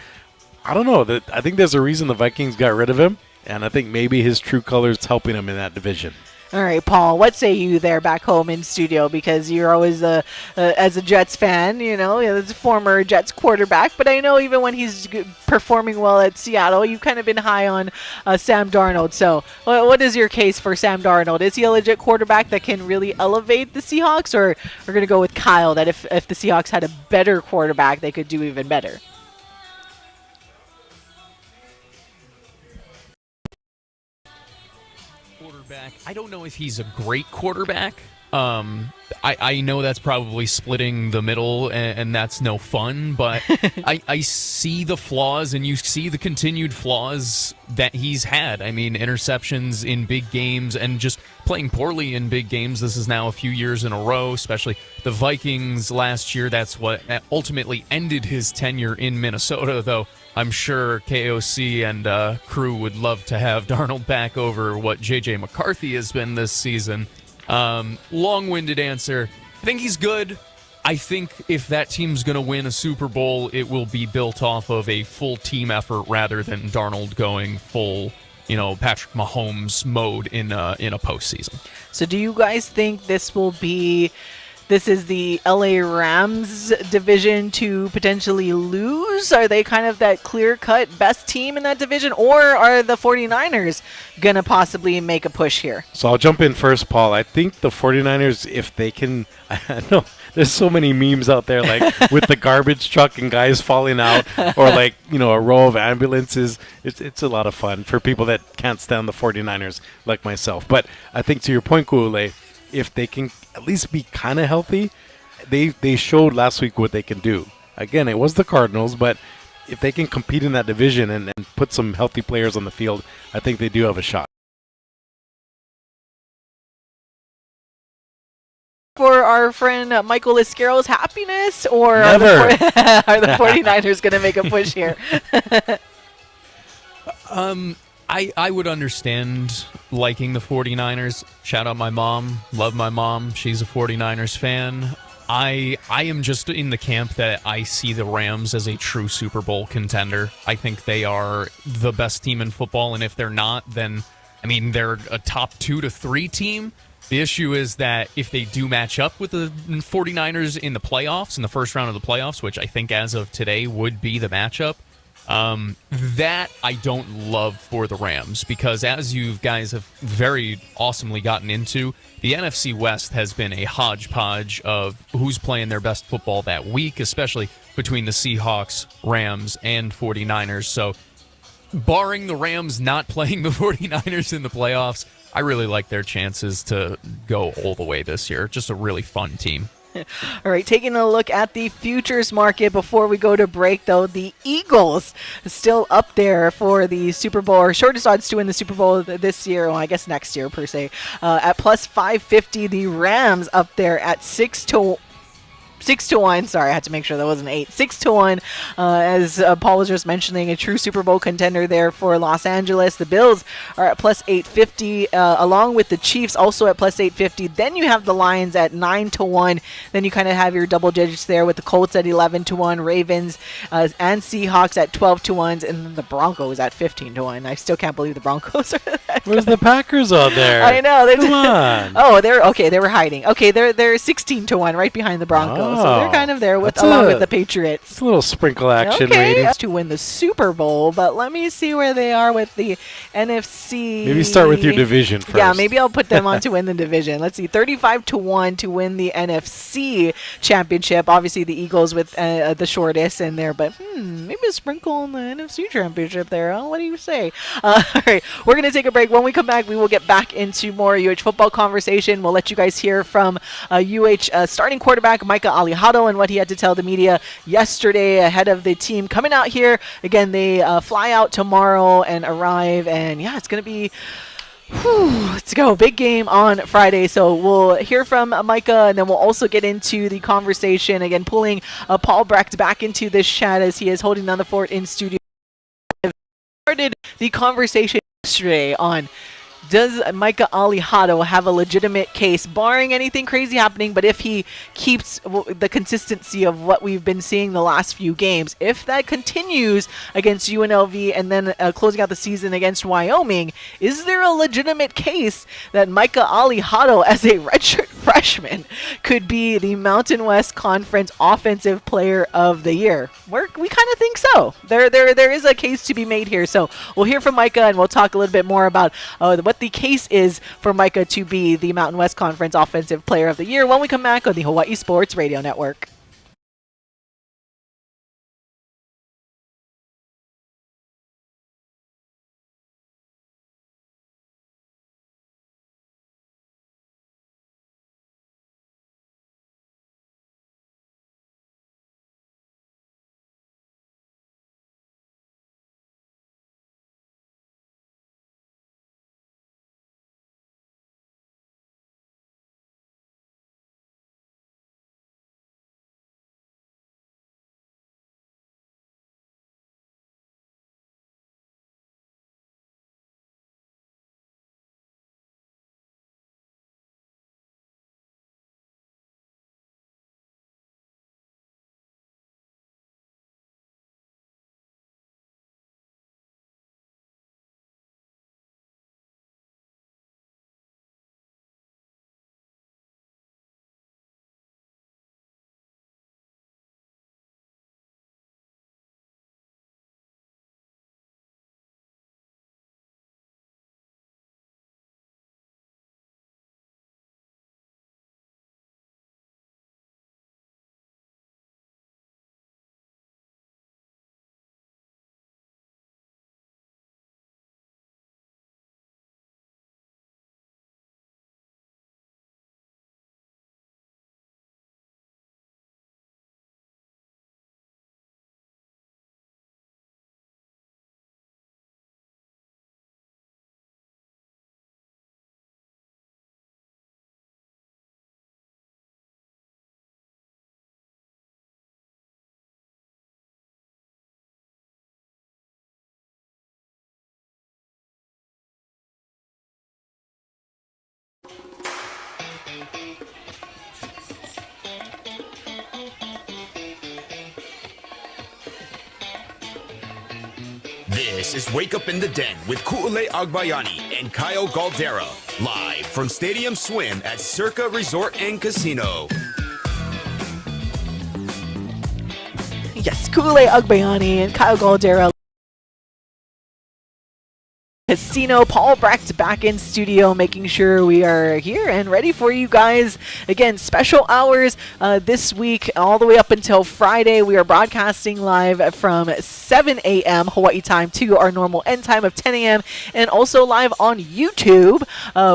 I don't know. I think there's a reason the Vikings got rid of him, and I think maybe his true colors helping him in that division. All right, Paul, what say you there back home in studio? Because you're always, as a Jets fan, as a former Jets quarterback. But I know even when he's performing well at Seattle, you've kind of been high on Sam Darnold. So what is your case for Sam Darnold? Is he a legit quarterback that can really elevate the Seahawks? Or we're going to go with Kyle, that if the Seahawks had a better quarterback, they could do even better? I don't know if he's a great quarterback, I know that's probably splitting the middle, and that's no fun, but I see the flaws, and you see the continued flaws that he's had. I mean, interceptions in big games and just playing poorly in big games. This is now a few years in a row, especially the Vikings last year. That's what ultimately ended his tenure in Minnesota, though I'm sure KOC and crew would love to have Darnold back over what J.J. McCarthy has been this season. Long-winded answer. I think he's good. I think if that team's going to win a Super Bowl, it will be built off of a full team effort rather than Darnold going full, Patrick Mahomes mode in a postseason. So do you guys think this is the LA Rams division to potentially lose? Are they kind of that clear-cut best team in that division? Or are the 49ers going to possibly make a push here? So I'll jump in first, Paul. I think the 49ers, if they can, I know there's so many memes out there, like with the garbage truck and guys falling out, or like, a row of ambulances. It's a lot of fun for people that can't stand the 49ers like myself. But I think to your point, Kule, if they can at least be kind of healthy, they showed last week what they can do. Again, it was the Cardinals, but if they can compete in that division and put some healthy players on the field, I think they do have a shot. For our friend Michael Iscaro's happiness, or Never. are the 49ers going to make a push here? I would understand liking the 49ers. Shout out my mom. Love my mom. She's a 49ers fan. I am just in the camp that I see the Rams as a true Super Bowl contender. I think they are the best team in football, and if they're not, then, they're a top 2 to 3 team. The issue is that if they do match up with the 49ers in the playoffs, in the first round of the playoffs, which I think as of today would be the matchup, that I don't love for the Rams, because as you guys have very awesomely gotten into, the NFC West has been a hodgepodge of who's playing their best football that week, especially between the Seahawks, Rams, and 49ers. So barring the Rams not playing the 49ers in the playoffs, I really like their chances to go all the way this year. Just a really fun team. All right, taking a look at the futures market before we go to break, though. The Eagles still up there for the Super Bowl, or shortest odds to win the Super Bowl this year, well, I guess next year per se, at plus 550. The Rams up there at 6 to 1. Sorry, I had to make sure that wasn't 8. 6 to 1, as Paul was just mentioning, a true Super Bowl contender there for Los Angeles. The Bills are at plus 850, along with the Chiefs also at plus 850. Then you have the Lions at 9 to 1. Then you kind of have your double digits there with the Colts at 11 to 1, Ravens and Seahawks at 12 to 1, and then the Broncos at 15 to 1. I still can't believe the Broncos are that Where's the Packers on there? I know. Come on. Oh, they're okay. They were hiding. Okay, they're 16 to 1, right behind the Broncos. So they're kind of there along with the Patriots. It's a little sprinkle action rating. To win the Super Bowl, but let me see where they are with the NFC. Maybe start with your division first. Yeah, maybe I'll put them on to win the division. Let's see, 35 to 1 to win the NFC championship. Obviously, the Eagles with the shortest in there, but maybe a sprinkle on the NFC championship there. Huh? What do you say? All right, we're going to take a break. When we come back, we will get back into more UH football conversation. We'll let you guys hear from UH starting quarterback Micah Alihado and what he had to tell the media yesterday ahead of the team coming out here. Again, they fly out tomorrow and arrive, and yeah, it's going to be let's go. Big game on Friday. So we'll hear from Micah, and then we'll also get into the conversation. Again, pulling Paul Brecht back into this chat as he is holding down the fort in studio. Started the conversation yesterday on, does Micah Alihado have a legitimate case, barring anything crazy happening, but if he keeps the consistency of what we've been seeing the last few games, if that continues against UNLV and then closing out the season against Wyoming, is there a legitimate case that Micah Alihado, as a redshirt freshman, could be the Mountain West Conference Offensive Player of the Year? We kind of think so. There is a case to be made here. So we'll hear from Micah, and we'll talk a little bit more about what the case is for Micah to be the Mountain West Conference Offensive Player of the Year when we come back on the Hawaii Sports Radio Network. This is Wake Up in the Den with Ku'ule Agbayani and Kyle Galdeira, live from Stadium Swim at Circa Resort and Casino. Yes, Ku'ule Agbayani and Kyle Galdeira. Casino. Paul Brecht back in studio, making sure we are here and ready for you guys. Again, special hours this week all the way up until Friday. We are broadcasting live from 7 a.m. Hawaii time to our normal end time of 10 a.m. and also live on YouTube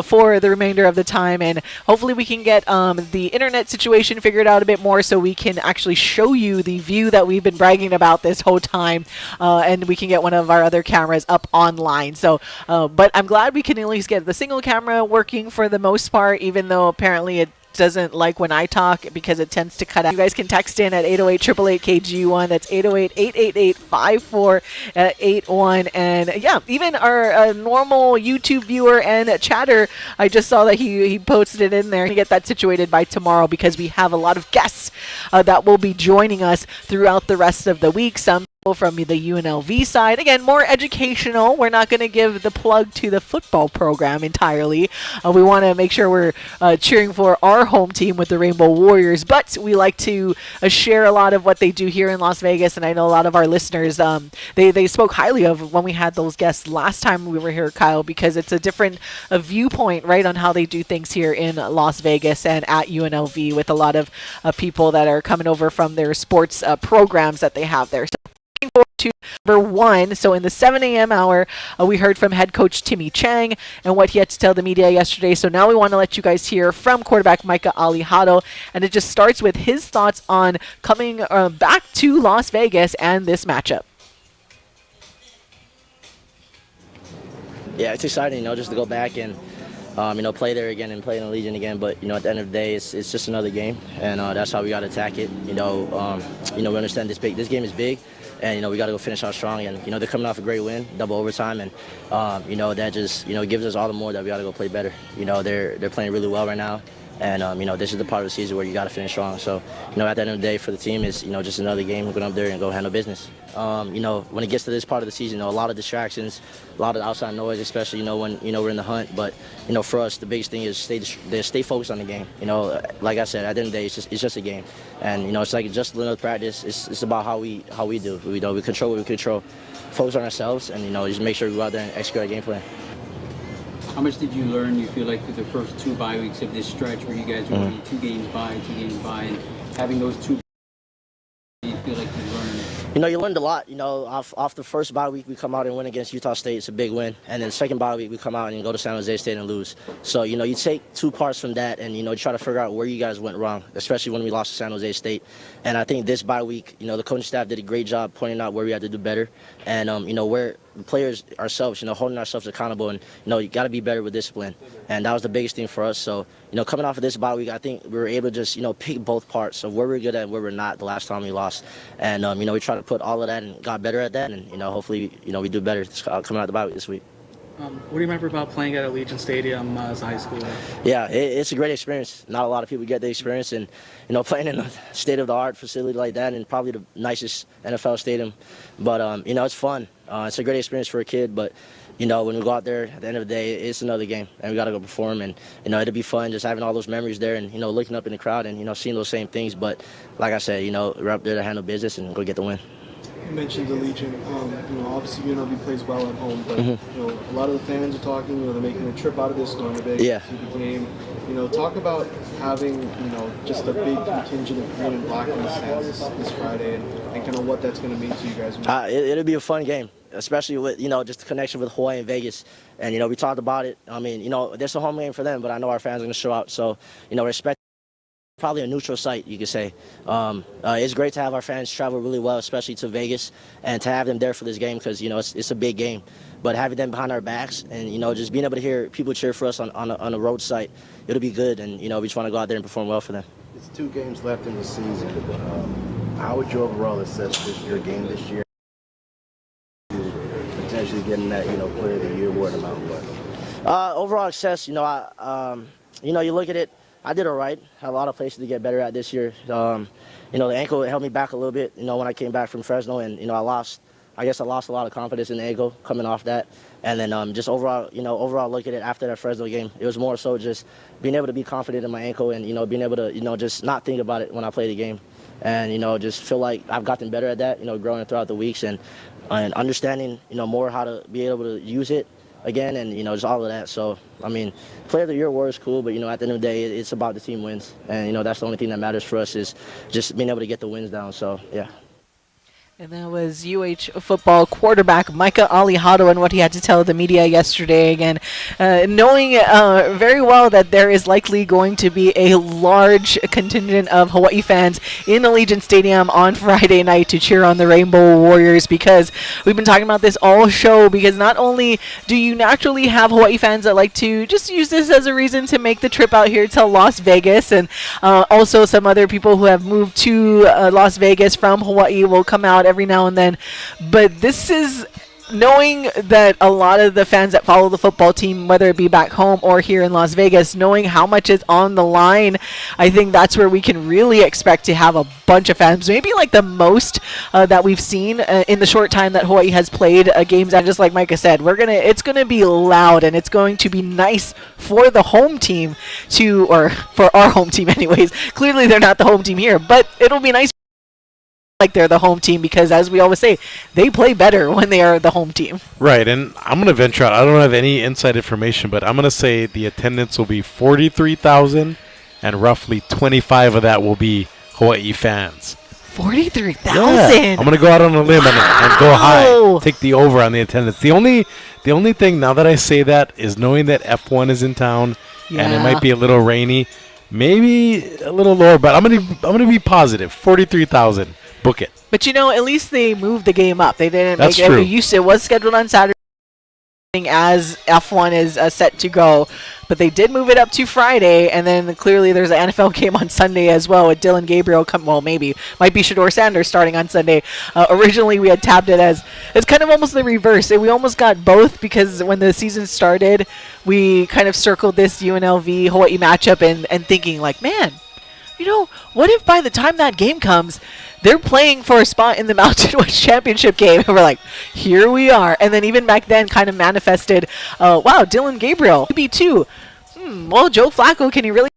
for the remainder of the time. And hopefully we can get the internet situation figured out a bit more so we can actually show you the view that we've been bragging about this whole time, and we can get one of our other cameras up online. So but I'm glad we can at least get the single camera working for the most part, even though apparently it doesn't like when I talk because it tends to cut out. You guys can text in at 808-888-KG1. That's 808-888-5481. And yeah, even our normal YouTube viewer and chatter, I just saw that he posted it in there. To get that situated by tomorrow because we have a lot of guests that will be joining us throughout the rest of the week. Some from the UNLV side. Again, more educational. We're not going to give the plug to the football program entirely. We want to make sure we're cheering for our home team with the Rainbow Warriors, but we like to share a lot of what they do here in Las Vegas, and I know a lot of our listeners, they spoke highly of when we had those guests last time we were here, Kyle, because it's a different viewpoint, right, on how they do things here in Las Vegas and at UNLV with a lot of people that are coming over from their sports programs that they have there. So forward to number 1. So in the 7 a.m. hour, we heard from head coach Timmy Chang and what he had to tell the media yesterday. So now we want to let you guys hear from quarterback Micah Alihado, and it just starts with his thoughts on coming back to Las Vegas and this matchup. Yeah, it's exciting, just to go back and play there again and play in the Legion again. But at the end of the day, it's just another game, and that's how we got to attack it. We understand this game is big. And, we got to go finish out strong. And, they're coming off a great win, double overtime. And, that just, gives us all the more that we got to go play better. They're playing really well right now. And, this is the part of the season where you got to finish strong. So, at the end of the day for the team is, just another game. We're going up there and go handle business. When it gets to this part of the season, a lot of distractions, a lot of outside noise, especially, when, we're in the hunt. But, for us, the biggest thing is stay focused on the game. Like I said, at the end of the day, it's just a game. And, it's like just another practice. It's about how we do. We control what we control, focus on ourselves, and, just make sure we go out there and execute our game plan. How much did you learn, you feel like, through the first 2 bye weeks of this stretch where you guys were only 2 games by, and having those 2, you feel like you learned? You learned a lot. Off the first bye week, we come out and win against Utah State. It's a big win. And then the second bye week, we come out and go to San Jose State and lose. So, you take 2 parts from that and, try to figure out where you guys went wrong, especially when we lost to San Jose State. And I think this bye week, the coaching staff did a great job pointing out where we had to do better. And, where the players ourselves, holding ourselves accountable. And, you got to be better with discipline. And that was the biggest thing for us. So, coming off of this bye week, I think we were able to just, pick both parts of where we're good at and where we're not the last time we lost. And, we tried to put all of that and got better at that. And, hopefully, we do better coming out the bye week this week. What do you remember about playing at Allegiant Stadium as a high schooler? Yeah, it's a great experience. Not a lot of people get the experience. And, playing in a state-of-the-art facility like that and probably the nicest NFL stadium. But, it's fun. It's a great experience for a kid. But, when we go out there, at the end of the day, it's another game. And we got to go perform. And, it'll be fun just having all those memories there and, looking up in the crowd and, seeing those same things. But, like I said, we're up there to handle business and go get the win. You mentioned the Legion. Obviously UNLV plays well at home, but a lot of the fans are talking. They're making a trip out of this, going to Vegas to see the game. Talk about having just a big contingent of green and black in the stands this Friday, and kind of what that's going to mean to you guys. It'll be a fun game, especially with just the connection with Hawaii and Vegas. And we talked about it. I mean, there's a home game for them, but I know our fans are going to show out. So respect. Probably a neutral site, you could say. It's great to have our fans travel really well, especially to Vegas, and to have them there for this game because, it's a big game. But having them behind our backs and, just being able to hear people cheer for us on a road site, it'll be good. And, we just want to go out there and perform well for them. It's 2 games left in the season. How would you overall assess your game this year? Potentially getting that, Player of the Year award amount. Overall success, you look at it. I did all right. Had a lot of places to get better at this year. The ankle held me back a little bit, when I came back from Fresno, and I lost I guess I lost a lot of confidence in the ankle coming off that. And then just overall look at it after that Fresno game, it was more so just being able to be confident in my ankle and, being able to, just not think about it when I play the game. And, just feel like I've gotten better at that, growing throughout the weeks and understanding, more how to be able to use it again and, just all of that. So, I mean, player of the year award is cool, but, at the end of the day, it's about the team wins. And, that's the only thing that matters for us is just being able to get the wins down. So, yeah. And that was UH football quarterback Micah Alihado and what he had to tell the media yesterday. Again, knowing very well that there is likely going to be a large contingent of Hawaii fans in Allegiant Stadium on Friday night to cheer on the Rainbow Warriors, because we've been talking about this all show, because not only do you naturally have Hawaii fans that like to just use this as a reason to make the trip out here to Las Vegas, and also some other people who have moved to Las Vegas from Hawaii will come out every now and then. But this is knowing that a lot of the fans that follow the football team, whether it be back home or here in Las Vegas, knowing how much is on the line, I think that's where we can really expect to have a bunch of fans, maybe like the most that we've seen in the short time that Hawaii has played games. And just like Micah said, it's gonna be loud, and it's going to be nice for the home team or for our home team anyways. Clearly they're not the home team here, but it'll be nice like they're the home team, because as we always say, they play better when they are the home team. Right, and I'm going to venture out. I don't have any inside information, but I'm going to say the attendance will be 43,000, and roughly 25 of that will be Hawaii fans. 43,000? Yeah. I'm going to go out on a limb and go high, take the over on the attendance. The only thing, now that I say that, is knowing that F1 is in town, and it might be a little rainy, maybe a little lower, but I'm gonna be positive. 43,000. Book it. But at least they moved the game up. They didn't That's make true. It was scheduled on Saturday as F1 is set to go, but they did move it up to Friday, and then clearly there's an NFL game on Sunday as well with Dylan Gabriel might be Shador Sanders starting on Sunday. Originally we had tabbed it as, it's kind of almost the reverse. We almost got both, because when the season started we kind of circled this UNLV Hawaii matchup and thinking like, man, what if by the time that game comes, they're playing for a spot in the Mountain West Championship game? And we're like, here we are. And then even back then kind of manifested, wow, Dylan Gabriel, maybe too. Well, Joe Flacco, can he really?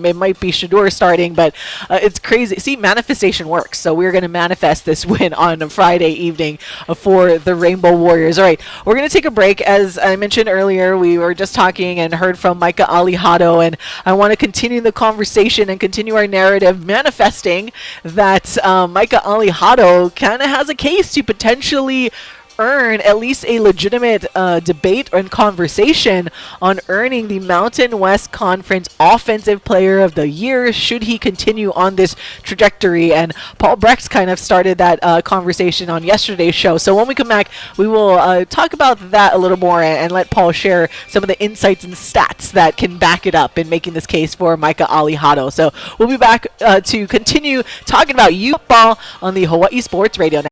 It might be Shador starting, but it's crazy. See, manifestation works. So we're going to manifest this win on Friday evening for the Rainbow Warriors. All right, we're going to take a break. As I mentioned earlier, we were just talking and heard from Micah Alihado, and I want to continue the conversation and continue our narrative, manifesting that Micah Alihado kind of has a case to potentially earn at least a legitimate debate and conversation on earning the Mountain West Conference Offensive Player of the Year, should he continue on this trajectory. And Paul Brex kind of started that conversation on yesterday's show. So when we come back, we will talk about that a little more and let Paul share some of the insights and stats that can back it up in making this case for Micah Alihado. So we'll be back to continue talking about football on the Hawaii Sports Radio Network.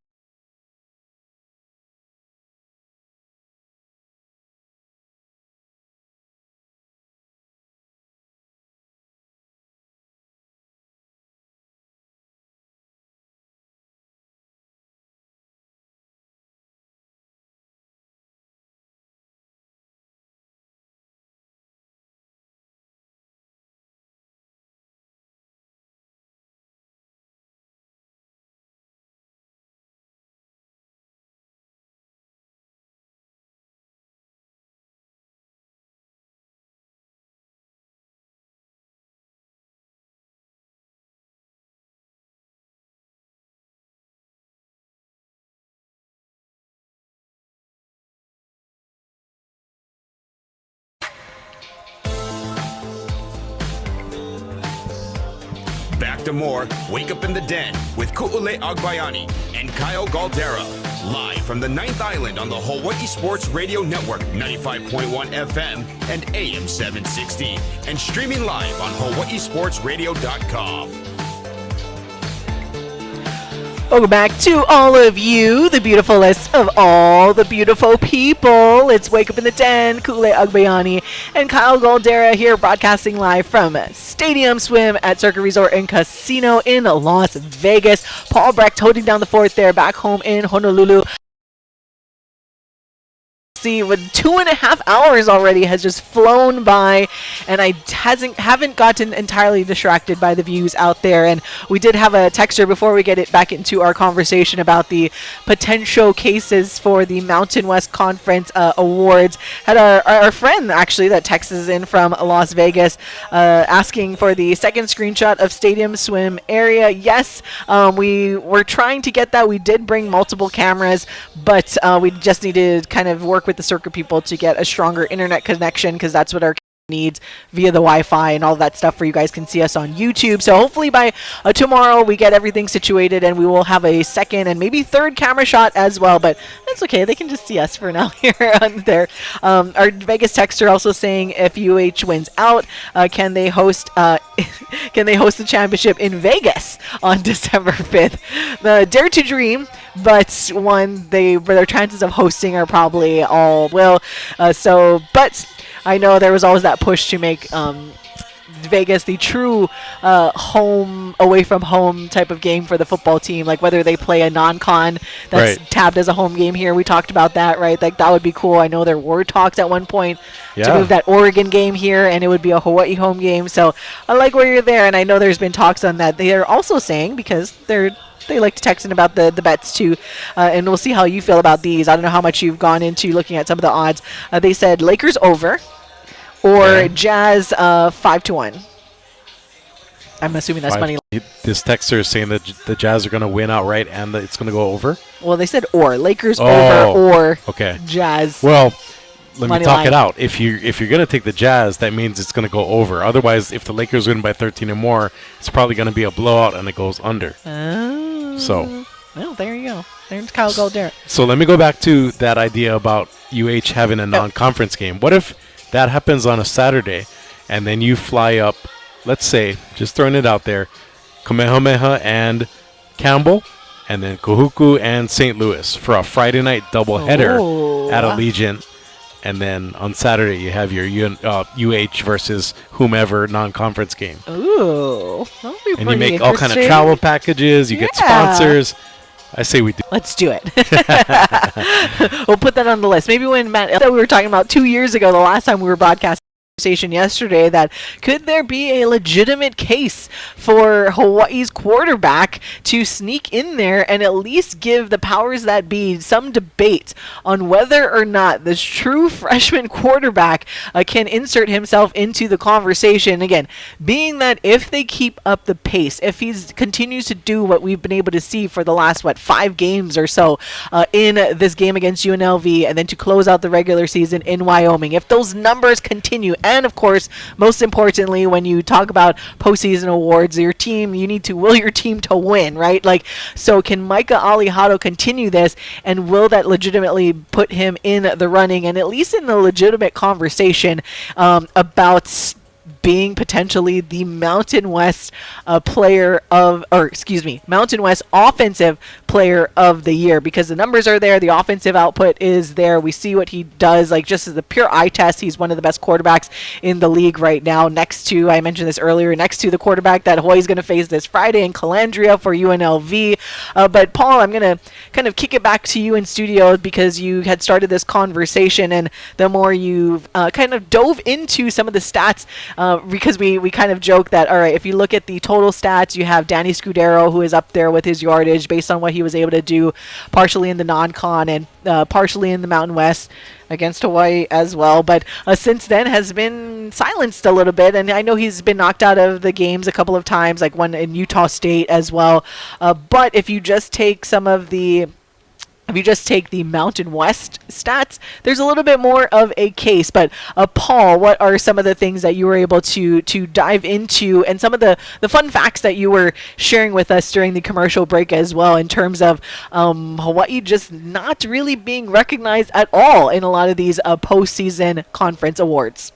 Back to more Wake Up in the Den with Ku'ule Agbayani and Kyle Galdeira. Live from the 9th Island on the Hawaii Sports Radio Network, 95.1 FM and AM 760. And streaming live on hawaiisportsradio.com. Welcome back to all of you, the beautifulest of all the beautiful people. It's Wake Up in the Den, Kule Agbayani and Kyle Galdeira here broadcasting live from Stadium Swim at Circa Resort and Casino in Las Vegas. Paul Brecht holding down the fort there back home in Honolulu. With 2.5 hours already has just flown by, and I haven't gotten entirely distracted by the views out there. And we did have a texter before we get it back into our conversation about the potential cases for the Mountain West Conference awards. Had our friend actually that texts in from Las Vegas asking for the second screenshot of Stadium Swim area. Yes, we were trying to get that. We did bring multiple cameras, but we just needed to kind of work with the Circa people to get a stronger internet connection, because that's what our needs via the Wi-Fi and all that stuff, for you guys can see us on YouTube. So hopefully by tomorrow we get everything situated and we will have a second and maybe third camera shot as well, but that's okay, they can just see us for now here on there. Our Vegas texter also saying if UH wins out, can they host the championship in Vegas on December 5th? The Dare to Dream, but their chances of hosting are probably all but I know there was always that push to make Vegas the true home away from home type of game for the football team, like whether they play a non-con that's tabbed as a home game here. We talked about that, right? Like that would be cool. I know there were talks at one point to move that Oregon game here, and it would be a Hawaii home game. So I like where you're there, and I know there's been talks on that. They are also saying, because they like to text in about the bets too, and we'll see how you feel about these. I don't know how much you've gone into looking at some of the odds. They said Lakers over or Jazz 5-1. I'm assuming that's money. This texter is saying that the Jazz are going to win outright and that it's going to go over. Well, they said Lakers over or Jazz. Well, let me talk it out. If you're going to take the Jazz, that means it's going to go over. Otherwise, if the Lakers win by 13 or more, it's probably going to be a blowout and it goes under. So, well, there you go. There's Kyle Galdeira. So let me go back to that idea about UH having a non-conference game. What if that happens on a Saturday, and then you fly up, let's say, just throwing it out there, Kamehameha and Campbell, and then Kahuku and St. Louis for a Friday night doubleheader at Allegiant. And then on Saturday, you have your UH versus whomever non-conference game. Ooh. And you make all kind of travel packages. You get sponsors. I say we do. Let's do it. We'll put that on the list. Maybe when Matt, we were talking about 2 years ago, the last time we were broadcasting yesterday, that could there be a legitimate case for Hawaii's quarterback to sneak in there and at least give the powers that be some debate on whether or not this true freshman quarterback can insert himself into the conversation. Again, being that if they keep up the pace, if he continues to do what we've been able to see for the last 5 games or so in this game against UNLV, and then to close out the regular season in Wyoming, if those numbers continue. And of course, most importantly, when you talk about postseason awards, your team, you need to will your team to win, right? Like, so can Micah Alihado continue this, and will that legitimately put him in the running and at least in the legitimate conversation about being potentially the Mountain West Mountain West Offensive Player of the Year, because the numbers are there, the offensive output is there. We see what he does, like just as a pure eye test. He's one of the best quarterbacks in the league right now, next to, I mentioned this earlier, next to the quarterback that Hawaii's going to face this Friday in Calandria for UNLV. But Paul, I'm going to kind of kick it back to you in studio, because you had started this conversation, and the more you've kind of dove into some of the stats, because we kind of joke that, all right, if you look at the total stats, you have Danny Scudero, who is up there with his yardage based on what he was able to do partially in the non-con and partially in the Mountain West against Hawaii as well, but since then has been silenced a little bit, and I know he's been knocked out of the games a couple of times, like one in Utah State as well, but if you just take the Mountain West stats, there's a little bit more of a case. But Paul, what are some of the things that you were able to dive into, and some of the fun facts that you were sharing with us during the commercial break as well, in terms of Hawaii just not really being recognized at all in a lot of these postseason conference awards?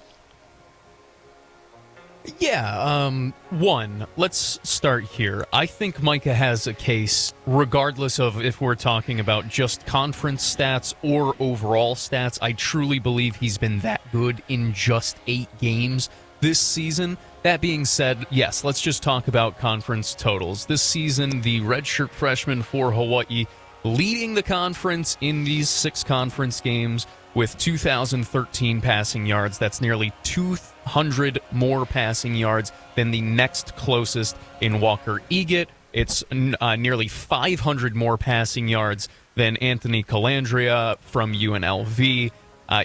Yeah, one, let's start here. I think Micah has a case, regardless of if we're talking about just conference stats or overall stats. I truly believe he's been that good in just 8 games this season. That being said, yes, let's just talk about conference totals. This season, the redshirt freshman for Hawaii leading the conference in these 6 conference games with 2,013 passing yards. That's nearly 200 more passing yards than the next closest in Walker Eget. It's nearly 500 more passing yards than Anthony Calandria from UNLV.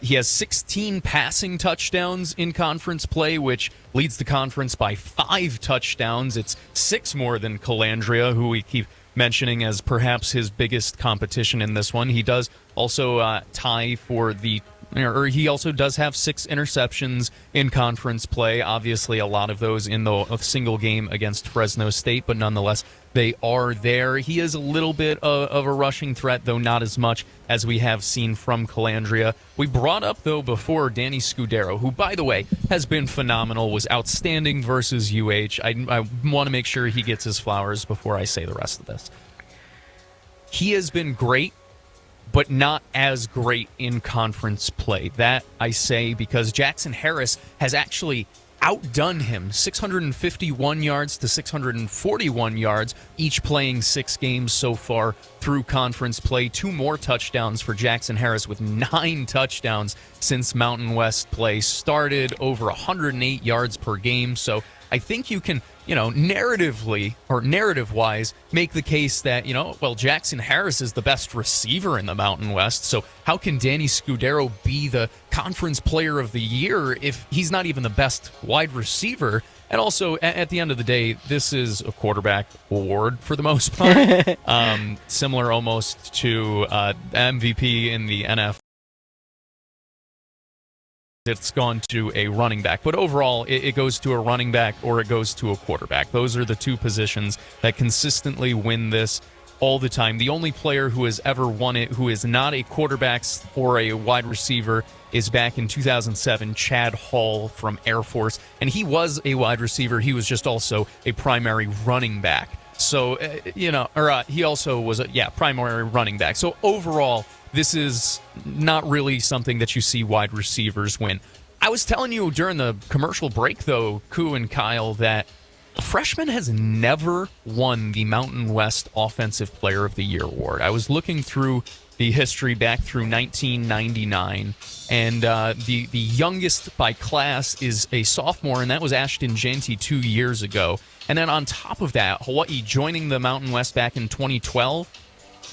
He has 16 passing touchdowns in conference play, which leads the conference by 5 touchdowns. It's 6 more than Calandria, who we keep mentioning as perhaps his biggest competition in this one. He does also tie for the, or he also does have 6 interceptions in conference play. Obviously, a lot of those in the single game against Fresno State, but nonetheless, they are there. He is a little bit of a rushing threat, though not as much as we have seen from Calandria. We brought up, though, before Danny Scudero, who, by the way, has been phenomenal, was outstanding versus UH. I want to make sure he gets his flowers before I say the rest of this. He has been great, but not as great in conference play. That I say because Jackson Harris has actually outdone him, 651 yards to 641 yards, each playing 6 games so far through conference play. 2 more touchdowns for Jackson Harris with 9 touchdowns since Mountain West play started, over 108 yards per game. So I think you can, narratively or narrative-wise, make the case that, well, Jackson Harris is the best receiver in the Mountain West, so how can Danny Scudero be the conference player of the year if he's not even the best wide receiver? And also, at the end of the day, this is a quarterback award for the most part, similar almost to MVP in the NFL. It's gone to a running back. But overall, it goes to a running back or it goes to a quarterback. Those are the 2 positions that consistently win this all the time. The only player who has ever won it who is not a quarterback or a wide receiver is back in 2007, Chad Hall from Air Force. And he was a wide receiver. He was just also a primary running back. So, he also was a primary running back. So overall, this is not really something that you see wide receivers win. I was telling you during the commercial break, though, Ku and Kyle, that a freshman has never won the Mountain West Offensive Player of the Year award. I was looking through the history back through 1999, and the youngest by class is a sophomore, and that was Ashton Jeanty 2 years ago. And then on top of that, Hawaii joining the Mountain West back in 2012,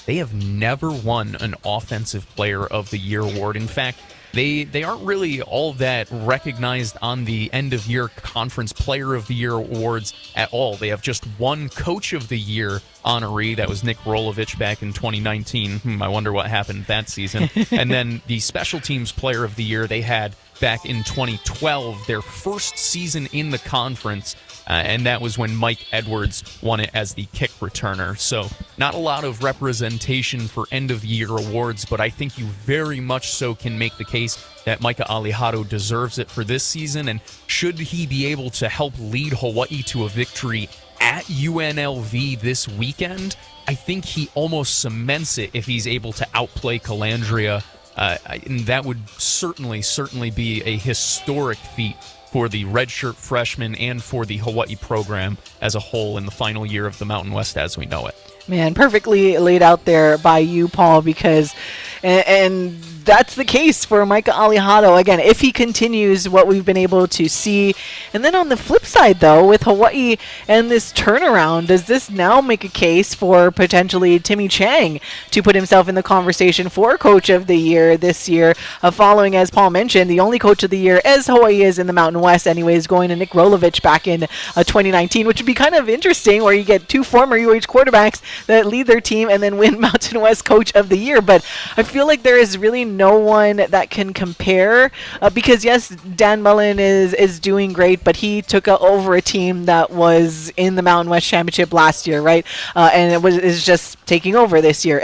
they have never won an Offensive Player of the Year award. In fact, they aren't really all that recognized on the end-of-year Conference Player of the Year awards at all. They have just one Coach of the Year honoree. That was Nick Rolovich back in 2019. I wonder what happened that season. And then the Special Teams Player of the Year they had back in 2012, their first season in the conference, and that was when Mike Edwards won it as the kick returner. So not a lot of representation for end-of-year awards, but I think you very much so can make the case that Micah Alihado deserves it for this season, and should he be able to help lead Hawaii to a victory at UNLV this weekend, I think he almost cements it if he's able to outplay Calandria. And that would certainly be a historic feat for the redshirt freshman and for the Hawaii program as a whole in the final year of the Mountain West as we know it. Man, perfectly laid out there by you, Paul, because and that's the case for Micah Alihado, again, if he continues what we've been able to see. And then on the flip side, though, with Hawaii and this turnaround, does this now make a case for potentially Timmy Chang to put himself in the conversation for Coach of the Year this year, following, as Paul mentioned, the only Coach of the Year, as Hawaii is in the Mountain West anyways, going to Nick Rolovich back in 2019, which would be kind of interesting, where you get 2 former UH quarterbacks that lead their team and then win Mountain West Coach of the Year. But I feel like there is really no one that can compare because yes, Dan Mullen is doing great, but he took over a team that was in the Mountain West Championship last year, right? And is just taking over this year.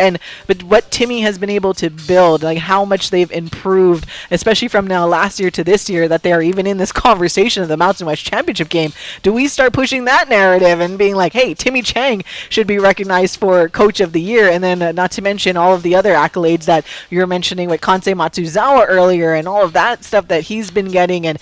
But what Timmy has been able to build, like how much they've improved, especially from now last year to this year, that they are even in this conversation of the Mountain West Championship game. Do we start pushing that narrative and being like, hey, Timmy Chang should be recognized for Coach of the Year, and then not to mention all of the other accolades that you were mentioning with Kansei Matsuzawa earlier and all of that stuff that he's been getting, and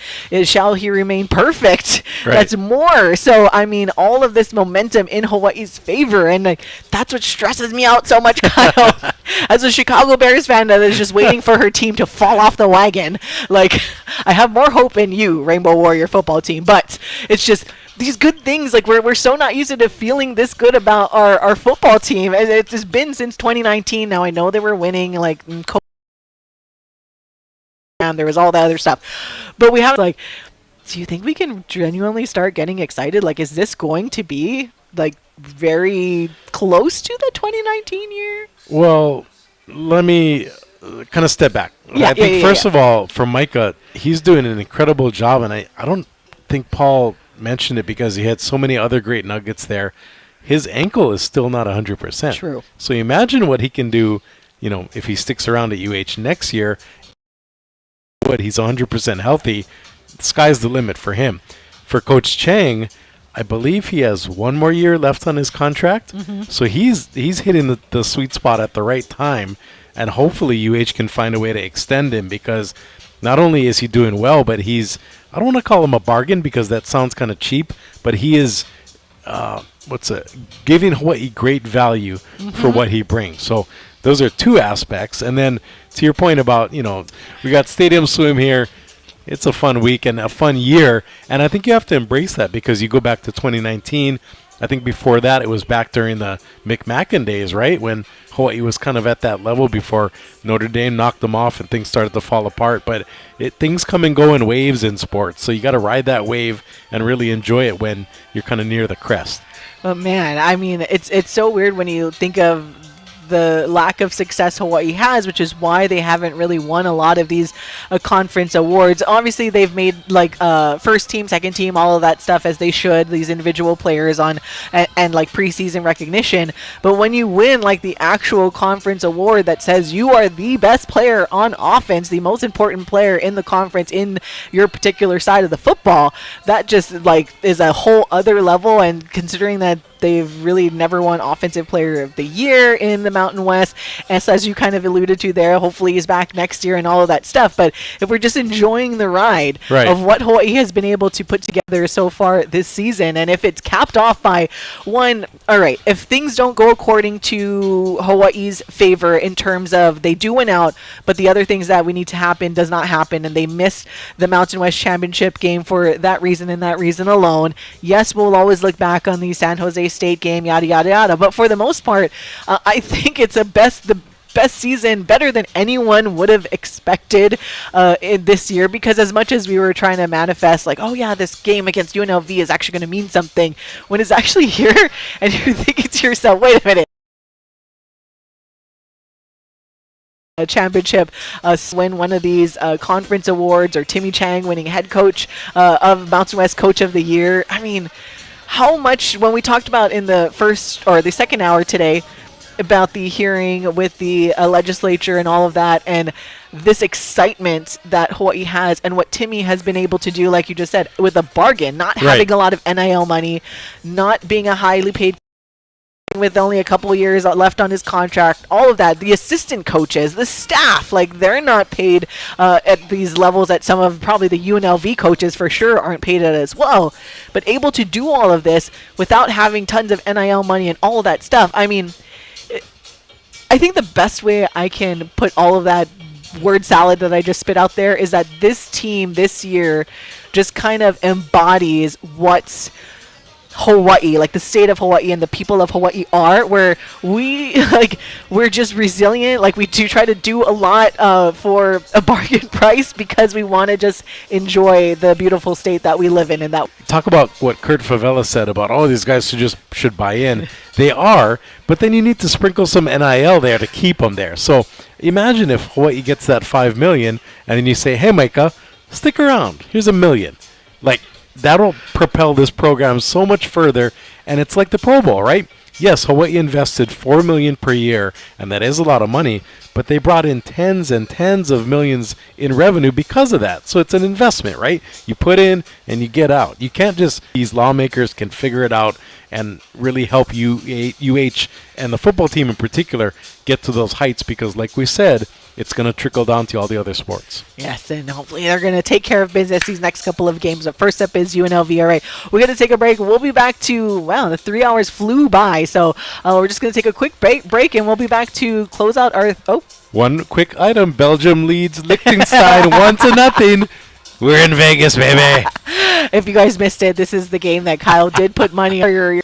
shall he remain perfect? Right. That's more. So, I mean, all of this momentum in Hawaii's favor, and like, that's what stresses me out so much, Kyle. As a Chicago Bears fan that is just waiting for her team to fall off the wagon, like, I have more hope in you, Rainbow Warrior football team, but it's just these good things, like we're so not used to feeling this good about our football team. It's been since 2019 now. I know they were winning, like, and there was all that other stuff, but we have, like, do you think we can genuinely start getting excited? Like, is this going to be like very close to the 2019 year? Well, let me kind of step back. I think first of all, for Micah, he's doing an incredible job, and I don't think Paul mentioned it because he had so many other great nuggets there. His ankle is still not 100%. True. So imagine what he can do, you know, if he sticks around at UH next year. What, he's 100% healthy. The sky's the limit for him. For Coach Chang, I believe he has one more year left on his contract. So he's hitting the sweet spot at the right time, and hopefully UH can find a way to extend him, because not only is he doing well, but he's, I don't want to call him a bargain because that sounds kind of cheap, but he is giving Hawaii great value for what he brings. So those are two aspects. And then to your point about, you know, we got Stadium Swim here. It's a fun week and a fun year, and I think you have to embrace that, because you go back to 2019. I think before that it was back during the McMacken days, right, when Hawaii was kind of at that level before Notre Dame knocked them off and things started to fall apart. But things come and go in waves in sports, so you got to ride that wave and really enjoy it when you're kind of near the crest. But man, I mean, it's so weird when you think of the lack of success Hawaii has, which is why they haven't really won a lot of these conference awards. Obviously, they've made like first team, second team, all of that stuff as they should, these individual players on and like preseason recognition. But when you win like the actual conference award that says you are the best player on offense, the most important player in the conference in your particular side of the football, that just like is a whole other level. And considering that they've really never won Offensive Player of the Year in the Mountain West, as you kind of alluded to there, hopefully he's back next year and all of that stuff. But if we're just enjoying the ride of what Hawaii has been able to put together so far this season, and if it's capped off by one, all right, if things don't go according to Hawaii's favor in terms of they do win out, but the other things that we need to happen does not happen, and they missed the Mountain West Championship game for that reason and that reason alone, yes, we'll always look back on the San Jose State game, yada yada yada, but for the most part, I think it's the best season, better than anyone would have expected in this year, because as much as we were trying to manifest like, oh yeah, this game against UNLV is actually going to mean something, when it's actually here and you're thinking to yourself, wait a minute, a championship, win one of these conference awards, or Timmy Chang winning head coach of Mountain West Coach of the Year. I mean, how much, when we talked about in the first or the second hour today about the hearing with the legislature and all of that, and this excitement that Hawaii has and what Timmy has been able to do, like you just said, with a bargain, not having a lot of NIL money, not being a highly paid with only a couple of years left on his contract, all of that, the assistant coaches, the staff, like they're not paid at these levels that some of probably the UNLV coaches for sure aren't paid at as well, but able to do all of this without having tons of NIL money and all of that stuff. I mean, I think the best way I can put all of that word salad that I just spit out there is that this team this year just kind of embodies what's Hawaii, like the state of Hawaii and the people of Hawaii are, where we're just resilient, like we do try to do a lot for a bargain price because we want to just enjoy the beautiful state that we live in. And that talk about what Kurt Favela said about all these guys should buy in. They are, but then you need to sprinkle some NIL there to keep them there. So imagine if Hawaii gets that $5 million, and then you say, hey, Micah, stick around. Here's $1 million. Like, that'll propel this program so much further, and it's like the Pro Bowl, right? Yes, Hawaii invested $4 million per year, and that is a lot of money, but they brought in tens and tens of millions in revenue because of that. So it's an investment, right? You put in and you get out. You can't just, these lawmakers can figure it out and really help UH and the football team in particular get to those heights, because like we said, it's going to trickle down to all the other sports. Yes, and hopefully they're going to take care of business these next couple of games. But first up is UNLV. All right, we're going to take a break. We'll be back to, wow, the 3 hours flew by. So we're just going to take a quick break, and we'll be back to close out our, One quick item. Belgium leads Liechtenstein 1-0. We're in Vegas, baby. If you guys missed it, this is the game that Kyle did put money on your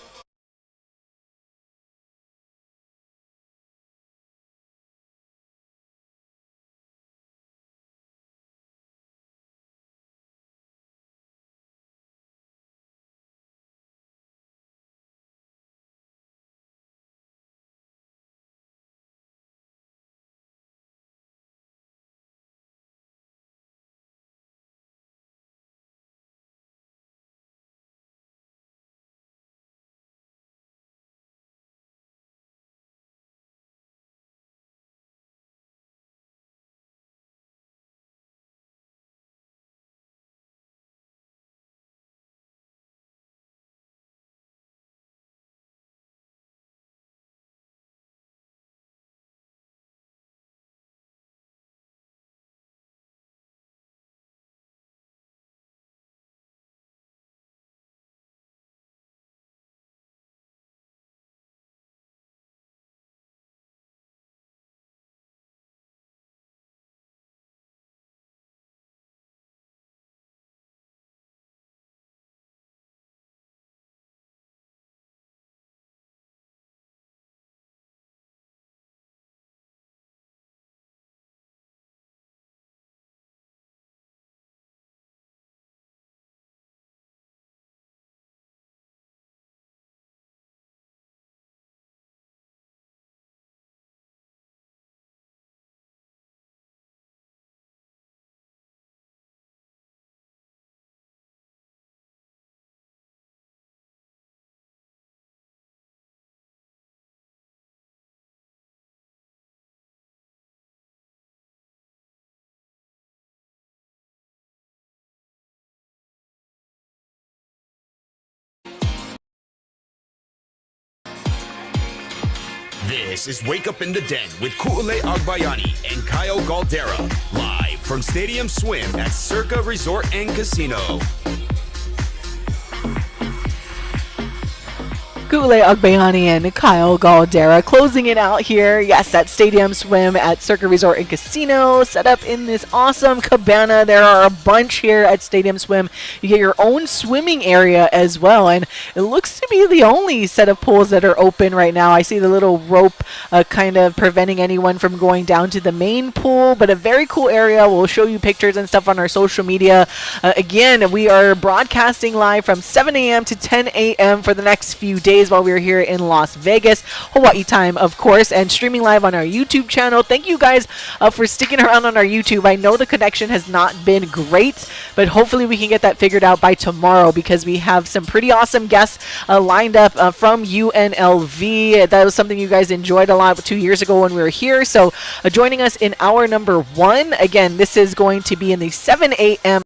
This is Wake Up in the Den with Ku'ule Agbayani and Kyle Galdeira, live from Stadium Swim at Circa Resort and Casino. Ku'ule Agbayani and Kyle Galdeira closing it out here. Yes, at Stadium Swim at Circa Resort and Casino, set up in this awesome cabana. There are a bunch here at Stadium Swim. You get your own swimming area as well, and it looks to be the only set of pools that are open right now. I see the little rope kind of preventing anyone from going down to the main pool, but a very cool area. We'll show you pictures and stuff on our social media. Again, we are broadcasting live from 7 a.m. to 10 a.m. for the next few days while we're here in Las Vegas, Hawaii time, of course, and streaming live on our YouTube channel. Thank you guys for sticking around on our YouTube. I know the connection has not been great, but hopefully we can get that figured out by tomorrow, because we have some pretty awesome guests lined up from UNLV. That was something you guys enjoyed a lot 2 years ago when we were here. So joining us in hour number 1, again, this is going to be in the 7 a.m.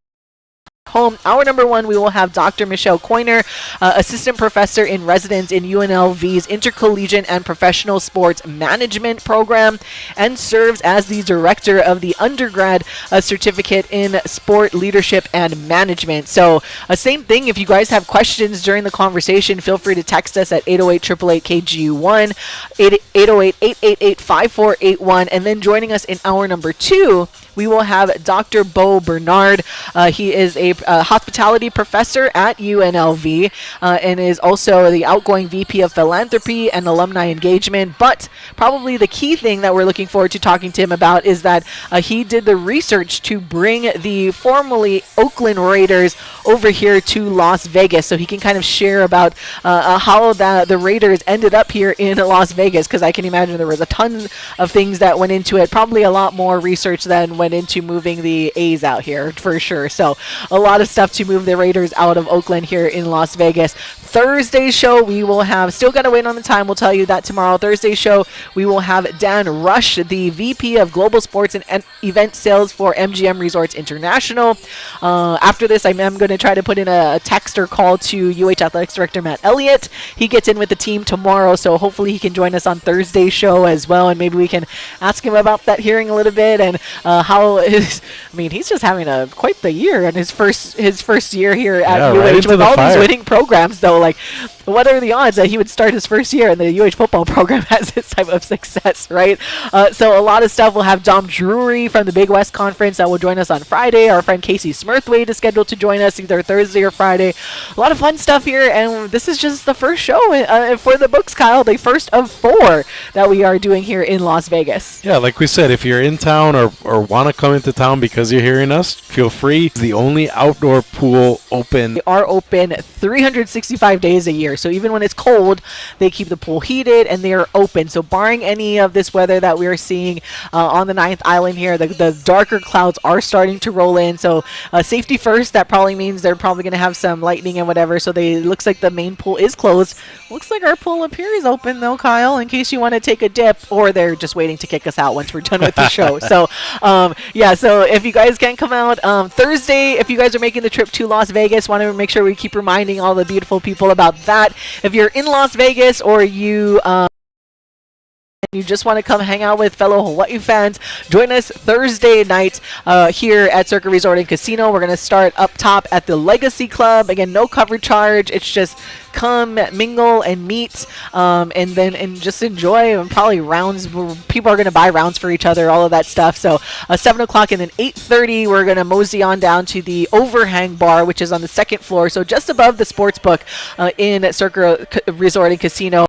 home. Hour number 1, we will have Dr. Michelle Coiner, assistant professor in residence in UNLV's Intercollegiate and Professional Sports Management program, and serves as the director of the undergrad certificate in sport leadership and management. So same thing, if you guys have questions during the conversation, feel free to text us at 808-888-KGU1, 808-888-5481, and then joining us in hour number 2, we will have Dr. Bo Bernard. He is a hospitality professor at UNLV and is also the outgoing VP of Philanthropy and Alumni Engagement. But probably the key thing that we're looking forward to talking to him about is that he did the research to bring the formerly Oakland Raiders over here to Las Vegas, so he can kind of share about how the Raiders ended up here in Las Vegas, because I can imagine there was a ton of things that went into it, probably a lot more research than went into moving the A's out here for sure. So a lot of stuff to move the Raiders out of Oakland here in Las Vegas. Thursday's show, we will have, still got to wait on the time, we'll tell you that tomorrow. Thursday's show, we will have Dan Rush, the VP of Global Sports and Event Sales for MGM Resorts International. After this, I'm going to try to put in a text or call to UH Athletics Director Matt Elliott. He gets in with the team tomorrow, so hopefully he can join us on Thursday's show as well, and maybe we can ask him about that hearing a little bit and how his, I mean, he's just having quite the year in his first year here at UH right with all these winning programs, though. Like, what are the odds that he would start his first year and the UH football program has this type of success, right? So a lot of stuff. We'll have Dom Drury from the Big West Conference that will join us on Friday. Our friend Casey Smurthwaite is scheduled to join us either Thursday or Friday. A lot of fun stuff here, and this is just the first show for the books, Kyle, the first of 4 that we are doing here in Las Vegas. Yeah, like we said, if you're in town or want to come into town because you're hearing us, feel free. It's the only outdoor pool open. They are open 365 days a year, so even when it's cold, they keep the pool heated and they are open. So barring any of this weather that we are seeing on the 9th Island here, the darker clouds are starting to roll in. So safety first, that probably means they're probably going to have some lightning and whatever. So it looks like the main pool is closed. Looks like our pool up here is open though, Kyle, in case you want to take a dip, or they're just waiting to kick us out once we're done with the show. So yeah, so if you guys can come out Thursday, if you guys are making the trip to Las Vegas, want to make sure we keep reminding all the beautiful people about that. If you're in Las Vegas or you just want to come hang out with fellow Hawaii fans, join us Thursday night here at Circa Resort and Casino. We're going to start up top at the Legacy Club. Again, no cover charge. It's just come, mingle, and meet, and just enjoy. And probably rounds. People are going to buy rounds for each other, all of that stuff. So 7 o'clock and then 8:30, we're going to mosey on down to the Overhang Bar, which is on the 2nd floor, so just above the sports book in Circa Resort and Casino.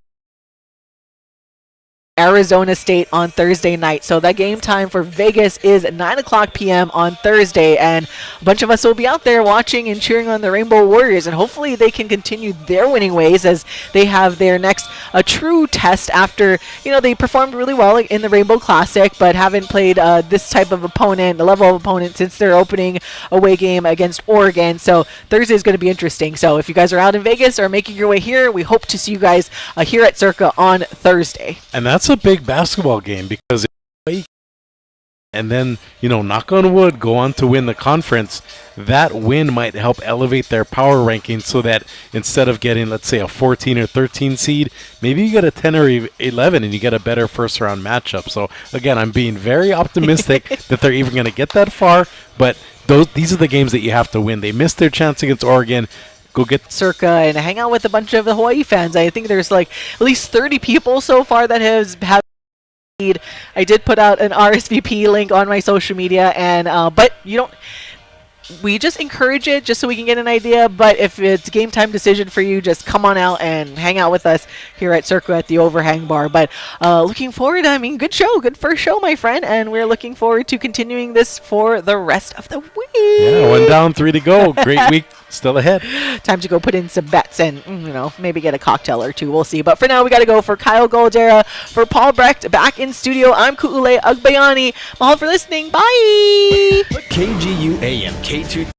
Arizona State on Thursday night. So that game time for Vegas is at 9 o'clock p.m. on Thursday, and a bunch of us will be out there watching and cheering on the Rainbow Warriors, and hopefully they can continue their winning ways as they have their next true test after, they performed really well in the Rainbow Classic, but haven't played this type of opponent, the level of opponent, since their opening away game against Oregon. So Thursday is going to be interesting. So if you guys are out in Vegas or making your way here, we hope to see you guys here at Circa on Thursday. And that's a big basketball game, because and then, knock on wood, go on to win the conference. That win might help elevate their power ranking, so that instead of getting, let's say, a 14 or 13 seed, maybe you get a 10 or 11 and you get a better first round matchup. So again, I'm being very optimistic that they're even going to get that far, but these are the games that you have to win. They missed their chance against Oregon. Go get Circa and hang out with a bunch of the Hawaii fans. I think there's like at least 30 people so far that have. I did put out an RSVP link on my social media, and but we just encourage it just so we can get an idea. But if it's game time decision for you, just come on out and hang out with us here at Circa at the Overhang Bar. But looking forward, good show, good first show, my friend, and we're looking forward to continuing this for the rest of the week. Yeah, 1 down, 3 to go. Great week still ahead. Time to go put in some bets and, maybe get a cocktail or two. We'll see. But for now, we got to go. For Kyle Galdeira, for Paul Brecht, back in studio, I'm Ku'ule Agbayani. Mahalo for listening. Bye! KGU AM K2.